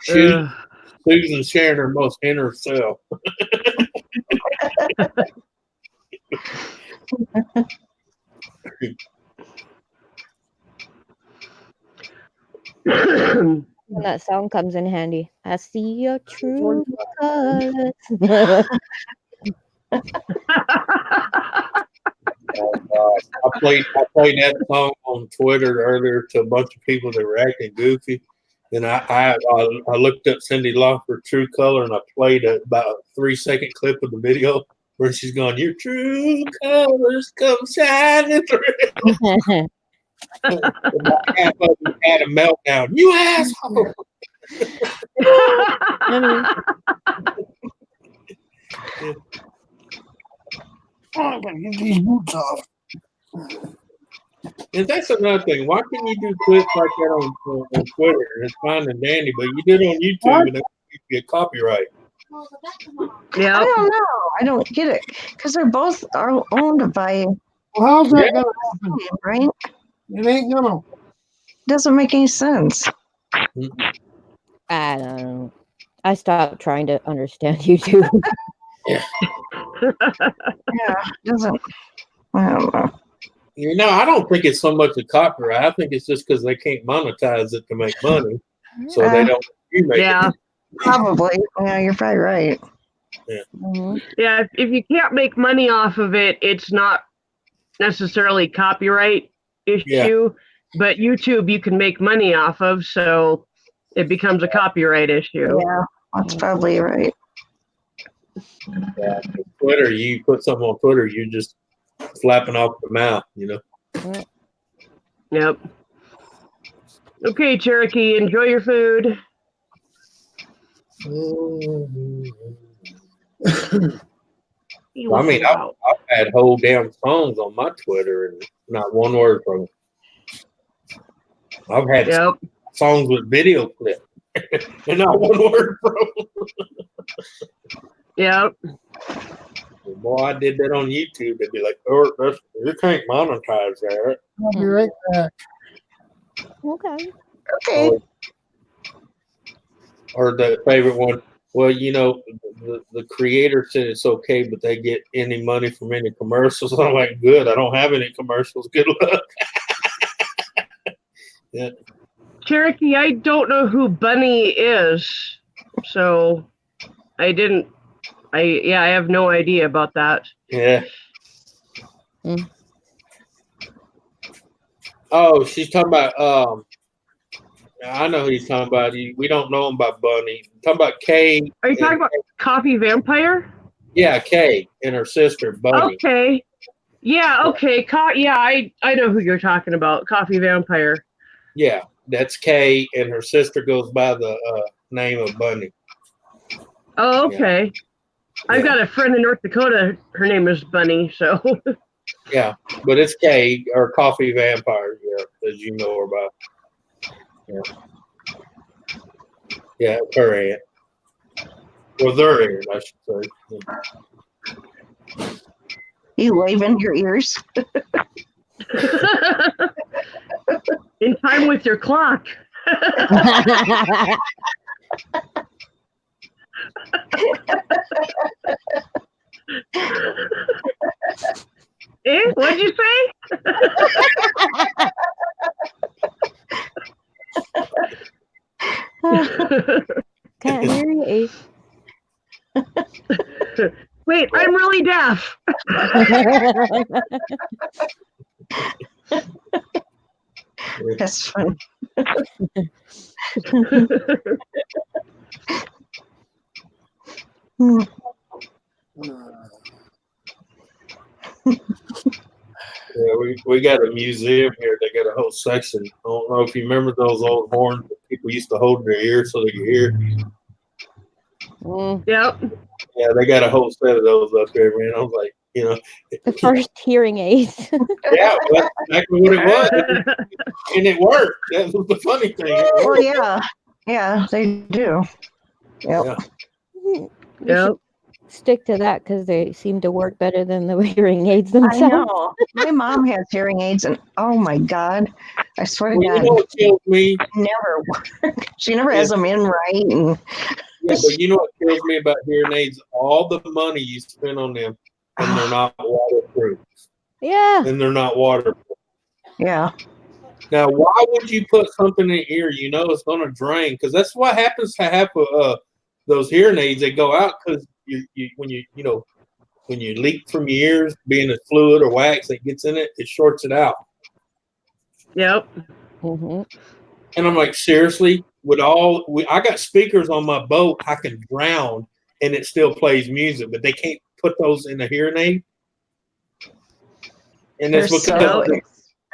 Speaker 6: Susan's sharing her most inner self.
Speaker 2: When that song comes in handy. I see your true colors.
Speaker 6: I played that song on Twitter earlier to a bunch of people that were acting goofy, and I looked up Cyndi Lauper True Color, and I played about a 3-second clip of the video where she's going, "Your true colors come shining through." Half of them had a meltdown. You asshole!
Speaker 5: I gotta get these boots off.
Speaker 6: And that's another thing. Why can't you do clips like that on Twitter? It's fine and dandy, but you did it on YouTube and it would get copyright.
Speaker 1: Yeah.
Speaker 3: I don't know. I don't get it because they're both are owned by.
Speaker 5: Well, how's that gonna happen?
Speaker 3: Right?
Speaker 5: It ain't gonna.
Speaker 3: Doesn't make any sense.
Speaker 2: I don't know. I stopped trying to understand YouTube.
Speaker 3: Yeah, doesn't. I don't know.
Speaker 6: You know, I don't think it's so much a copyright. I think it's just because they can't monetize it to make money, so they don't. You make
Speaker 1: Yeah.
Speaker 6: it.
Speaker 3: Probably. Yeah, you're probably right.
Speaker 1: Yeah, if you can't make money off of it, it's not necessarily copyright issue, but YouTube you can make money off of, so it becomes a copyright issue.
Speaker 3: Yeah, that's probably right.
Speaker 6: Yeah, Twitter, you put something on Twitter, you're just flapping off the mouth, you know.
Speaker 1: Yep. Okay, Cherokee, enjoy your food.
Speaker 6: I mean, I've had whole damn songs on my Twitter and not one word from it. I've had songs with video clips and not one word from them.
Speaker 1: Yep.
Speaker 6: Boy, I did that on YouTube. They'd be like, "Oh, you can't monetize that."
Speaker 5: I'll be right back.
Speaker 2: Okay.
Speaker 3: Okay.
Speaker 6: Or the favorite one. Well, you know, the creator said it's okay, but they get any money from any commercials. I'm like, good. I don't have any commercials. Good luck. Yeah.
Speaker 1: Cherokee, I don't know who Bunny is, so I have no idea about that.
Speaker 6: Yeah. Oh, she's talking about I know who he's talking about. We don't know him by Bunny. Talking about Kay.
Speaker 1: Are you talking about Coffee Vampire?
Speaker 6: Yeah, Kay and her sister Bunny.
Speaker 1: Okay. Yeah, okay. I know who you're talking about. Coffee Vampire.
Speaker 6: Yeah, that's Kay, and her sister goes by the name of Bunny.
Speaker 1: Oh, okay. Yeah. I've got a friend in North Dakota. Her name is Bunny, so.
Speaker 6: Yeah, but it's Kay, or Coffee Vampire, yeah, as you know her by. Yeah. Yeah, her aunt. Well, their aunt, I should say. Yeah.
Speaker 3: You waving your ears.
Speaker 1: In time with your clock. What'd you say?
Speaker 2: Can't hear you, Ace.
Speaker 1: Wait, I'm really deaf.
Speaker 3: That's fun.
Speaker 6: Yeah, we got a museum here. They got a whole section. I don't know if you remember those old horns that people used to hold their ears so they could hear.
Speaker 2: Mm,
Speaker 1: Yep.
Speaker 6: Yeah, they got a whole set of those up there, man. I was like,
Speaker 2: the first hearing aids.
Speaker 6: yeah, well, that's exactly what it was, and it worked. That was the funny thing. It
Speaker 3: Well,
Speaker 6: worked.
Speaker 3: yeah, they do. Yep.
Speaker 6: Yeah.
Speaker 2: We
Speaker 1: Yep.
Speaker 2: should stick to that because they seem to work better than the hearing aids
Speaker 3: I
Speaker 2: themselves.
Speaker 3: know. My mom has hearing aids, and oh my God, I swear to
Speaker 6: Well, you
Speaker 3: God,
Speaker 6: know what kills me?
Speaker 3: never work. She never has them in right. And
Speaker 6: Yeah, but you know what kills me about hearing aids? All the money you spend on them, and they're not waterproof.
Speaker 2: Yeah.
Speaker 6: And they're not waterproof.
Speaker 3: yeah,
Speaker 6: Now, why would you put something in your ear you know it's going to drain? Because that's what happens to half of those hearing aids. They go out because when you leak from your ears, being a fluid or wax that gets in it, it shorts it out.
Speaker 1: Yep.
Speaker 2: Hmm.
Speaker 6: And I'm like, seriously? I got speakers on my boat I can drown and it still plays music, but they can't put those in a hearing aid. And
Speaker 3: they're
Speaker 6: it's because
Speaker 3: so
Speaker 6: of the,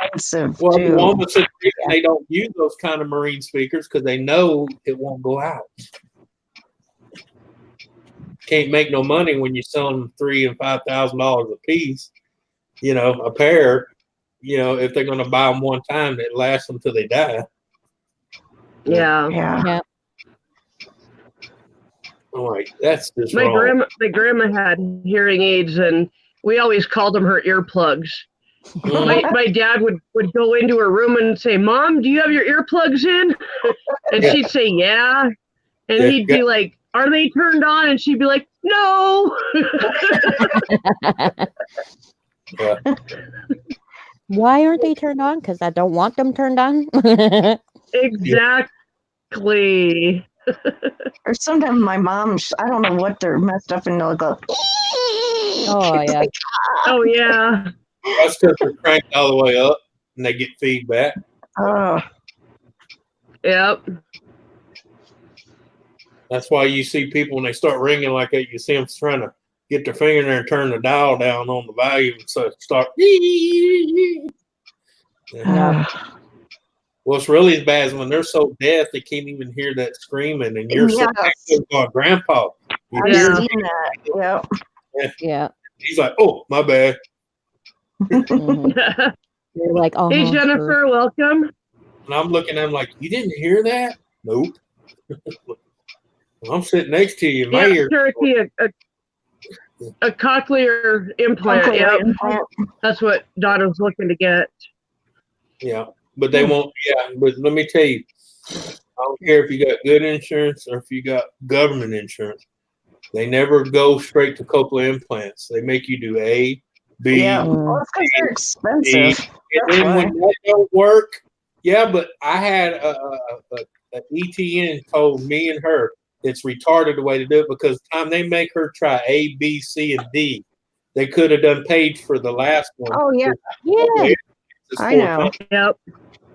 Speaker 3: expensive
Speaker 6: well, the
Speaker 3: too.
Speaker 6: woman said they don't use those kind of marine speakers because they know it won't go out. Can't make no money when you sell them $3,000 and $5,000 a piece. A pair. If they're going to buy them one time, it lasts them till they die.
Speaker 1: Yeah.
Speaker 3: Yeah.
Speaker 2: Yeah.
Speaker 6: I'm like, that's just
Speaker 1: My
Speaker 6: wrong.
Speaker 1: grandma had hearing aids, and we always called them her earplugs. My dad would go into her room and say, "Mom, do you have your earplugs in?" And
Speaker 6: Yeah.
Speaker 1: she'd say, "Yeah." And
Speaker 6: Yeah,
Speaker 1: he'd be like, "Are they turned on?" And she'd be like, "No."
Speaker 6: Yeah.
Speaker 2: Why aren't they turned on? Because I don't want them turned on.
Speaker 1: Exactly.
Speaker 3: Or sometimes my mom, I don't know what they're messed up, and they'll go.
Speaker 2: Oh, yeah.
Speaker 1: Oh yeah.
Speaker 6: That's because they're cranked all the way up and they get feedback.
Speaker 3: Oh,
Speaker 1: Yep.
Speaker 6: That's why you see people when they start ringing like that, you see them trying to get their finger in there and turn the dial down on the volume so start.
Speaker 2: Yeah.
Speaker 6: What's really bad is when they're so deaf they can't even hear that screaming, and you're so active going, "Grandpa." You
Speaker 3: I've
Speaker 6: hear
Speaker 1: Yeah.
Speaker 3: seen that. Yep.
Speaker 2: Yeah.
Speaker 6: he's like, "Oh, my bad."
Speaker 2: Mhm. You're like, oh,
Speaker 1: Hey Jennifer, welcome.
Speaker 6: And I'm looking at him like, "You didn't hear that?" Nope. I'm sitting next to you. My
Speaker 1: Yeah,
Speaker 6: ear.
Speaker 1: Cherokee, a cochlear implant.
Speaker 3: Cochlear
Speaker 1: Yep.
Speaker 3: implant.
Speaker 1: That's what Donna's looking to get.
Speaker 6: Yeah, but they won't. Yeah, but let me tell you, I don't care if you got good insurance or if you got government insurance. They never go straight to cochlear implants. They make you do A, B,
Speaker 3: Yeah.
Speaker 2: Mm.
Speaker 3: Well, it's because they're expensive.
Speaker 6: and
Speaker 3: That's
Speaker 6: then
Speaker 3: why.
Speaker 6: when that don't work, yeah. But I had a ETN told me and her it's retarded the way to do it because the time they make her try A, B, C, and D, they could have done paid for the last one.
Speaker 3: Oh yeah,
Speaker 2: Yeah.
Speaker 6: It's
Speaker 3: I
Speaker 6: 4
Speaker 3: know.
Speaker 6: times-
Speaker 1: Yep.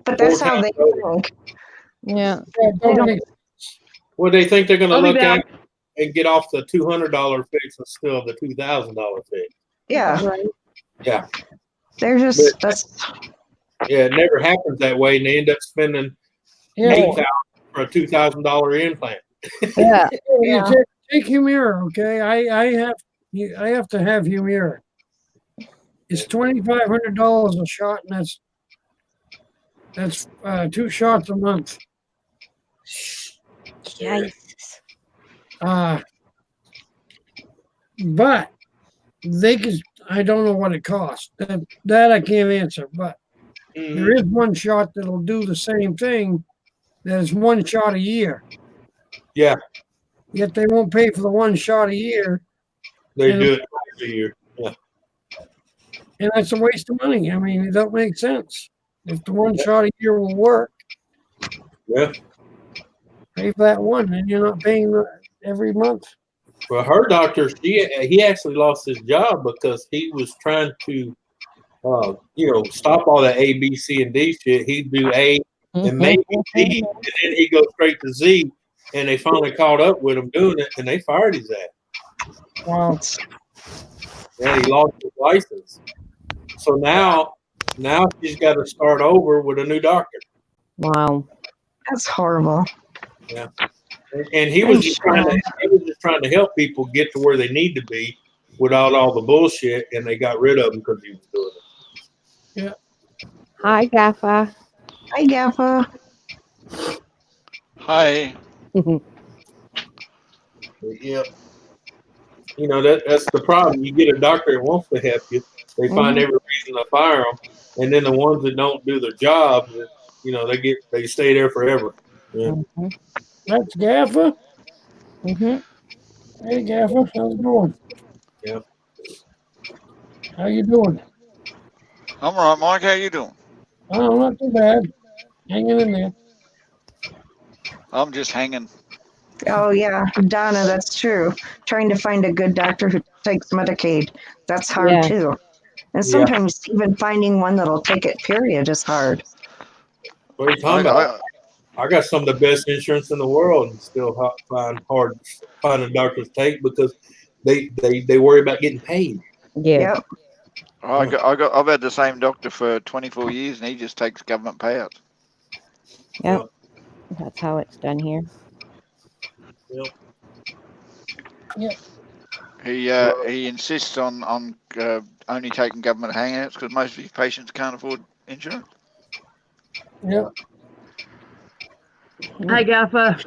Speaker 3: but that's
Speaker 6: 4
Speaker 3: how they
Speaker 6: times
Speaker 3: think.
Speaker 2: Yeah.
Speaker 5: Dominic,
Speaker 6: Well, they think they're going to
Speaker 1: I'll be
Speaker 6: look at
Speaker 1: back.
Speaker 6: it and get off the $200 fix instead of the $2,000 fix.
Speaker 3: Yeah,
Speaker 2: Right.
Speaker 6: Yeah,
Speaker 3: they're just that's
Speaker 6: yeah, it never happens that way, and they end up spending
Speaker 5: yeah,
Speaker 6: $8,000 for a $2,000 implant.
Speaker 2: Yeah.
Speaker 5: you take Humira, okay? I have to have Humira. It's $2,500 a shot, and that's 2 shots a month.
Speaker 2: Yikes.
Speaker 5: But they could. I don't know what it costs. That I can't answer. But there is one shot that'll do the same thing. That is 1 shot a year.
Speaker 6: Yeah,
Speaker 5: Yet they won't pay for the 1 shot a year,
Speaker 6: they
Speaker 5: And-
Speaker 6: do it twice a year. Yeah,
Speaker 5: and that's a waste of money. I mean, it don't make sense. If the 1 shot a year will work,
Speaker 6: yeah.
Speaker 5: pay for that one, and you're not paying every month.
Speaker 6: Well, her doctor, he actually lost his job because he was trying to, stop all that A, B, C, and D shit. He'd do A and maybe D, and then he'd go straight to Z. And they finally caught up with him doing it, and they fired his ass.
Speaker 5: Wow.
Speaker 6: Yeah, he lost his license. So now she's got to start over with a new doctor.
Speaker 2: Wow.
Speaker 3: That's horrible.
Speaker 6: And he was just trying to help people get to where they need to be without all the bullshit, and they got rid of him because he was doing it.
Speaker 2: Hi, Gaffa.
Speaker 3: Hi, Gaffa.
Speaker 9: Hi.
Speaker 6: Yeah. You know, that's the problem. You get a doctor that wants to help you, they find every reason to fire them, and then the ones that don't do their job, you know, they stay there forever. Yeah.
Speaker 5: That's Gaffa.
Speaker 2: Mm-hmm.
Speaker 5: Hey, Gaffa, how's it going?
Speaker 6: Yeah.
Speaker 5: How you doing?
Speaker 9: I'm all right, Mike. How you doing?
Speaker 5: Oh, not too bad. Hanging in there.
Speaker 9: I'm just hanging.
Speaker 3: Oh, yeah, Donna, that's true. Trying to find a good doctor who takes Medicaid. That's hard,
Speaker 2: Yeah.
Speaker 3: too. And sometimes even finding one that'll take it, period, is hard.
Speaker 6: What are you talking about? I got some of the best insurance in the world and still find hard finding doctors take because they worry about getting paid.
Speaker 2: Yeah.
Speaker 3: Yep.
Speaker 9: I've had the same doctor for 24 years, and he just takes government payouts.
Speaker 2: Yep. That's how it's done here.
Speaker 5: Yep.
Speaker 9: He insists on only taking government hangouts because most of his patients can't afford insurance.
Speaker 5: Yep.
Speaker 1: Hi, Gaffa.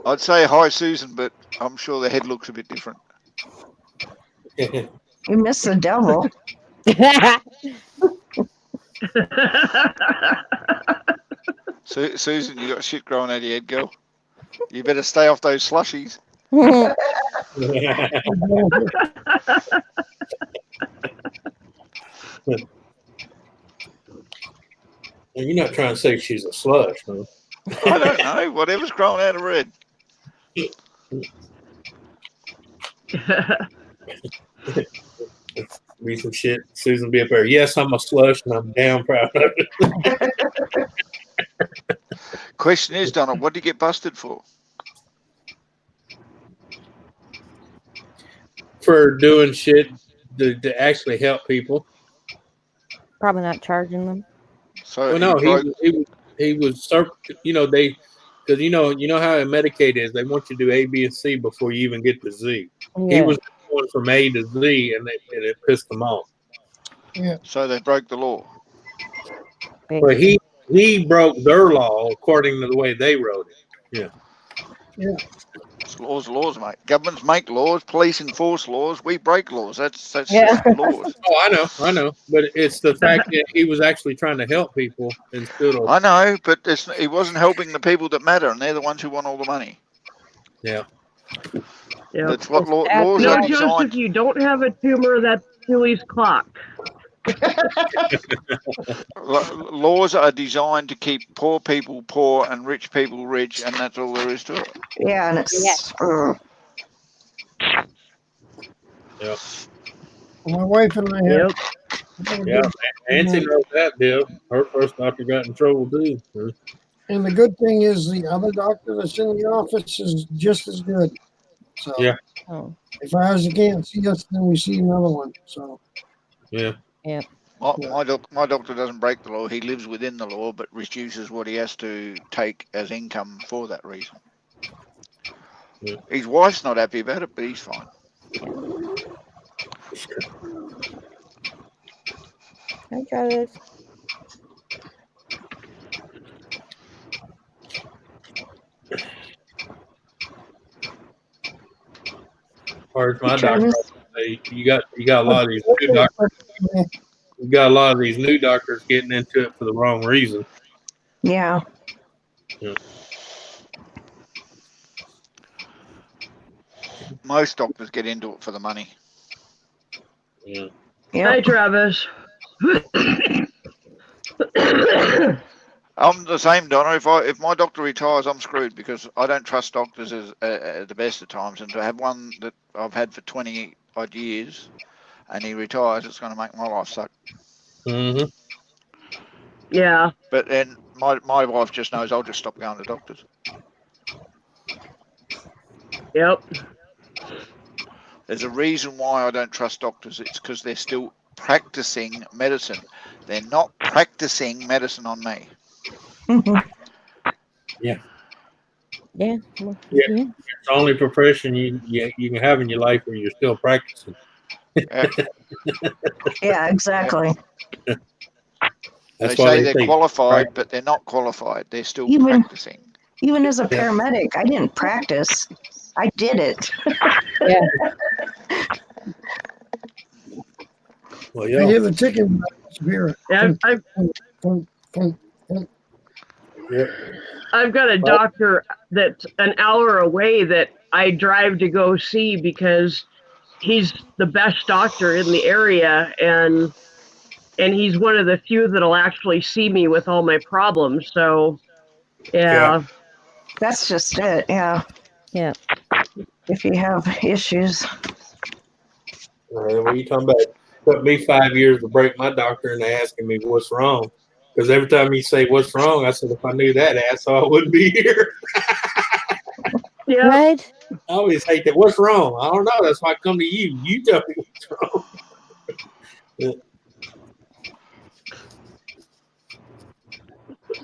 Speaker 9: I'd say hi, Susan, but I'm sure the head looks a bit different.
Speaker 3: You miss the devil.
Speaker 9: Susan, you got shit growing out of your head, girl. You better stay off those slushies.
Speaker 6: And you're not trying to say she's a slush, huh?
Speaker 9: I don't know. Whatever's growing out of her head.
Speaker 6: Be some shit. Susan be up there. Yes, I'm a slush, and I'm damn proud of it.
Speaker 9: Question is, Donna, what did you get busted for?
Speaker 6: For doing shit to actually help people.
Speaker 2: Probably not charging them.
Speaker 9: So
Speaker 6: Well, no, he was, you know, because you know how Medicaid is. They want you to do A, B, and C before you even get to Z.
Speaker 2: Yeah.
Speaker 6: He was going from A to Z, and it pissed them off.
Speaker 5: Yeah.
Speaker 9: So they broke the law.
Speaker 6: But he broke their law according to the way they wrote it. Yeah.
Speaker 5: Yeah.
Speaker 9: It's laws, mate. Governments make laws, police enforce laws, we break laws. That's
Speaker 2: Yeah.
Speaker 9: just laws.
Speaker 6: Oh, I know. But it's the fact that he was actually trying to help people instead of.
Speaker 9: I know, but he wasn't helping the people that matter, and they're the ones who want all the money.
Speaker 6: Yeah.
Speaker 1: Yep.
Speaker 9: That's what laws
Speaker 1: No,
Speaker 9: are
Speaker 1: Joseph,
Speaker 9: designed.
Speaker 1: you don't have a tumor. That's Julie's clock.
Speaker 9: Laws are designed to keep poor people poor and rich people rich, and that's all there is to it.
Speaker 3: Yeah, and it's.
Speaker 6: Yep.
Speaker 5: My wife and I have.
Speaker 6: Yeah. Nancy knows that deal. Her first doctor got in trouble too.
Speaker 5: And the good thing is the other doctor that's in the office is just as good. So
Speaker 6: Yeah.
Speaker 2: Oh.
Speaker 5: if ours can't see us, then we see another one. So
Speaker 6: Yeah.
Speaker 2: Yeah.
Speaker 9: My doctor doesn't break the law. He lives within the law, but reduces what he has to take as income for that reason.
Speaker 6: Yeah.
Speaker 9: His wife's not happy about it, but he's fine.
Speaker 2: Hi, Travis.
Speaker 6: Or as my doctor say, you got a lot of these new doctors. You got a lot of these new doctors getting into it for the wrong reason.
Speaker 3: Yeah.
Speaker 6: Yeah.
Speaker 9: Most doctors get into it for the money.
Speaker 6: Yeah.
Speaker 1: Hi, Travis.
Speaker 9: I'm the same, Donna. If my doctor retires, I'm screwed because I don't trust doctors at the best of times. And to have one that I've had for 20 odd years, and he retires, it's going to make my life suck.
Speaker 6: Mm-hmm.
Speaker 1: Yeah.
Speaker 9: But then my wife just knows I'll just stop going to doctors.
Speaker 1: Yep.
Speaker 9: There's a reason why I don't trust doctors. It's because they're still practicing medicine. They're not practicing medicine on me.
Speaker 2: Yeah. Well,
Speaker 6: Yeah.
Speaker 2: yeah.
Speaker 6: It's the only profession you can have in your life where you're still practicing.
Speaker 9: Yeah.
Speaker 3: Yeah, exactly.
Speaker 9: They
Speaker 6: That's why
Speaker 9: say they're
Speaker 6: say
Speaker 9: qualified,
Speaker 6: practice.
Speaker 9: but they're not qualified. They're still
Speaker 3: Even-
Speaker 9: practicing.
Speaker 3: Even as a paramedic, I didn't practice. I did it.
Speaker 6: Well,
Speaker 5: I
Speaker 6: yeah.
Speaker 5: hear the ticking. Spirit.
Speaker 1: Yeah, I've,
Speaker 6: Yeah.
Speaker 1: I've got a doctor that's an hour away that I drive to go see because he's the best doctor in the area, and he's one of the few that'll actually see me with all my problems. So, yeah.
Speaker 3: That's just it. Yeah.
Speaker 2: Yeah.
Speaker 3: If you have issues.
Speaker 6: What are you talking about? It took me 5 years to break my doctor into asking me what's wrong. Because every time you say what's wrong, I said, if I knew that asshole, I wouldn't be here.
Speaker 1: Yeah.
Speaker 2: Right?
Speaker 6: I always hate that. What's wrong? I don't know. That's why I come to you. You tell me what's wrong.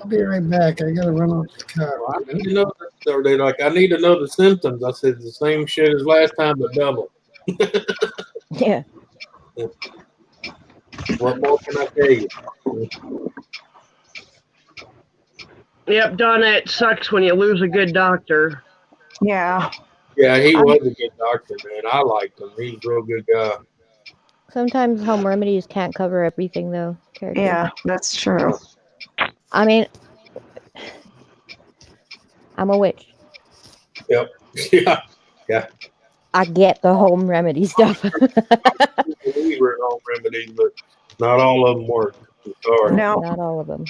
Speaker 5: I'll be right back. I gotta run out the car.
Speaker 6: Well, I need to know. Or they're like, I need to know the symptoms. I said, the same shit as last time, but double.
Speaker 2: Yeah.
Speaker 6: What more can I tell you?
Speaker 1: Yep, Donna, it sucks when you lose a good doctor.
Speaker 3: Yeah.
Speaker 6: Yeah, he was a good doctor, man. I liked him. He's a real good guy.
Speaker 2: Sometimes home remedies can't cover everything, though. Character.
Speaker 3: Yeah, that's true.
Speaker 2: I mean, I'm a witch.
Speaker 6: Yep. Yeah.
Speaker 2: I get the home remedy stuff.
Speaker 6: We were home remedies, but not all of them work. Sorry.
Speaker 3: No.
Speaker 2: Not all of them.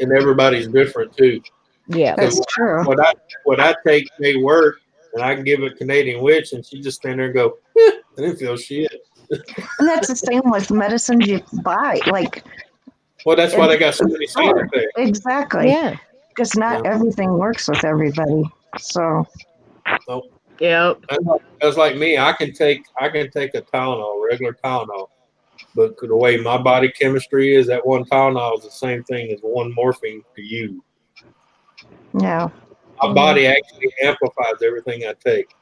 Speaker 6: And everybody's different too.
Speaker 2: Yeah.
Speaker 3: That's true.
Speaker 6: What I take may work, and I can give it Canadian Witch, and she just stand there and go, I didn't feel shit.
Speaker 3: And that's the same with medicines you buy. Like,
Speaker 6: Well, that's why they got so many side effects.
Speaker 3: exactly.
Speaker 2: Yeah.
Speaker 3: Because not everything works with everybody. So,
Speaker 1: Yeah.
Speaker 6: That's like me. I can take a Tylenol, regular Tylenol, but the way my body chemistry is, that one Tylenol is the same thing as one morphine to you.
Speaker 3: yeah.
Speaker 6: My body actually amplifies everything I take.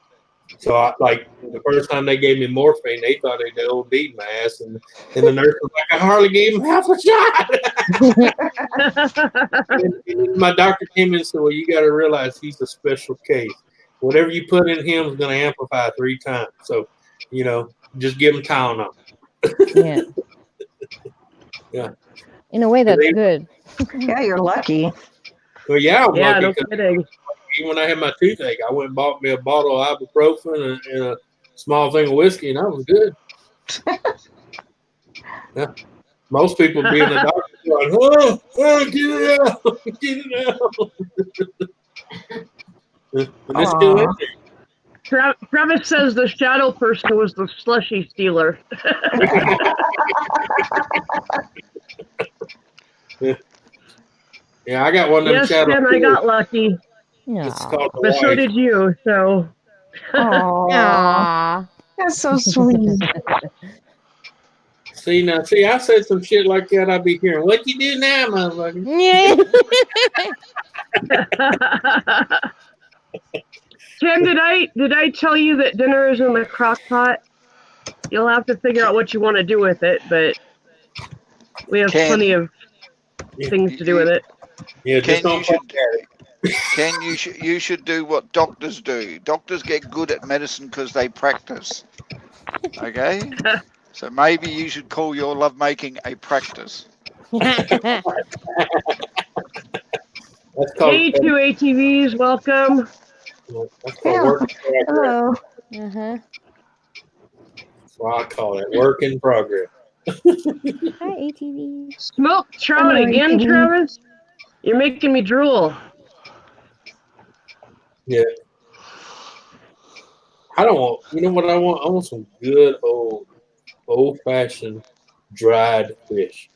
Speaker 6: So, like the first time they gave me morphine, they thought they'd OD'd my ass, and the nurse was like, "I hardly gave him half a shot." And my doctor came in and said, "Well, you got to realize he's a special case. Whatever you put in him is going to amplify 3 times. So, just give him Tylenol."
Speaker 2: Yeah.
Speaker 6: Yeah.
Speaker 2: In a way, that's good.
Speaker 3: Yeah, you're lucky.
Speaker 6: Well, yeah, I'm
Speaker 1: Yeah,
Speaker 6: lucky
Speaker 1: no
Speaker 6: 'cause
Speaker 1: kidding.
Speaker 6: even when I had my toothache, I went and bought me a bottle of ibuprofen and a small thing of whiskey, and I was good. Yeah. Most people be in the doctor going, oh, get it out, get it out. And it's still in there.
Speaker 1: Travis says the shadow person was the slushy stealer.
Speaker 6: Yeah, I got one of them
Speaker 1: Yes,
Speaker 6: shadow.
Speaker 1: Tim, I got lucky,
Speaker 6: It's
Speaker 2: Aw.
Speaker 6: called the
Speaker 1: but so
Speaker 6: wife.
Speaker 1: did you. So,
Speaker 3: Aw, that's so sweet.
Speaker 6: See, I said some shit like that. I'd be hearing, what you do now, motherfucker?
Speaker 2: Yeah.
Speaker 1: Tim, did I tell you that dinner is in the crock pot? You'll have to figure out what you want to do with it, but we have
Speaker 7: Ken.
Speaker 1: plenty of things to do with it.
Speaker 6: Yeah, just
Speaker 7: Ken,
Speaker 6: don't fuck at it.
Speaker 7: Ken, you should do what doctors do. Doctors get good at medicine because they practice. Okay? So maybe you should call your lovemaking a practice.
Speaker 6: That's called,
Speaker 1: Hey, 2 ATVs, welcome.
Speaker 6: that's called work in progress.
Speaker 3: Hello.
Speaker 2: Uh-huh.
Speaker 6: That's what I call it, work in progress.
Speaker 2: Hi, ATV.
Speaker 1: Smoked trout
Speaker 3: Hello,
Speaker 1: again,
Speaker 3: ATV.
Speaker 1: Travis? You're making me drool.
Speaker 6: Yeah. I don't want, you know what I want? I want some good old-fashioned dried fish.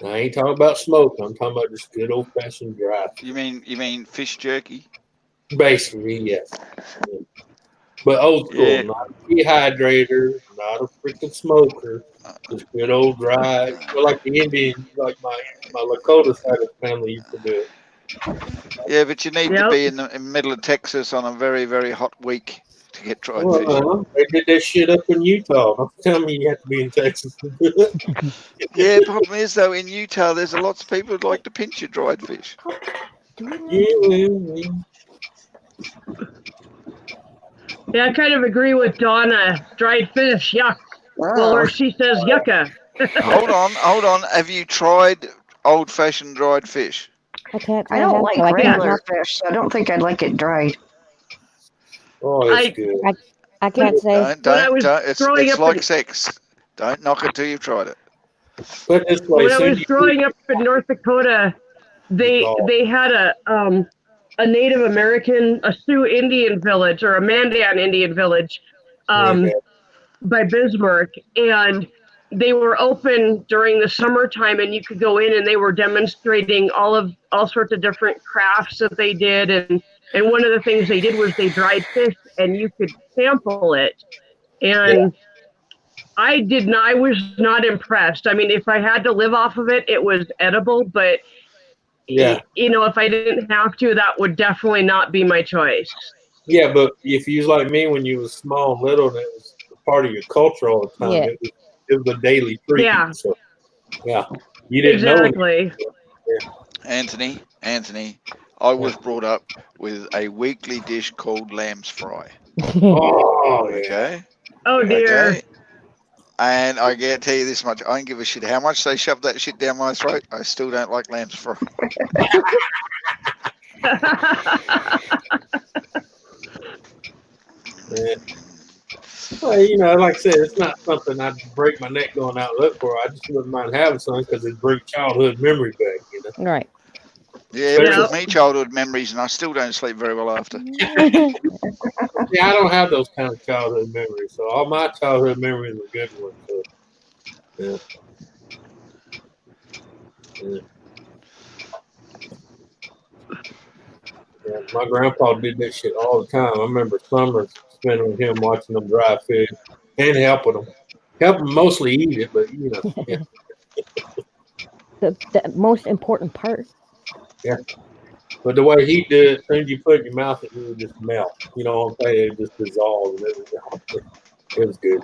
Speaker 6: I ain't talking about smoked. I'm talking about just good old-fashioned dried.
Speaker 7: You mean fish jerky?
Speaker 6: Basically, yes. But old school,
Speaker 7: Yeah.
Speaker 6: not a dehydrator, not a freaking smoker. Just good old dry. Like the Indian, like my Lakota side of the family used to do it.
Speaker 9: Yeah, but you need to
Speaker 1: Yep.
Speaker 9: be in the middle of Texas on a very, very hot week to get dried fish.
Speaker 6: Well, they did that shit up in Utah. Don't tell me you have to be in Texas to do it.
Speaker 9: Yeah, problem is though, in Utah, there's a lots of people who like to pinch your dried fish.
Speaker 6: Yeah,
Speaker 1: Yeah, I kind of agree with Donna. Dried fish, yuck. Well, or she says yucca.
Speaker 9: Hold on. Have you tried old-fashioned dried fish?
Speaker 2: I can't.
Speaker 3: I don't like
Speaker 2: so I can't
Speaker 3: regular
Speaker 2: not-
Speaker 3: fish, so I don't think I'd like it dried.
Speaker 6: Oh, it's good.
Speaker 2: I can't say.
Speaker 1: I was
Speaker 9: Don't. It's
Speaker 1: growing up
Speaker 9: like
Speaker 1: in-
Speaker 9: sex. Don't knock it till you've tried it.
Speaker 6: Put it this way,
Speaker 1: When I
Speaker 6: soon
Speaker 1: was
Speaker 6: you-
Speaker 1: growing up in North Dakota, they had a Native American, a Sioux Indian village or a Mandan Indian village by Bismarck, and they were open during the summertime, and you could go in and they were demonstrating all sorts of different crafts that they did, and one of the things they did was they dried fish and you could sample it, and I was not impressed. I mean, if I had to live off of it, it was edible, but
Speaker 6: Yeah.
Speaker 1: you know, if I didn't have to, that would definitely not be my choice.
Speaker 6: Yeah, but if you was like me when you was small and little, and it was part of your culture all the time,
Speaker 2: Yeah.
Speaker 6: it was a daily treat.
Speaker 1: Yeah.
Speaker 6: So, yeah, you didn't
Speaker 1: Exactly.
Speaker 6: know.
Speaker 9: Anthony, I was brought up with a weekly dish called lamb's fry.
Speaker 6: Oh, yeah.
Speaker 9: Okay.
Speaker 1: Oh dear.
Speaker 9: Okay. And I can tell you this much: I don't give a shit how much they shove that shit down my throat. I still don't like lamb's fry.
Speaker 6: Yeah. Well, you know, like I said, it's not something I'd break my neck going out and look for. I just wouldn't mind having some because it brings childhood memory back, you know.
Speaker 2: Right.
Speaker 9: Yeah, it brings me childhood memories, and I still don't sleep very well after.
Speaker 6: Yeah, I don't have those kind of childhood memories, so all my childhood memories were good ones. So, yeah. Yeah. Yeah, my grandpa did that shit all the time. I remember summers spending with him watching them dry fish and helping them. Help them mostly eat it, but you know. Yeah.
Speaker 2: The most important part.
Speaker 6: Yeah. But the way he did it, as soon as you put it in your mouth, it would just melt. You know what I'm saying? It just dissolved. It was good.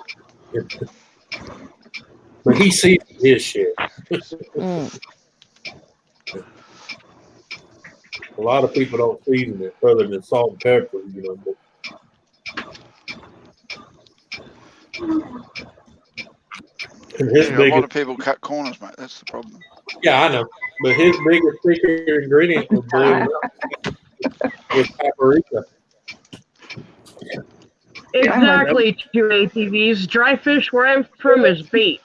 Speaker 6: But he sees his shit. A lot of people don't season it further than salt and pepper, you know. But and his
Speaker 9: Yeah, a lot
Speaker 6: biggest,
Speaker 9: of people cut corners, mate. That's the problem.
Speaker 6: yeah, I know. But his biggest secret ingredient was paprika.
Speaker 1: Exactly, two ATVs. Dry fish where I'm from is bait.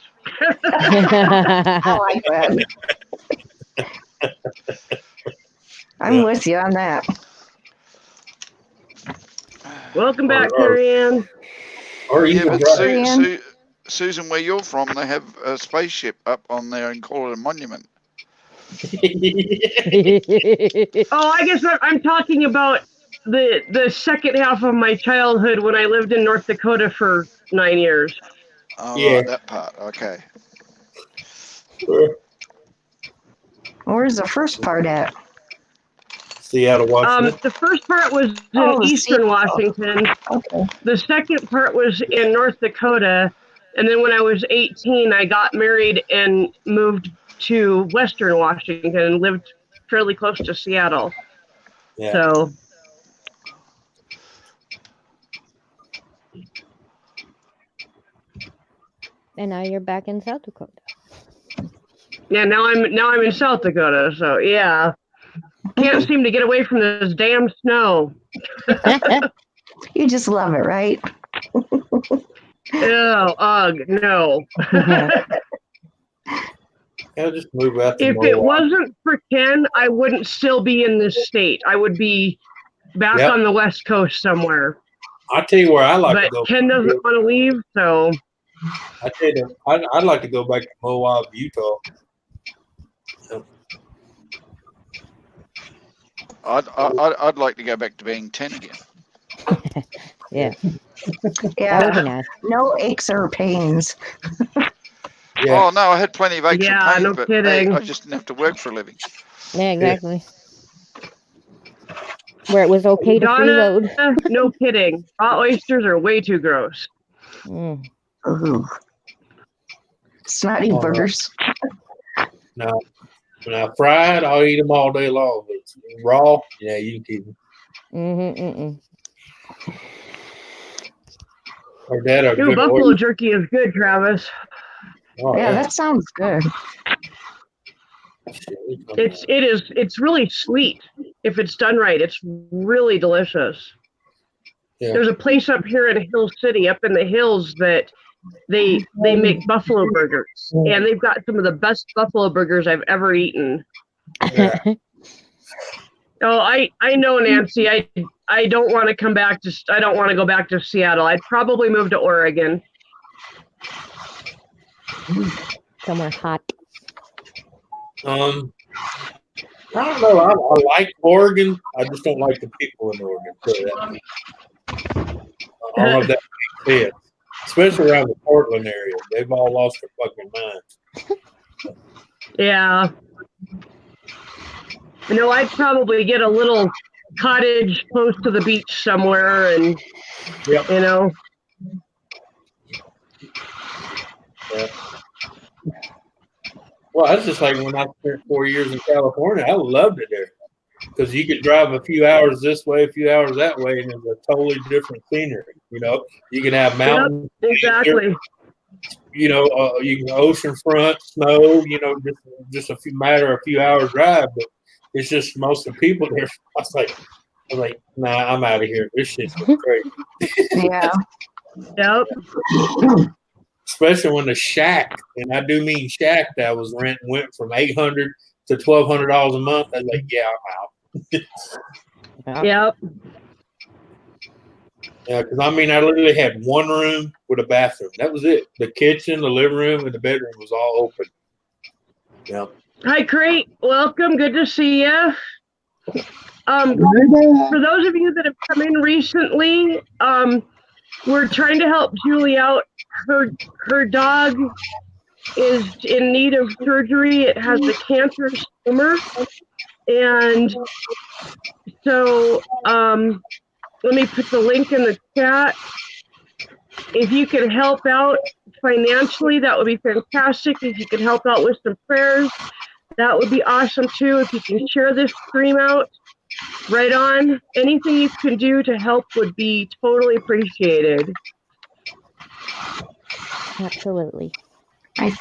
Speaker 3: I like that. I'm with you on that.
Speaker 1: Welcome back,
Speaker 6: Or-
Speaker 1: Marianne.
Speaker 6: Or
Speaker 9: Yeah,
Speaker 6: even
Speaker 9: but
Speaker 6: dry.
Speaker 9: Susan, where you're from, they have a spaceship up on there and call it a monument.
Speaker 1: Oh, I guess I'm talking about the second half of my childhood when I lived in North Dakota for 9 years.
Speaker 9: Oh,
Speaker 6: Yeah.
Speaker 9: right, that part. Okay.
Speaker 3: Where's the first part at?
Speaker 6: Seattle, Washington.
Speaker 1: The first part was in
Speaker 3: Oh,
Speaker 1: Eastern
Speaker 3: Seattle.
Speaker 1: Washington.
Speaker 3: Okay.
Speaker 1: The second part was in North Dakota. And then when I was 18, I got married and moved to Western Washington and lived fairly close to Seattle.
Speaker 6: Yeah.
Speaker 1: So,
Speaker 2: And now you're back in South Dakota.
Speaker 1: yeah, now I'm in South Dakota. So, yeah. Can't seem to get away from this damn snow.
Speaker 3: You just love it, right?
Speaker 1: Ew, ugh, no.
Speaker 6: I'll just move out to
Speaker 1: If it
Speaker 6: Moab.
Speaker 1: wasn't for Ken, I wouldn't still be in this state. I would be back
Speaker 6: Yep.
Speaker 1: on the West Coast somewhere.
Speaker 6: I'll tell you where I like to
Speaker 1: But
Speaker 6: go.
Speaker 1: Ken doesn't want to leave, so
Speaker 6: I tell you, I'd like to go back to Moab, Utah.
Speaker 9: I'd like to go back to being 10 again.
Speaker 2: Yeah,
Speaker 3: Yeah,
Speaker 2: that would be nice.
Speaker 3: no aches or pains.
Speaker 6: Yeah.
Speaker 9: Oh no, I had plenty of aches and
Speaker 1: Yeah,
Speaker 9: pains,
Speaker 1: no
Speaker 9: but
Speaker 1: kidding.
Speaker 9: hey, I just didn't have to work for a living.
Speaker 2: Yeah, exactly. Where it was okay to
Speaker 1: Donna,
Speaker 2: freeload.
Speaker 1: no kidding. Raw oysters are way too gross.
Speaker 2: Mm.
Speaker 3: Ooh. Snotty
Speaker 6: All right.
Speaker 3: burgers.
Speaker 6: Now fried, I'll eat them all day long. But raw, yeah, you kidding? Or that or
Speaker 1: Ooh,
Speaker 6: good
Speaker 1: buffalo
Speaker 6: oyster.
Speaker 1: jerky is good, Travis.
Speaker 6: Oh,
Speaker 3: Yeah, that sounds good.
Speaker 1: It's really sweet if it's done right. It's really delicious.
Speaker 6: Yeah.
Speaker 1: There's a place up here in Hill City, up in the hills, that they make buffalo burgers, and they've got some of the best buffalo burgers I've ever eaten.
Speaker 6: Yeah.
Speaker 1: Oh, I know, Nancy. I don't want to come back to. I don't want to go back to Seattle. I'd probably move to Oregon.
Speaker 2: Somewhere hot.
Speaker 6: I don't know. I like Oregon. I just don't like the people in Oregon. So I don't know if that makes sense. Especially around the Portland area. They've all lost their fucking minds.
Speaker 1: Yeah. I'd probably get a little cottage close to the beach somewhere, and
Speaker 6: Yep.
Speaker 1: Yeah.
Speaker 6: Well, that's just like when I spent 4 years in California. I loved it there because you could drive a few hours this way, a few hours that way, and it's a totally different scenery. You can have mountains,
Speaker 1: Exactly.
Speaker 6: you can oceanfront, snow. Just a few hours drive, but it's just most of the people there. I was like, nah, I'm out of here. This shit's crazy.
Speaker 3: Yeah.
Speaker 1: Yep.
Speaker 6: Especially when the shack, and I do mean shack, that was rent went from $800 to $1,200 a month. I was like, yeah, I'm out.
Speaker 1: Yep.
Speaker 6: Yeah, because I literally had one room with a bathroom. That was it. The kitchen, the living room, and the bedroom was all open. Yeah.
Speaker 1: Hi, Crate. Welcome. Good to see you. For those of you that have come in recently, we're trying to help Julie out. Her dog is in need of surgery. It has a cancerous tumor, and so let me put the link in the chat. If you can help out financially, that would be fantastic. If you can help out with some prayers, that would be awesome too. If you can share this stream out, right on. Anything you can do to help would be totally appreciated.
Speaker 2: Absolutely.
Speaker 3: I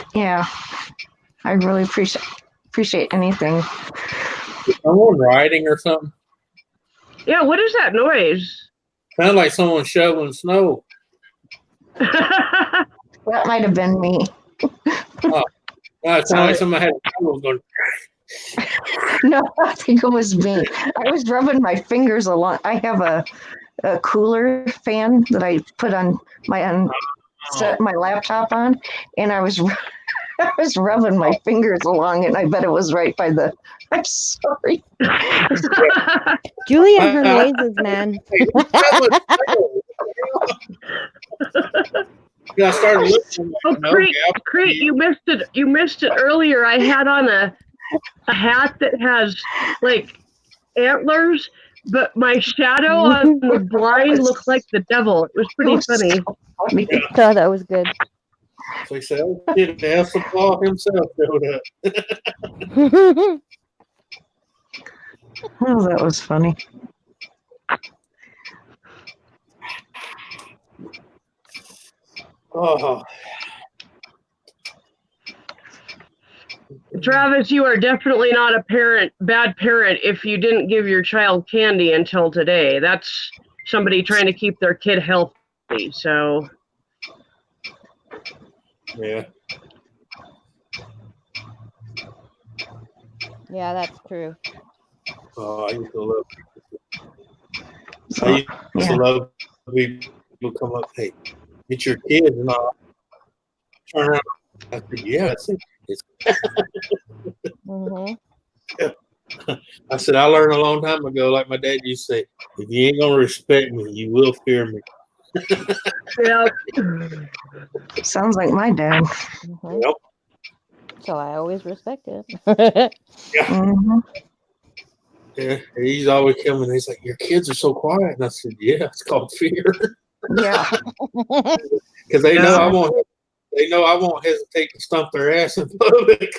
Speaker 3: really appreciate anything.
Speaker 6: Is someone riding or something?
Speaker 1: Yeah, what is that noise?
Speaker 6: Sounds like someone shoveling snow.
Speaker 3: That might have been me.
Speaker 6: No, it sounded like somebody had a shovel going.
Speaker 3: No, I think it was me. I was rubbing my fingers along. I have a cooler fan that I put on set my laptop on, and I was rubbing my fingers along, and I bet it was right by the. I'm sorry.
Speaker 2: Julie and her noises, man.
Speaker 6: I started listening.
Speaker 1: Crete, you missed it. You missed it earlier. I had on a hat that has like antlers, but my shadow on the blind looked like the devil. It was pretty funny.
Speaker 2: So that was good.
Speaker 6: So he said, "Oh, shit, the Elsa Claw himself showed up."
Speaker 3: Oh, that was funny.
Speaker 6: Oh,
Speaker 1: Travis, you are definitely not a bad parent if you didn't give your child candy until today. That's somebody trying to keep their kid healthy. So
Speaker 6: yeah.
Speaker 2: Yeah, that's true.
Speaker 6: Oh, I used to love. People come up, hey, get your kids, and I'll turn around. I said, yeah, that's it. I said, I learned a long time ago, like my dad used to say, if you ain't gonna respect me, you will fear me.
Speaker 1: Yeah.
Speaker 3: Sounds like my dad.
Speaker 2: Mhm.
Speaker 6: Yep.
Speaker 2: So I always respect it.
Speaker 3: Mhm.
Speaker 6: Yeah, he's always coming. He's like, "Your kids are so quiet," and I said, "Yeah, it's called fear."
Speaker 3: Yeah.
Speaker 6: Because they know
Speaker 1: Yeah.
Speaker 6: I won't. They know I won't hesitate to stump their ass in public.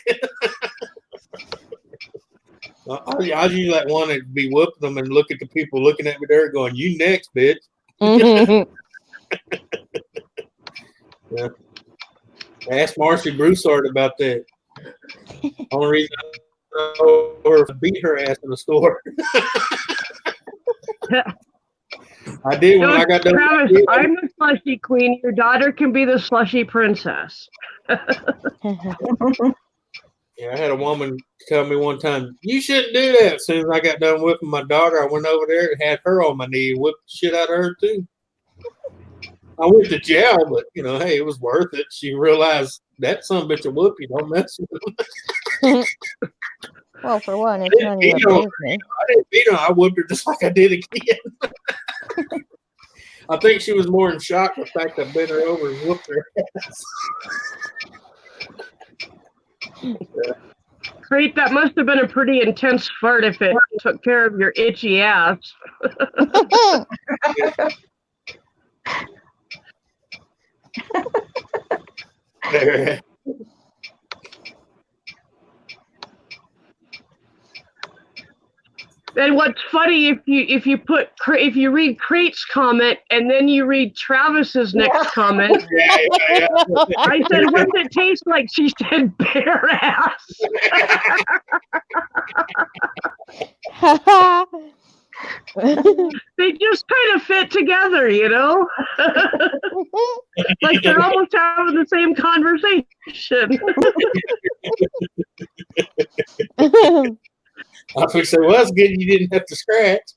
Speaker 6: I usually like one to be whooping them and look at the people looking at me there, going, "You next, bitch." Yeah. Ask Marcy Broussard about that. Only reason I know her beat her ass in the store. I did when I got done.
Speaker 1: Travis, I'm the slushy queen. Your daughter can be the slushy princess.
Speaker 6: Yeah, I had a woman tell me one time, "You shouldn't do that." As soon as I got done whipping my daughter, I went over there and had her on my knee and whipped the shit out of her too. I went to jail, but hey, it was worth it. She realized that son of a bitch a whoop you, don't mess with him.
Speaker 2: Well, for one, it's none of your business.
Speaker 6: I didn't beat her. I whooped her just like I did again. I think she was more in shock the fact I bent her over and whooped her ass.
Speaker 1: Great, that must have been a pretty intense fart if it took care of your itchy ass. And what's funny if you read Crate's comment and then you read Travis's next comment. I said, "What does it taste like?" She said, "Bear ass." They just kind of fit together, like they're almost having the same conversation.
Speaker 6: I think so. Well, that's good. You didn't have to scratch.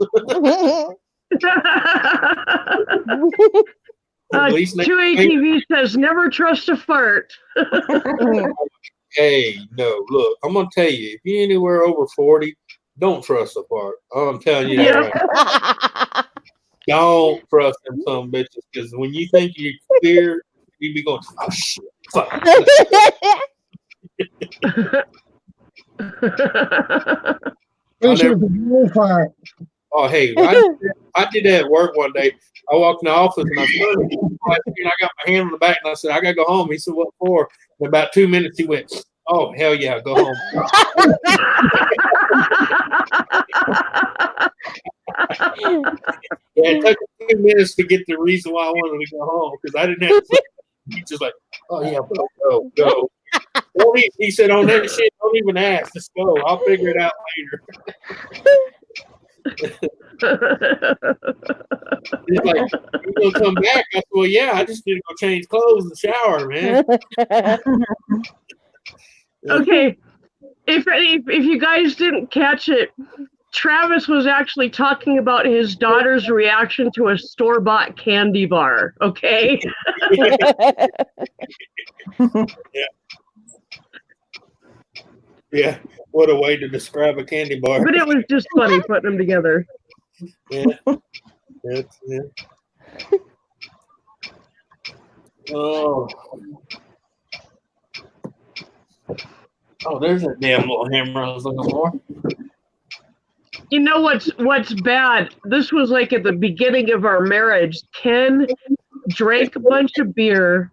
Speaker 6: At least
Speaker 1: 2ATV says, "Never trust a fart."
Speaker 6: Hey, no, look, I'm gonna tell you, if you're anywhere over 40, don't trust a fart. I'm telling you that right. Don't trust them some bitches, because when you think you're clear, you be going, "Oh shit, fuck." Oh, hey, I did that at work one day. I walked in the office and I got my hand on the back and I said, "I gotta go home." He said, "What for?" In about 2 minutes, he went, "Oh, hell yeah, go home." Yeah, it took 2 minutes to get the reason why I wanted to go home because I didn't have to. He's just like, "Oh yeah, go." He said, "On that shit, don't even ask. Just go. I'll figure it out later." He's like, "You gonna come back?" I said, "Well, yeah, I just need to go change clothes and shower, man."
Speaker 1: Okay, if you guys didn't catch it, Travis was actually talking about his daughter's reaction to a store-bought candy bar. Okay.
Speaker 6: Yeah, what a way to describe a candy bar.
Speaker 1: But it was just funny putting them together.
Speaker 6: Yeah. Yeah. Oh, there's that damn little hammer I was looking for.
Speaker 1: You know what's bad? This was like at the beginning of our marriage. Ken drank a bunch of beer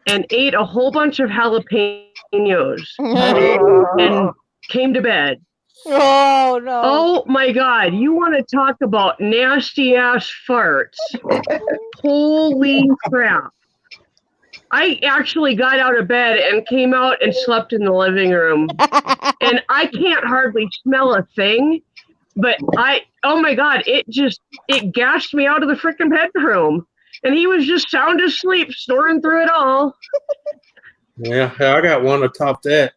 Speaker 1: and ate a whole bunch of jalapenos and came to bed.
Speaker 2: Oh no.
Speaker 1: Oh my God. You want to talk about nasty ass farts. Holy crap. I actually got out of bed and came out and slept in the living room. And I can't hardly smell a thing. But oh my God, it gashed me out of the freaking bedroom. And he was just sound asleep, snoring through it all.
Speaker 6: Yeah, I got one to top that.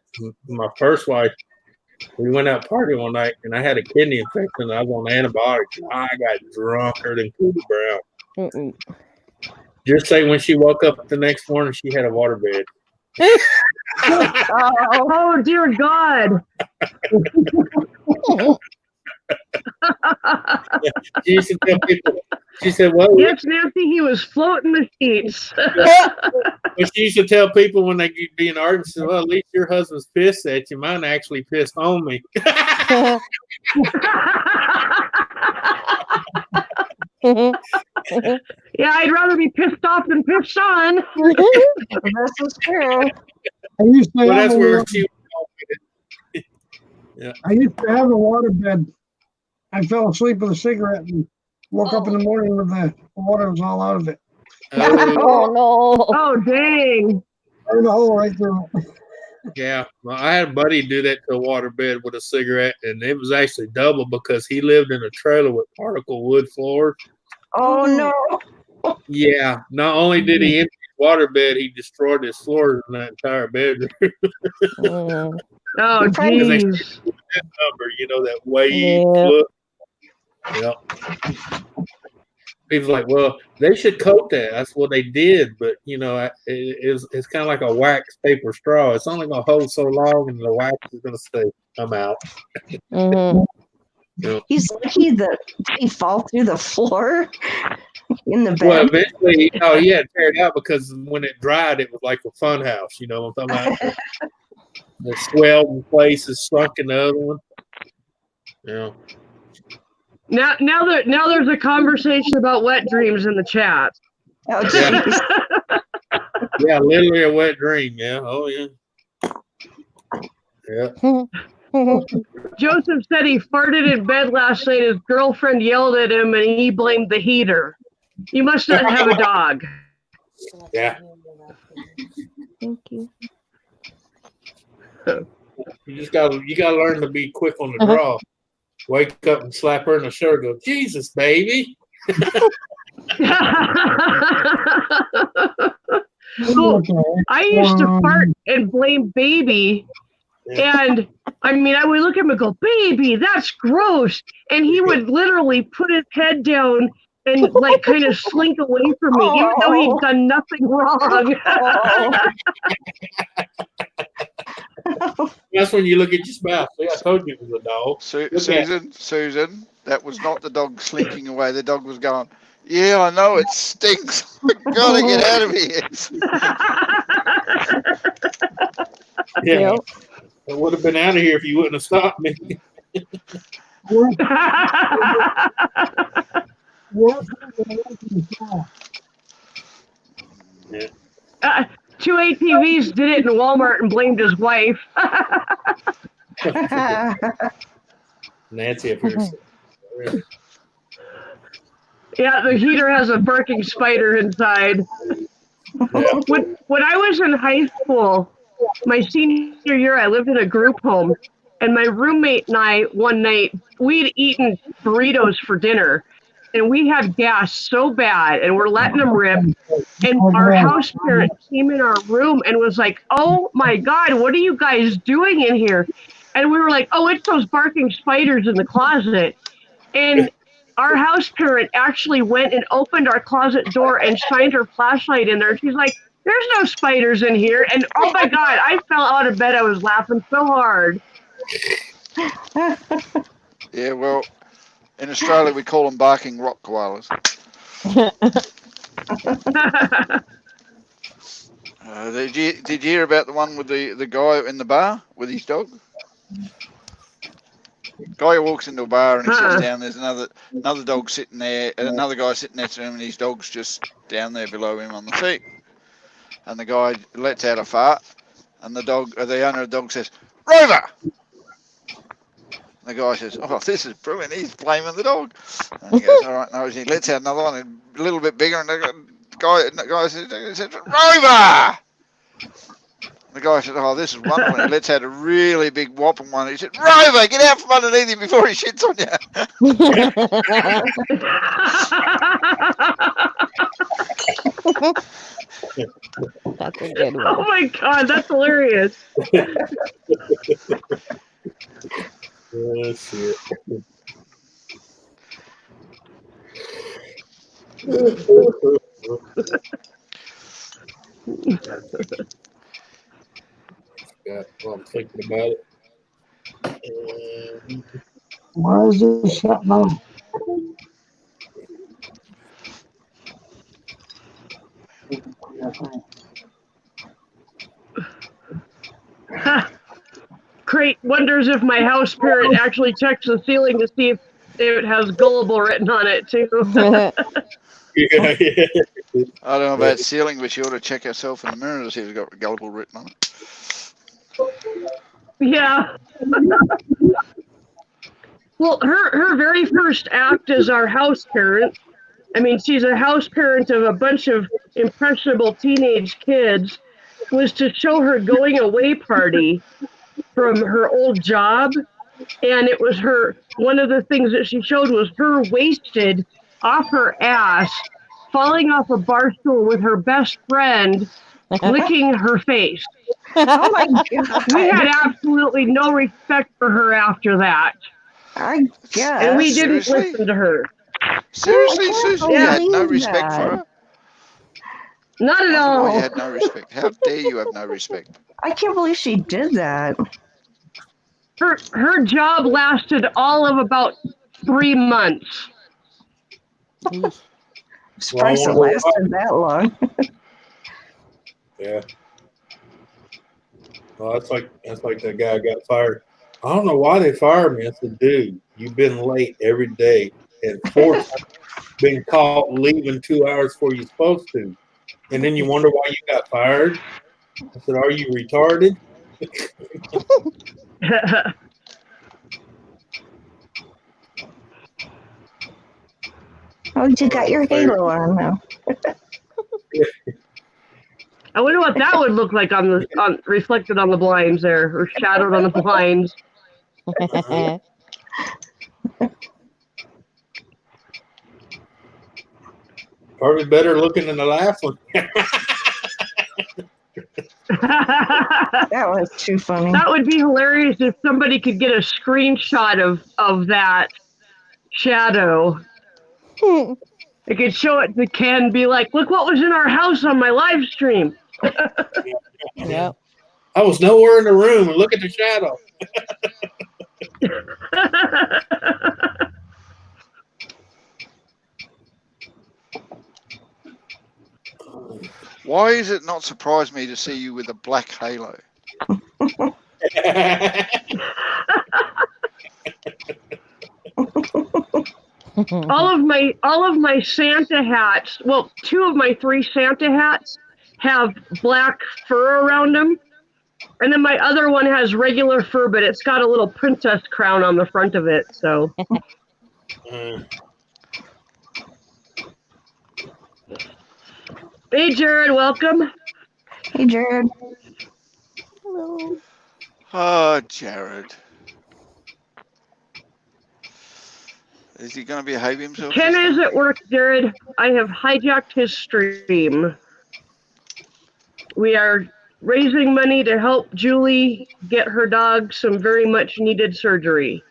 Speaker 6: My first wife, we went out partying one night, and I had a kidney infection. I was on antibiotics. And I got drunker than Cooper Brown. Just say when she woke up the next morning, she had a waterbed.
Speaker 1: Oh, dear God.
Speaker 6: She used to tell people, She said, well,
Speaker 1: Yes, Nancy, he was floating the sheets.
Speaker 6: but she used to tell people when they get be in arguments, she said, well, at least your husband's pissed at you. Mine actually pissed on me.
Speaker 1: Yeah, I'd rather be pissed off than pissed on.
Speaker 3: This is true.
Speaker 5: I used to
Speaker 6: Well,
Speaker 5: have
Speaker 6: that's
Speaker 5: a
Speaker 6: where
Speaker 5: water,
Speaker 6: she
Speaker 5: I used to have a water bed. I fell asleep with a cigarette and woke up in the morning with the water was all out of it.
Speaker 2: Oh no.
Speaker 1: Oh, dang.
Speaker 5: Burned a hole right through it.
Speaker 6: Yeah, well, I had a buddy do that to a water bed with a cigarette, and it was actually double because he lived in a trailer with particle wood floors.
Speaker 3: Oh no.
Speaker 6: Yeah, not only did he empty his water bed, he destroyed his floors in that entire bedroom.
Speaker 2: Mm.
Speaker 1: Oh,
Speaker 3: Your friend-
Speaker 1: jeez.
Speaker 6: That number, you know, that wave
Speaker 2: Yeah.
Speaker 6: look. Yep. People like, well, they should coat that. That's what they did, but you know, it's kind of like a wax paper straw. It's only gonna hold so long, and the wax is gonna come out.
Speaker 2: Mhm.
Speaker 6: You know?
Speaker 3: He's lucky that he fall through the floor in the
Speaker 6: Well,
Speaker 3: bed.
Speaker 6: eventually, he had to tear it out because when it dried, it was like a fun house. You know what I'm talking about? The swelled in places, shrunk in the other one. Yeah.
Speaker 1: Now there's a conversation about wet dreams in the chat.
Speaker 3: Oh,
Speaker 6: Yeah.
Speaker 3: geez.
Speaker 6: Yeah, literally a wet dream. Yeah. Oh, yeah. Yeah.
Speaker 1: Joseph said he farted in bed last night. His girlfriend yelled at him and he blamed the heater. You must not have a dog.
Speaker 6: Yeah.
Speaker 2: Thank you.
Speaker 6: You gotta learn to be quick on the draw. Wake up and slap her in the shirt. Go, Jesus, baby.
Speaker 1: Well, I used to fart and blame baby. And I mean, I would look at him and go, baby, that's gross. And he would literally put his head down and like kind of slink away from me, even though he'd done nothing wrong.
Speaker 6: That's when you look at your spouse. See, I told you it was a dog.
Speaker 9: Susan, that was not the dog slinking away. The dog was going, yeah, I know, it stinks. I gotta get out of here.
Speaker 6: Yeah. I would have been out of here if you wouldn't have stopped me.
Speaker 1: Two ATVs did it in Walmart and blamed his wife.
Speaker 6: Nancy up here.
Speaker 1: Yeah, the heater has a barking spider inside.
Speaker 6: Yeah.
Speaker 1: When I was in high school, my senior year, I lived in a group home, and my roommate and I, one night, we'd eaten burritos for dinner, and we had gas so bad, and we're letting them rip, and our house parent came in our room and was like, oh my God, what are you guys doing in here? And we were like, oh, it's those barking spiders in the closet. And our house parent actually went and opened our closet door and shined her flashlight in there. She's like, there's no spiders in here. And oh my God, I fell out of bed. I was laughing so hard.
Speaker 9: Yeah, well, in Australia we call them barking rock koalas. Did you hear about the one with the guy in the bar with his dog? Guy who walks into a bar and he sits down. There's another dog sitting there, and another guy sitting next to him, and his dog's just down there below him on the seat. And the guy lets out a fart, and the owner of the dog says, "Rover!" The guy says, "Oh, this is brilliant. He's blaming the dog." And he goes, "All right." No, he lets out another one, a little bit bigger, and the guy says, "Rover!" The guy said, "Oh, this is wonderful." He lets out a really big whopping one. He said, "Rover, get out from underneath him before he shits on you."
Speaker 2: That's a good one.
Speaker 1: Oh my God, that's hilarious.
Speaker 6: That's it. Well, I'm thinking about it.
Speaker 5: Why is this shutting off?
Speaker 1: Crate wonders if my house parent actually checks the ceiling to see if it has gullible written on it too.
Speaker 6: Yeah, yeah.
Speaker 9: I don't know about ceiling, but she ought to check herself in the mirror to see if it's got gullible written on it.
Speaker 1: Yeah. Well, her very first act as our house parent, I mean, she's a house parent of a bunch of impressionable teenage kids, was to show her going away party from her old job. And it was one of the things that she showed was her wasted off her ass, falling off a bar stool with her best friend, licking her face.
Speaker 3: Oh my God.
Speaker 1: We had absolutely no respect for her after that.
Speaker 3: I guess.
Speaker 1: And we didn't
Speaker 9: Seriously?
Speaker 1: listen to her.
Speaker 9: Seriously,
Speaker 3: I can't
Speaker 9: Susan, you had no
Speaker 3: believe
Speaker 9: respect for
Speaker 3: that.
Speaker 9: her?
Speaker 1: Not at
Speaker 9: I don't know why you
Speaker 1: all.
Speaker 9: had no respect. How dare you have no respect?
Speaker 3: I can't believe she did that.
Speaker 1: Her job lasted all of about 3 months.
Speaker 3: I'm surprised it
Speaker 6: Well, I wonder
Speaker 3: lasted that long.
Speaker 6: Yeah. Well, that's like that guy got fired. I don't know why they fired me. I said, dude, you've been late every day and 4 times been caught leaving 2 hours before you're supposed to. And then you wonder why you got fired? I said, are you retarded?
Speaker 3: Oh, you got your halo on now.
Speaker 1: I wonder what that would look like on reflected on the blinds there, or shadowed on the blinds.
Speaker 6: Probably better looking than the last one.
Speaker 3: That was too funny.
Speaker 1: That would be hilarious if somebody could get a screenshot of that shadow. They could show it to Ken and be like, look what was in our house on my live stream.
Speaker 2: Yep.
Speaker 6: I was nowhere in the room, and look at the shadow.
Speaker 9: Why is it not surprised me to see you with a black halo?
Speaker 1: all of my Santa hats, well, 2 of my 3 Santa hats have black fur around them. And then my other one has regular fur, but it's got a little princess crown on the front of it. So Hey Jared, welcome.
Speaker 3: Hey, Jared.
Speaker 2: Hello.
Speaker 9: Oh, Jared. Is he going to behave himself?
Speaker 1: Ken
Speaker 9: this
Speaker 1: is
Speaker 9: time?
Speaker 1: at work, Jared. I have hijacked his stream. We are raising money to help Julie get her dog some very much needed surgery.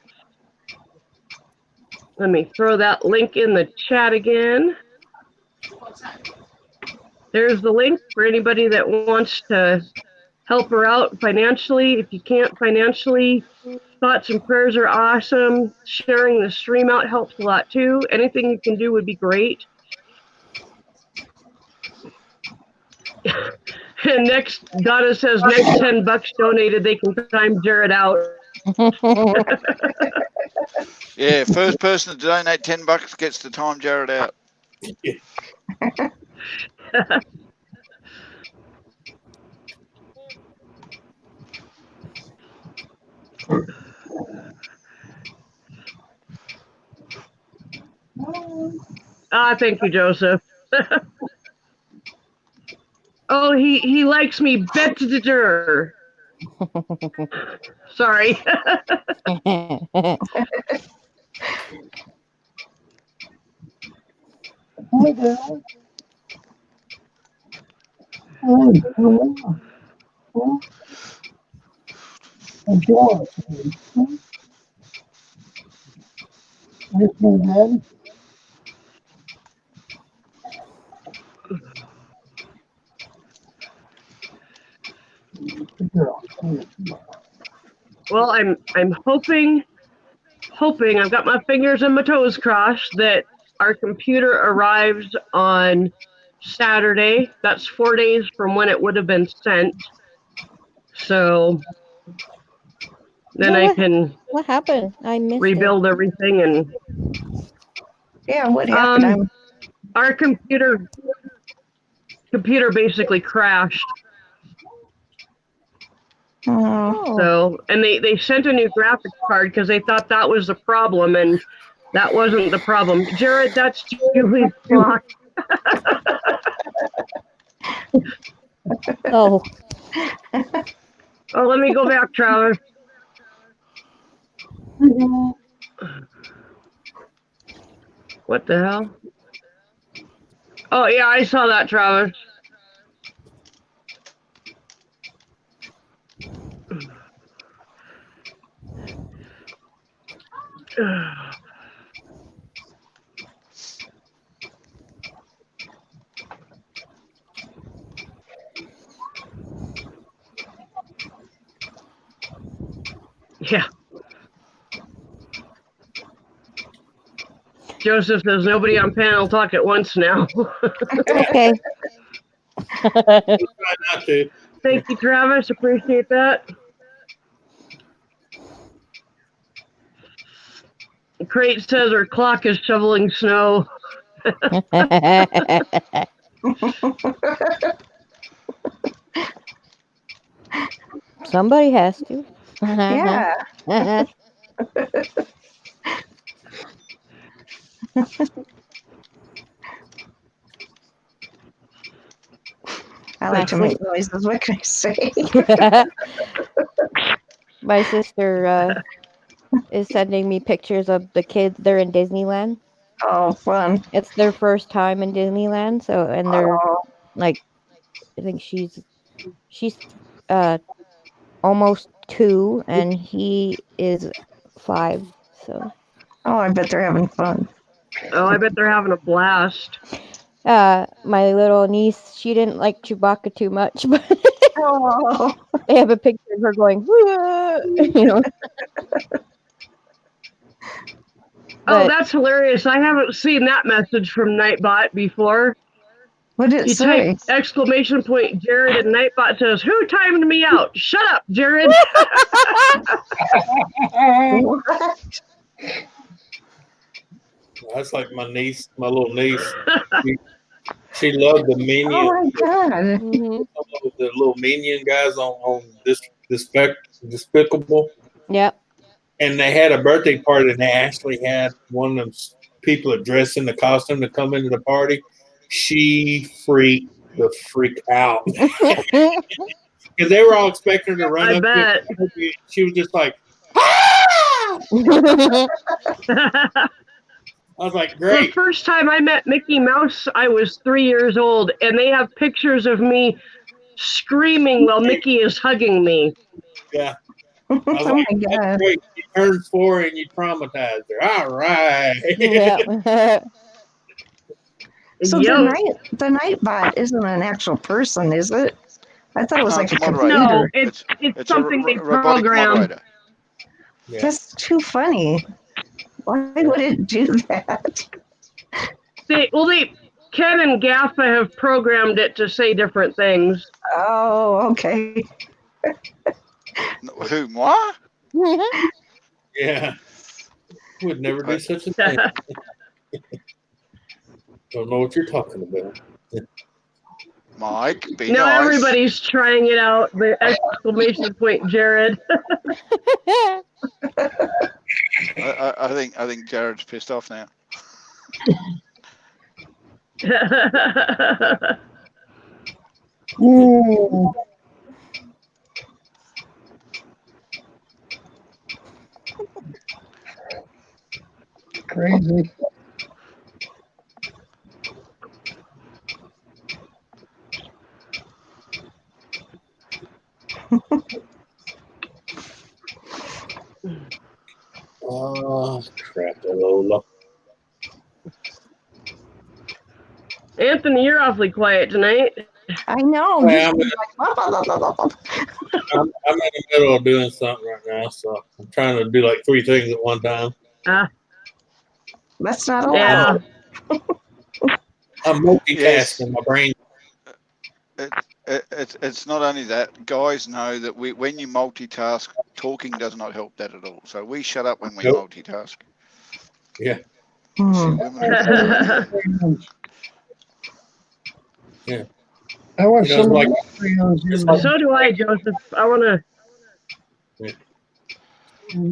Speaker 1: Let me throw that link in the chat again. There's the link for anybody that wants to help her out financially. If you can't financially, thoughts and prayers are awesome. Sharing the stream out helps a lot too. Anything you can do would be great. And next, Donna says, next $10 donated, they can time Jared out.
Speaker 9: Yeah, first person to donate $10 gets to time Jared out.
Speaker 1: Thank you, Joseph. Oh, he likes me better. Sorry. Well, I'm hoping I've got my fingers and my toes crossed that our computer arrives on Saturday. That's 4 days from when it would have been sent. So then
Speaker 2: No,
Speaker 1: I can
Speaker 2: What happened? I missed
Speaker 1: rebuild everything and
Speaker 3: Yeah, what happened?
Speaker 1: our computer basically crashed.
Speaker 3: Oh,
Speaker 1: So, and they sent a new graphics card because they thought that was the problem, and that wasn't the problem. Jared, that's Julie's clock.
Speaker 2: Oh,
Speaker 1: Oh, let me go back, Travis. What the hell? Oh, yeah, I saw that, Travis. Yeah. Joseph says nobody on panel talk at once now.
Speaker 2: okay.
Speaker 6: Try not to.
Speaker 1: Thank you, Travis. Appreciate that. Crate says her clock is shoveling snow.
Speaker 2: Somebody has to.
Speaker 3: yeah. I like to make noises. What can I say?
Speaker 2: My sister is sending me pictures of the kids. They're in Disneyland.
Speaker 3: Oh, fun.
Speaker 2: It's their first time in Disneyland, so and they're
Speaker 3: Oh,
Speaker 2: like, I think she's almost 2 and he is 5. So
Speaker 3: I bet they're having fun.
Speaker 1: Oh, I bet they're having a blast.
Speaker 2: my little niece, she didn't like Chewbacca too much, but
Speaker 3: Oh,
Speaker 2: they have a picture of her going, you know.
Speaker 1: Oh,
Speaker 2: But
Speaker 1: that's hilarious. I haven't seen that message from Nightbot before.
Speaker 3: what did it
Speaker 1: You
Speaker 3: say?
Speaker 1: type exclamation point Jared and Nightbot says, "Who timed me out? Shut up, Jared."
Speaker 3: What?
Speaker 6: That's like my niece, my little niece. She loved the Minion,
Speaker 3: Oh my God.
Speaker 2: mhm.
Speaker 6: the little Minion guys on this Despicable.
Speaker 2: Yep.
Speaker 6: And they had a birthday party, and they actually had one of them people that dressed in the costume to come into the party. She freaked the freak out because they were all expecting her to run
Speaker 1: I
Speaker 6: up
Speaker 1: bet.
Speaker 6: to her. She was just like, I was like,
Speaker 1: The
Speaker 6: great.
Speaker 1: first time I met Mickey Mouse, I was 3 years old, and they have pictures of me screaming while Mickey is hugging me.
Speaker 6: Yeah. I was
Speaker 3: Oh
Speaker 6: like,
Speaker 3: my
Speaker 6: that's
Speaker 3: God.
Speaker 6: great. You turned 4 and you traumatized her. All right.
Speaker 2: Yeah.
Speaker 3: So
Speaker 1: Yo,
Speaker 3: the Nightbot isn't an actual person, is it? I thought it was
Speaker 9: No,
Speaker 3: like
Speaker 9: it's
Speaker 3: a
Speaker 9: a moderator.
Speaker 1: no,
Speaker 3: computer.
Speaker 1: it's
Speaker 9: It's a
Speaker 1: something they
Speaker 9: robotic
Speaker 1: program.
Speaker 9: moderator.
Speaker 6: Yeah.
Speaker 3: That's too funny. Why would it do that?
Speaker 1: Ken and Gaffa have programmed it to say different things.
Speaker 3: Oh, okay.
Speaker 9: Who? What?
Speaker 6: Yeah. Would never do such a thing. Don't know what you're talking about.
Speaker 9: Mike, be
Speaker 1: Now
Speaker 9: nice.
Speaker 1: everybody's trying it out. The exclamation point, Jared.
Speaker 9: I think Jared's pissed off now.
Speaker 5: Crazy.
Speaker 6: Oh, crap, Lola.
Speaker 1: Anthony, you're awfully quiet tonight.
Speaker 3: I know.
Speaker 6: Well,
Speaker 3: He's like,
Speaker 6: I'm in the middle of doing something right now, so I'm trying to do like 3 things at one time.
Speaker 3: that's not
Speaker 1: Yeah.
Speaker 3: allowed.
Speaker 6: I'm multitasking
Speaker 9: Yes.
Speaker 6: my brain.
Speaker 9: It's not only that. Guys know that when you multitask, talking does not help that at all. So we shut up when we
Speaker 6: Nope.
Speaker 9: multitask.
Speaker 6: Yeah.
Speaker 9: See,
Speaker 3: Hmm.
Speaker 9: women are the same way.
Speaker 6: Yeah.
Speaker 5: I want
Speaker 6: You know, it's
Speaker 5: some
Speaker 6: like
Speaker 5: of those crayons you
Speaker 6: it's
Speaker 5: were-
Speaker 6: like
Speaker 1: So do I, Joseph. I want to.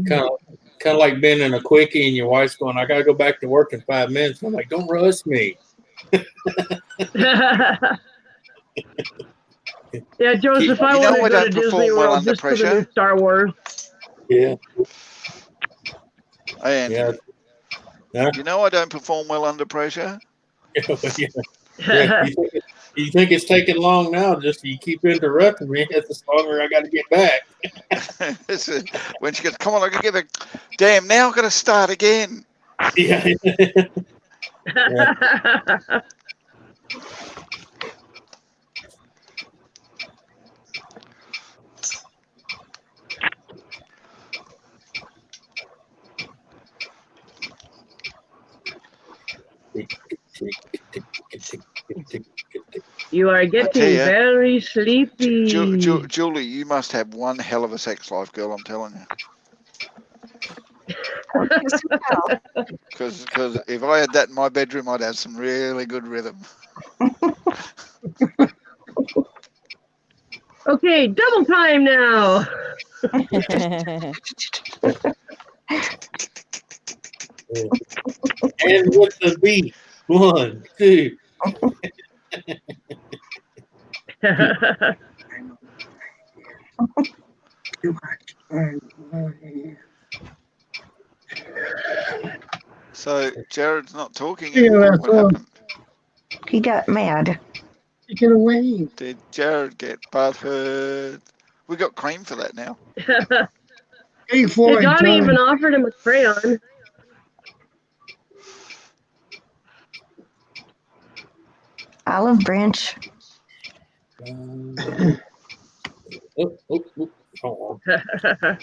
Speaker 6: kind of like being in a quickie and your wife's going, I gotta go back to work in 5 minutes. I'm like, don't rush me.
Speaker 1: Yeah, Joseph, I
Speaker 9: You know
Speaker 1: want to
Speaker 9: I
Speaker 1: go to
Speaker 9: don't
Speaker 1: Disney
Speaker 9: perform well
Speaker 1: World
Speaker 9: under
Speaker 1: just for the new
Speaker 9: pressure.
Speaker 1: Star Wars.
Speaker 6: Yeah.
Speaker 9: Hey,
Speaker 6: Yeah.
Speaker 9: Anthony,
Speaker 6: Yeah.
Speaker 9: you know I don't perform well under pressure.
Speaker 6: Yeah. You think it's taking long now? Just you keep interrupting me. It's the longer I got to get back.
Speaker 9: When she goes, come on, I can get it. Damn, now I've got to start again.
Speaker 6: Yeah.
Speaker 1: You are getting
Speaker 9: ya,
Speaker 1: very sleepy.
Speaker 9: Julie, you must have one hell of a sex life, girl. I'm telling you. Because if I had that in my bedroom, I'd have some really good rhythm.
Speaker 1: Okay, double time now.
Speaker 6: And with the beat. 1, 2.
Speaker 9: So Jared's not talking
Speaker 5: Yeah,
Speaker 9: anymore.
Speaker 5: that's
Speaker 9: What
Speaker 5: all.
Speaker 9: happened?
Speaker 3: He got mad.
Speaker 5: Take it away.
Speaker 9: Did Jared get butthurt? We got cream for that now.
Speaker 5: Hey, Floyd,
Speaker 1: Donnie
Speaker 5: tell
Speaker 1: even
Speaker 5: him.
Speaker 1: offered him a crayon.
Speaker 3: Olive branch.
Speaker 6: Hold on.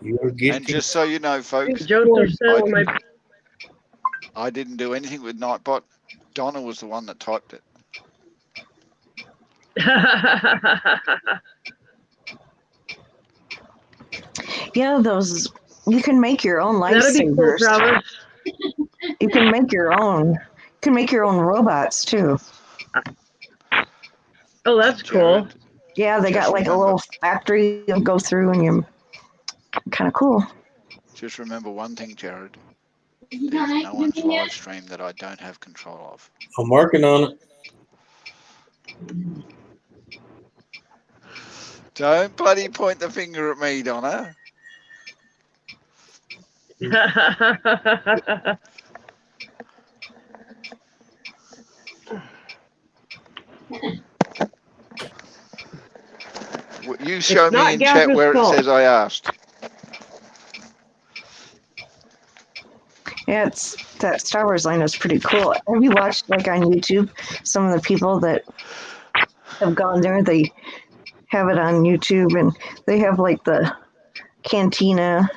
Speaker 6: You're
Speaker 9: And
Speaker 6: getting
Speaker 9: just so you know, folks,
Speaker 1: Joseph says my.
Speaker 9: I didn't do anything with Nightbot. Donna was the one that typed it.
Speaker 3: Yeah, those. You can make your own
Speaker 1: That'd be cool,
Speaker 3: lightsabers.
Speaker 1: Travis.
Speaker 3: You can make your own. You can make your own robots too.
Speaker 1: Oh, that's cool.
Speaker 9: Jared,
Speaker 3: Yeah, they
Speaker 9: Just
Speaker 3: got like a
Speaker 9: remember-
Speaker 3: little factory you'll go through and you kind of cool.
Speaker 9: just remember one thing, Jared.
Speaker 8: You
Speaker 9: There's
Speaker 8: done
Speaker 9: no one's
Speaker 8: anything
Speaker 9: live
Speaker 8: yet?
Speaker 9: stream that I don't have control of.
Speaker 6: I'm working on it.
Speaker 9: Don't bloody point the finger at me, Donna. You show me
Speaker 1: not
Speaker 9: in chat
Speaker 1: Gaffer's
Speaker 9: where
Speaker 1: fault.
Speaker 9: it says I asked.
Speaker 3: Yeah, it's that Star Wars line is pretty cool. Have you watched like on YouTube some of the people that have gone there? They have it on YouTube and they have like the cantina.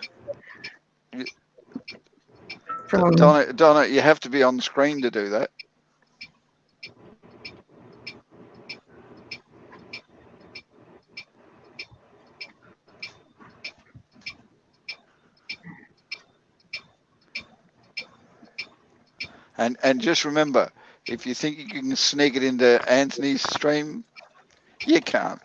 Speaker 3: From
Speaker 9: Donna, you have to be on the screen to do that. And just remember, if you think you can sneak it into Anthony's stream, you can't.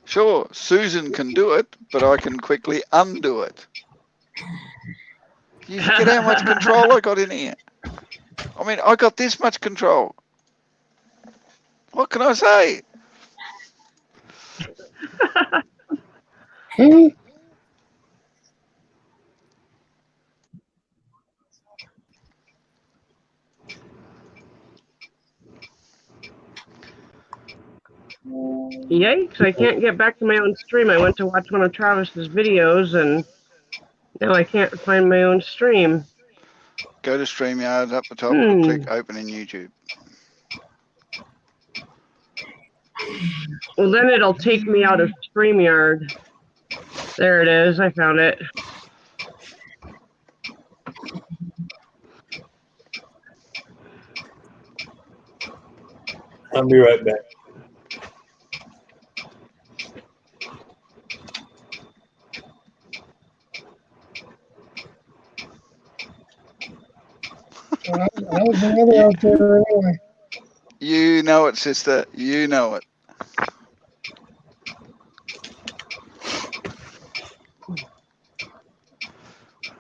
Speaker 9: Sure, Susan can do it, but I can quickly undo it. You forget how much control I got in here. I mean, I got this much control. What can I say?
Speaker 1: Yikes, I can't get back to my own stream. I went to watch one of Travis's videos and now I can't find my own stream.
Speaker 9: Go to StreamYard up the top and click open in YouTube.
Speaker 1: Well, then it'll take me out of StreamYard. There it is. I found it.
Speaker 6: I'll be right back.
Speaker 5: How's the weather out there anyway?
Speaker 9: You know it, sister. You know it.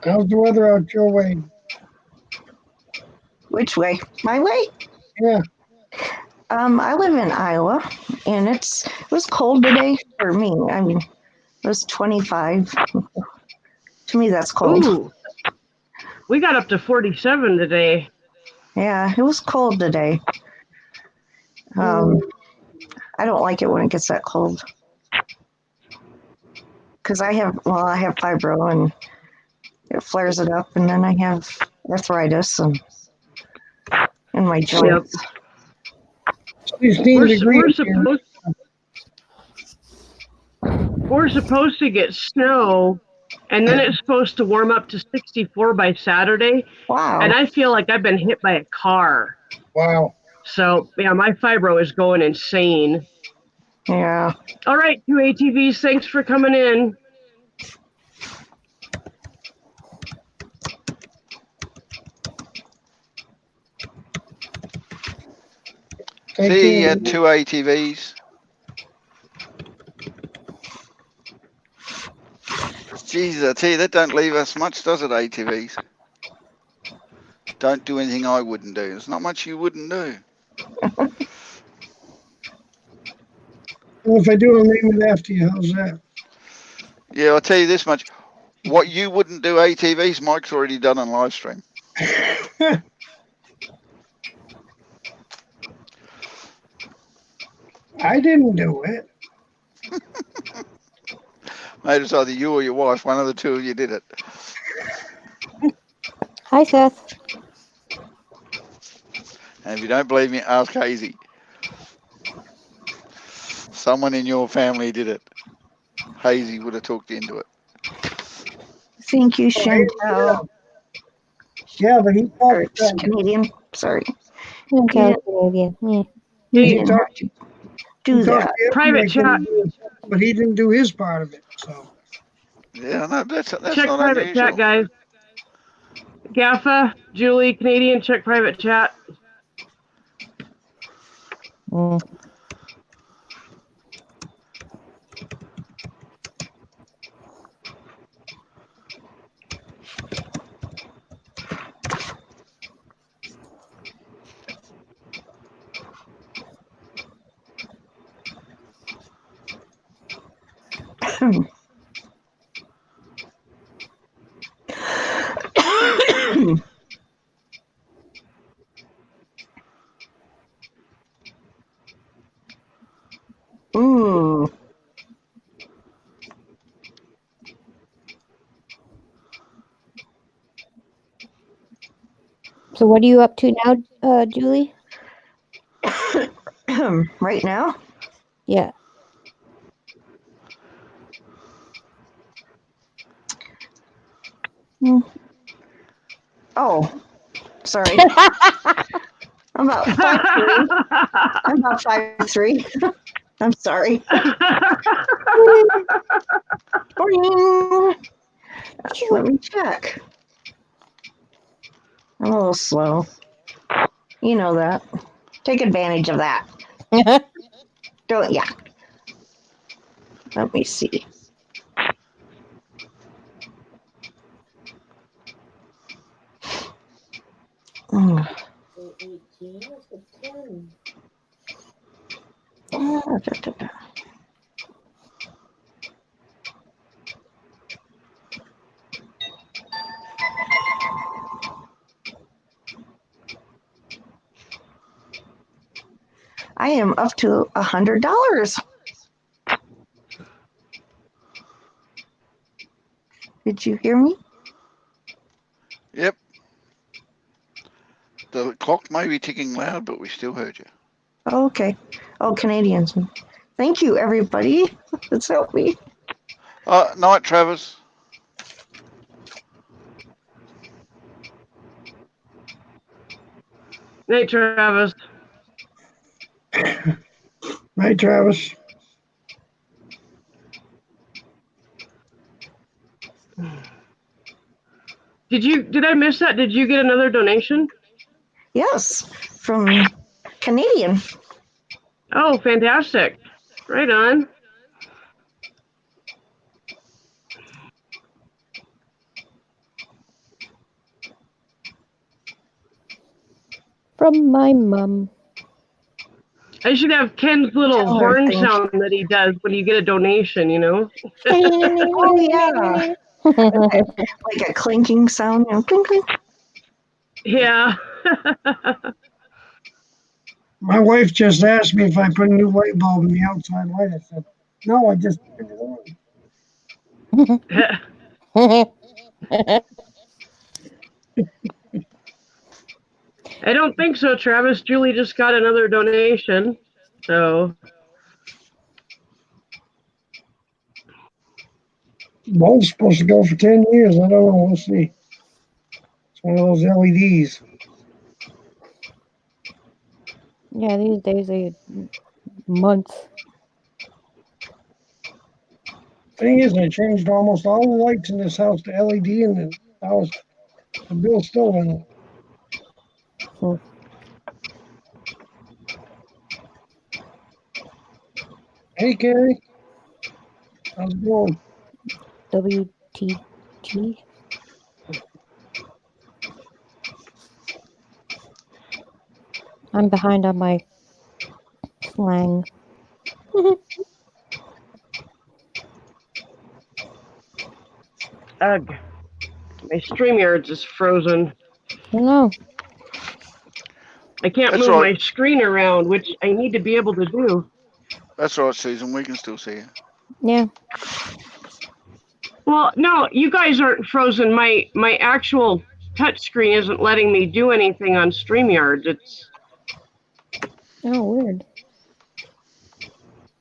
Speaker 5: How's the weather out your way?
Speaker 3: Which way? My way?
Speaker 5: Yeah.
Speaker 3: I live in Iowa, and it was cold today for me. I mean, it was 25. To me, that's cold.
Speaker 1: Ooh. We got up to 47 today.
Speaker 3: Yeah, it was cold today. I don't like it when it gets that cold. Because I have fibro, and it flares it up, and then I have arthritis and in my joints.
Speaker 1: Yep.
Speaker 5: 16 degrees.
Speaker 1: We're supposed to get snow, and then it's supposed to warm up to 64 by Saturday.
Speaker 3: Wow.
Speaker 1: And I feel like I've been hit by a car.
Speaker 5: Wow.
Speaker 1: So, yeah, my fibro is going insane.
Speaker 3: Yeah.
Speaker 1: All right, 2 ATVs, thanks for coming in.
Speaker 9: See, you had 2 ATVs. Jesus, I tell you, that don't leave us much, does it, ATVs? Don't do anything I wouldn't do. There's not much you wouldn't do.
Speaker 5: Well, if I do, I'll name it after you. How's that?
Speaker 9: Yeah, I'll tell you this much. What you wouldn't do ATVs, Mike's already done on live stream.
Speaker 5: I didn't do it.
Speaker 9: Mate, it's either you or your wife. One of the two of you did it.
Speaker 2: Hi, Seth.
Speaker 9: And if you don't believe me, ask Hazy. Someone in your family did it. Hazy would have talked you into it.
Speaker 3: Thank you, Chantel.
Speaker 5: Yeah, but he
Speaker 3: Or
Speaker 5: talked.
Speaker 3: Canadian. Sorry.
Speaker 2: Okay, Canadian. Yeah.
Speaker 3: He
Speaker 1: Hey,
Speaker 3: didn't have to do that.
Speaker 1: Private chat.
Speaker 5: But he didn't do his part of it. So
Speaker 9: Yeah, no, that's
Speaker 1: Check
Speaker 9: not
Speaker 1: private
Speaker 9: unusual.
Speaker 1: chat, guys. Gaffa, Julie, Canadian, check private chat.
Speaker 2: Mm.
Speaker 3: Ooh.
Speaker 2: So what are you up to now, Julie?
Speaker 3: Right now?
Speaker 2: Yeah.
Speaker 3: Oh, sorry. I'm about 5'3". I'm about 5'3". I'm sorry. Boing. Let me check. I'm a little slow. You know that. Take advantage of that. Don't, yeah. Let me see. Mm. I am up to $100. Did you hear me?
Speaker 9: Yep. The clock may be ticking loud, but we still heard you.
Speaker 3: Oh, okay. Oh, Canadians. Thank you, everybody. That's helped me.
Speaker 9: Night, Travis.
Speaker 1: Night, Travis.
Speaker 5: Night, Travis.
Speaker 1: Did I miss that? Did you get another donation?
Speaker 3: Yes, from Canadian.
Speaker 1: Oh, fantastic. Right on.
Speaker 2: From my mom.
Speaker 1: I should have Ken's little
Speaker 3: Tell her
Speaker 1: horn
Speaker 3: thank you.
Speaker 1: sound that he does when you get a donation, you know?
Speaker 3: Oh, yeah. Like a clinking sound. You know, clink, clink.
Speaker 1: Yeah.
Speaker 5: My wife just asked me if I put a new light bulb in the outside light. I said, no, I just turned it on.
Speaker 1: I don't think so, Travis. Julie just got another donation. So,
Speaker 5: Bulb's supposed to go for 10 years. I don't know. We'll see. It's one of those LEDs.
Speaker 2: Yeah, these days they months.
Speaker 5: Thing is, I changed almost all the lights in this house to LED, and the bill still went up. Hey, Carrie. How's it going?
Speaker 2: WTT. I'm behind on my slang.
Speaker 1: ugh. My StreamYard's is frozen.
Speaker 2: No.
Speaker 1: I can't
Speaker 9: That's
Speaker 1: move
Speaker 9: right.
Speaker 1: my screen around, which I need to be able to do.
Speaker 9: That's right, Susan. We can still see you.
Speaker 2: Yeah.
Speaker 1: Well, no, you guys aren't frozen. My actual touch screen isn't letting me do anything on StreamYard. It's
Speaker 2: Oh, weird.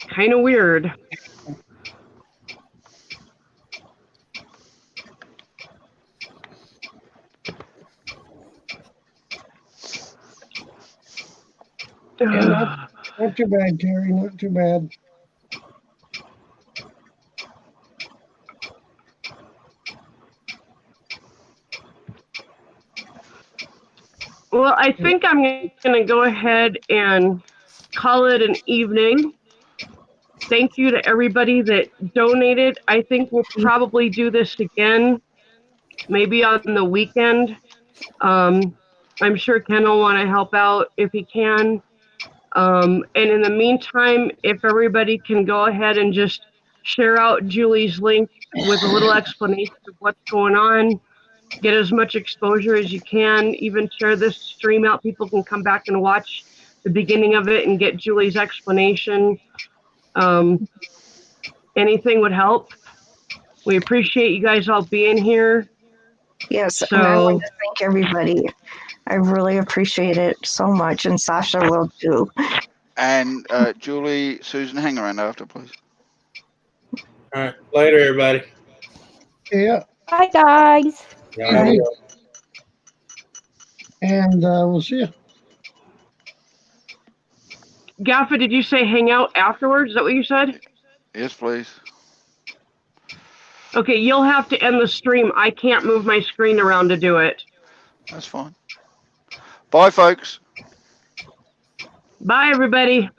Speaker 1: kind of weird.
Speaker 5: Yeah, not too bad, Carrie. Not too bad.
Speaker 1: Well, I think I'm going to go ahead and call it an evening. Thank you to everybody that donated. I think we'll probably do this again, maybe on the weekend. I'm sure Ken will want to help out if he can. And in the meantime, if everybody can go ahead and just share out Julie's link with a little explanation of what's going on, get as much exposure as you can, even share this stream out. People can come back and watch the beginning of it and get Julie's explanation. Anything would help. We appreciate you guys all being here.
Speaker 3: Yes, and I want to thank everybody. I really appreciate it so much, and Sasha will too.
Speaker 9: And Julie, Susan, hang around after, please.
Speaker 6: All right. Later, everybody.
Speaker 5: Yeah.
Speaker 2: Bye, guys.
Speaker 6: Yeah.
Speaker 5: And we'll see you.
Speaker 1: Gaffa, did you say hang out afterwards? Is that what you said?
Speaker 9: Yes, please.
Speaker 1: Okay, you'll have to end the stream. I can't move my screen around to do it.
Speaker 9: That's fine. Bye, folks.
Speaker 1: Bye, everybody.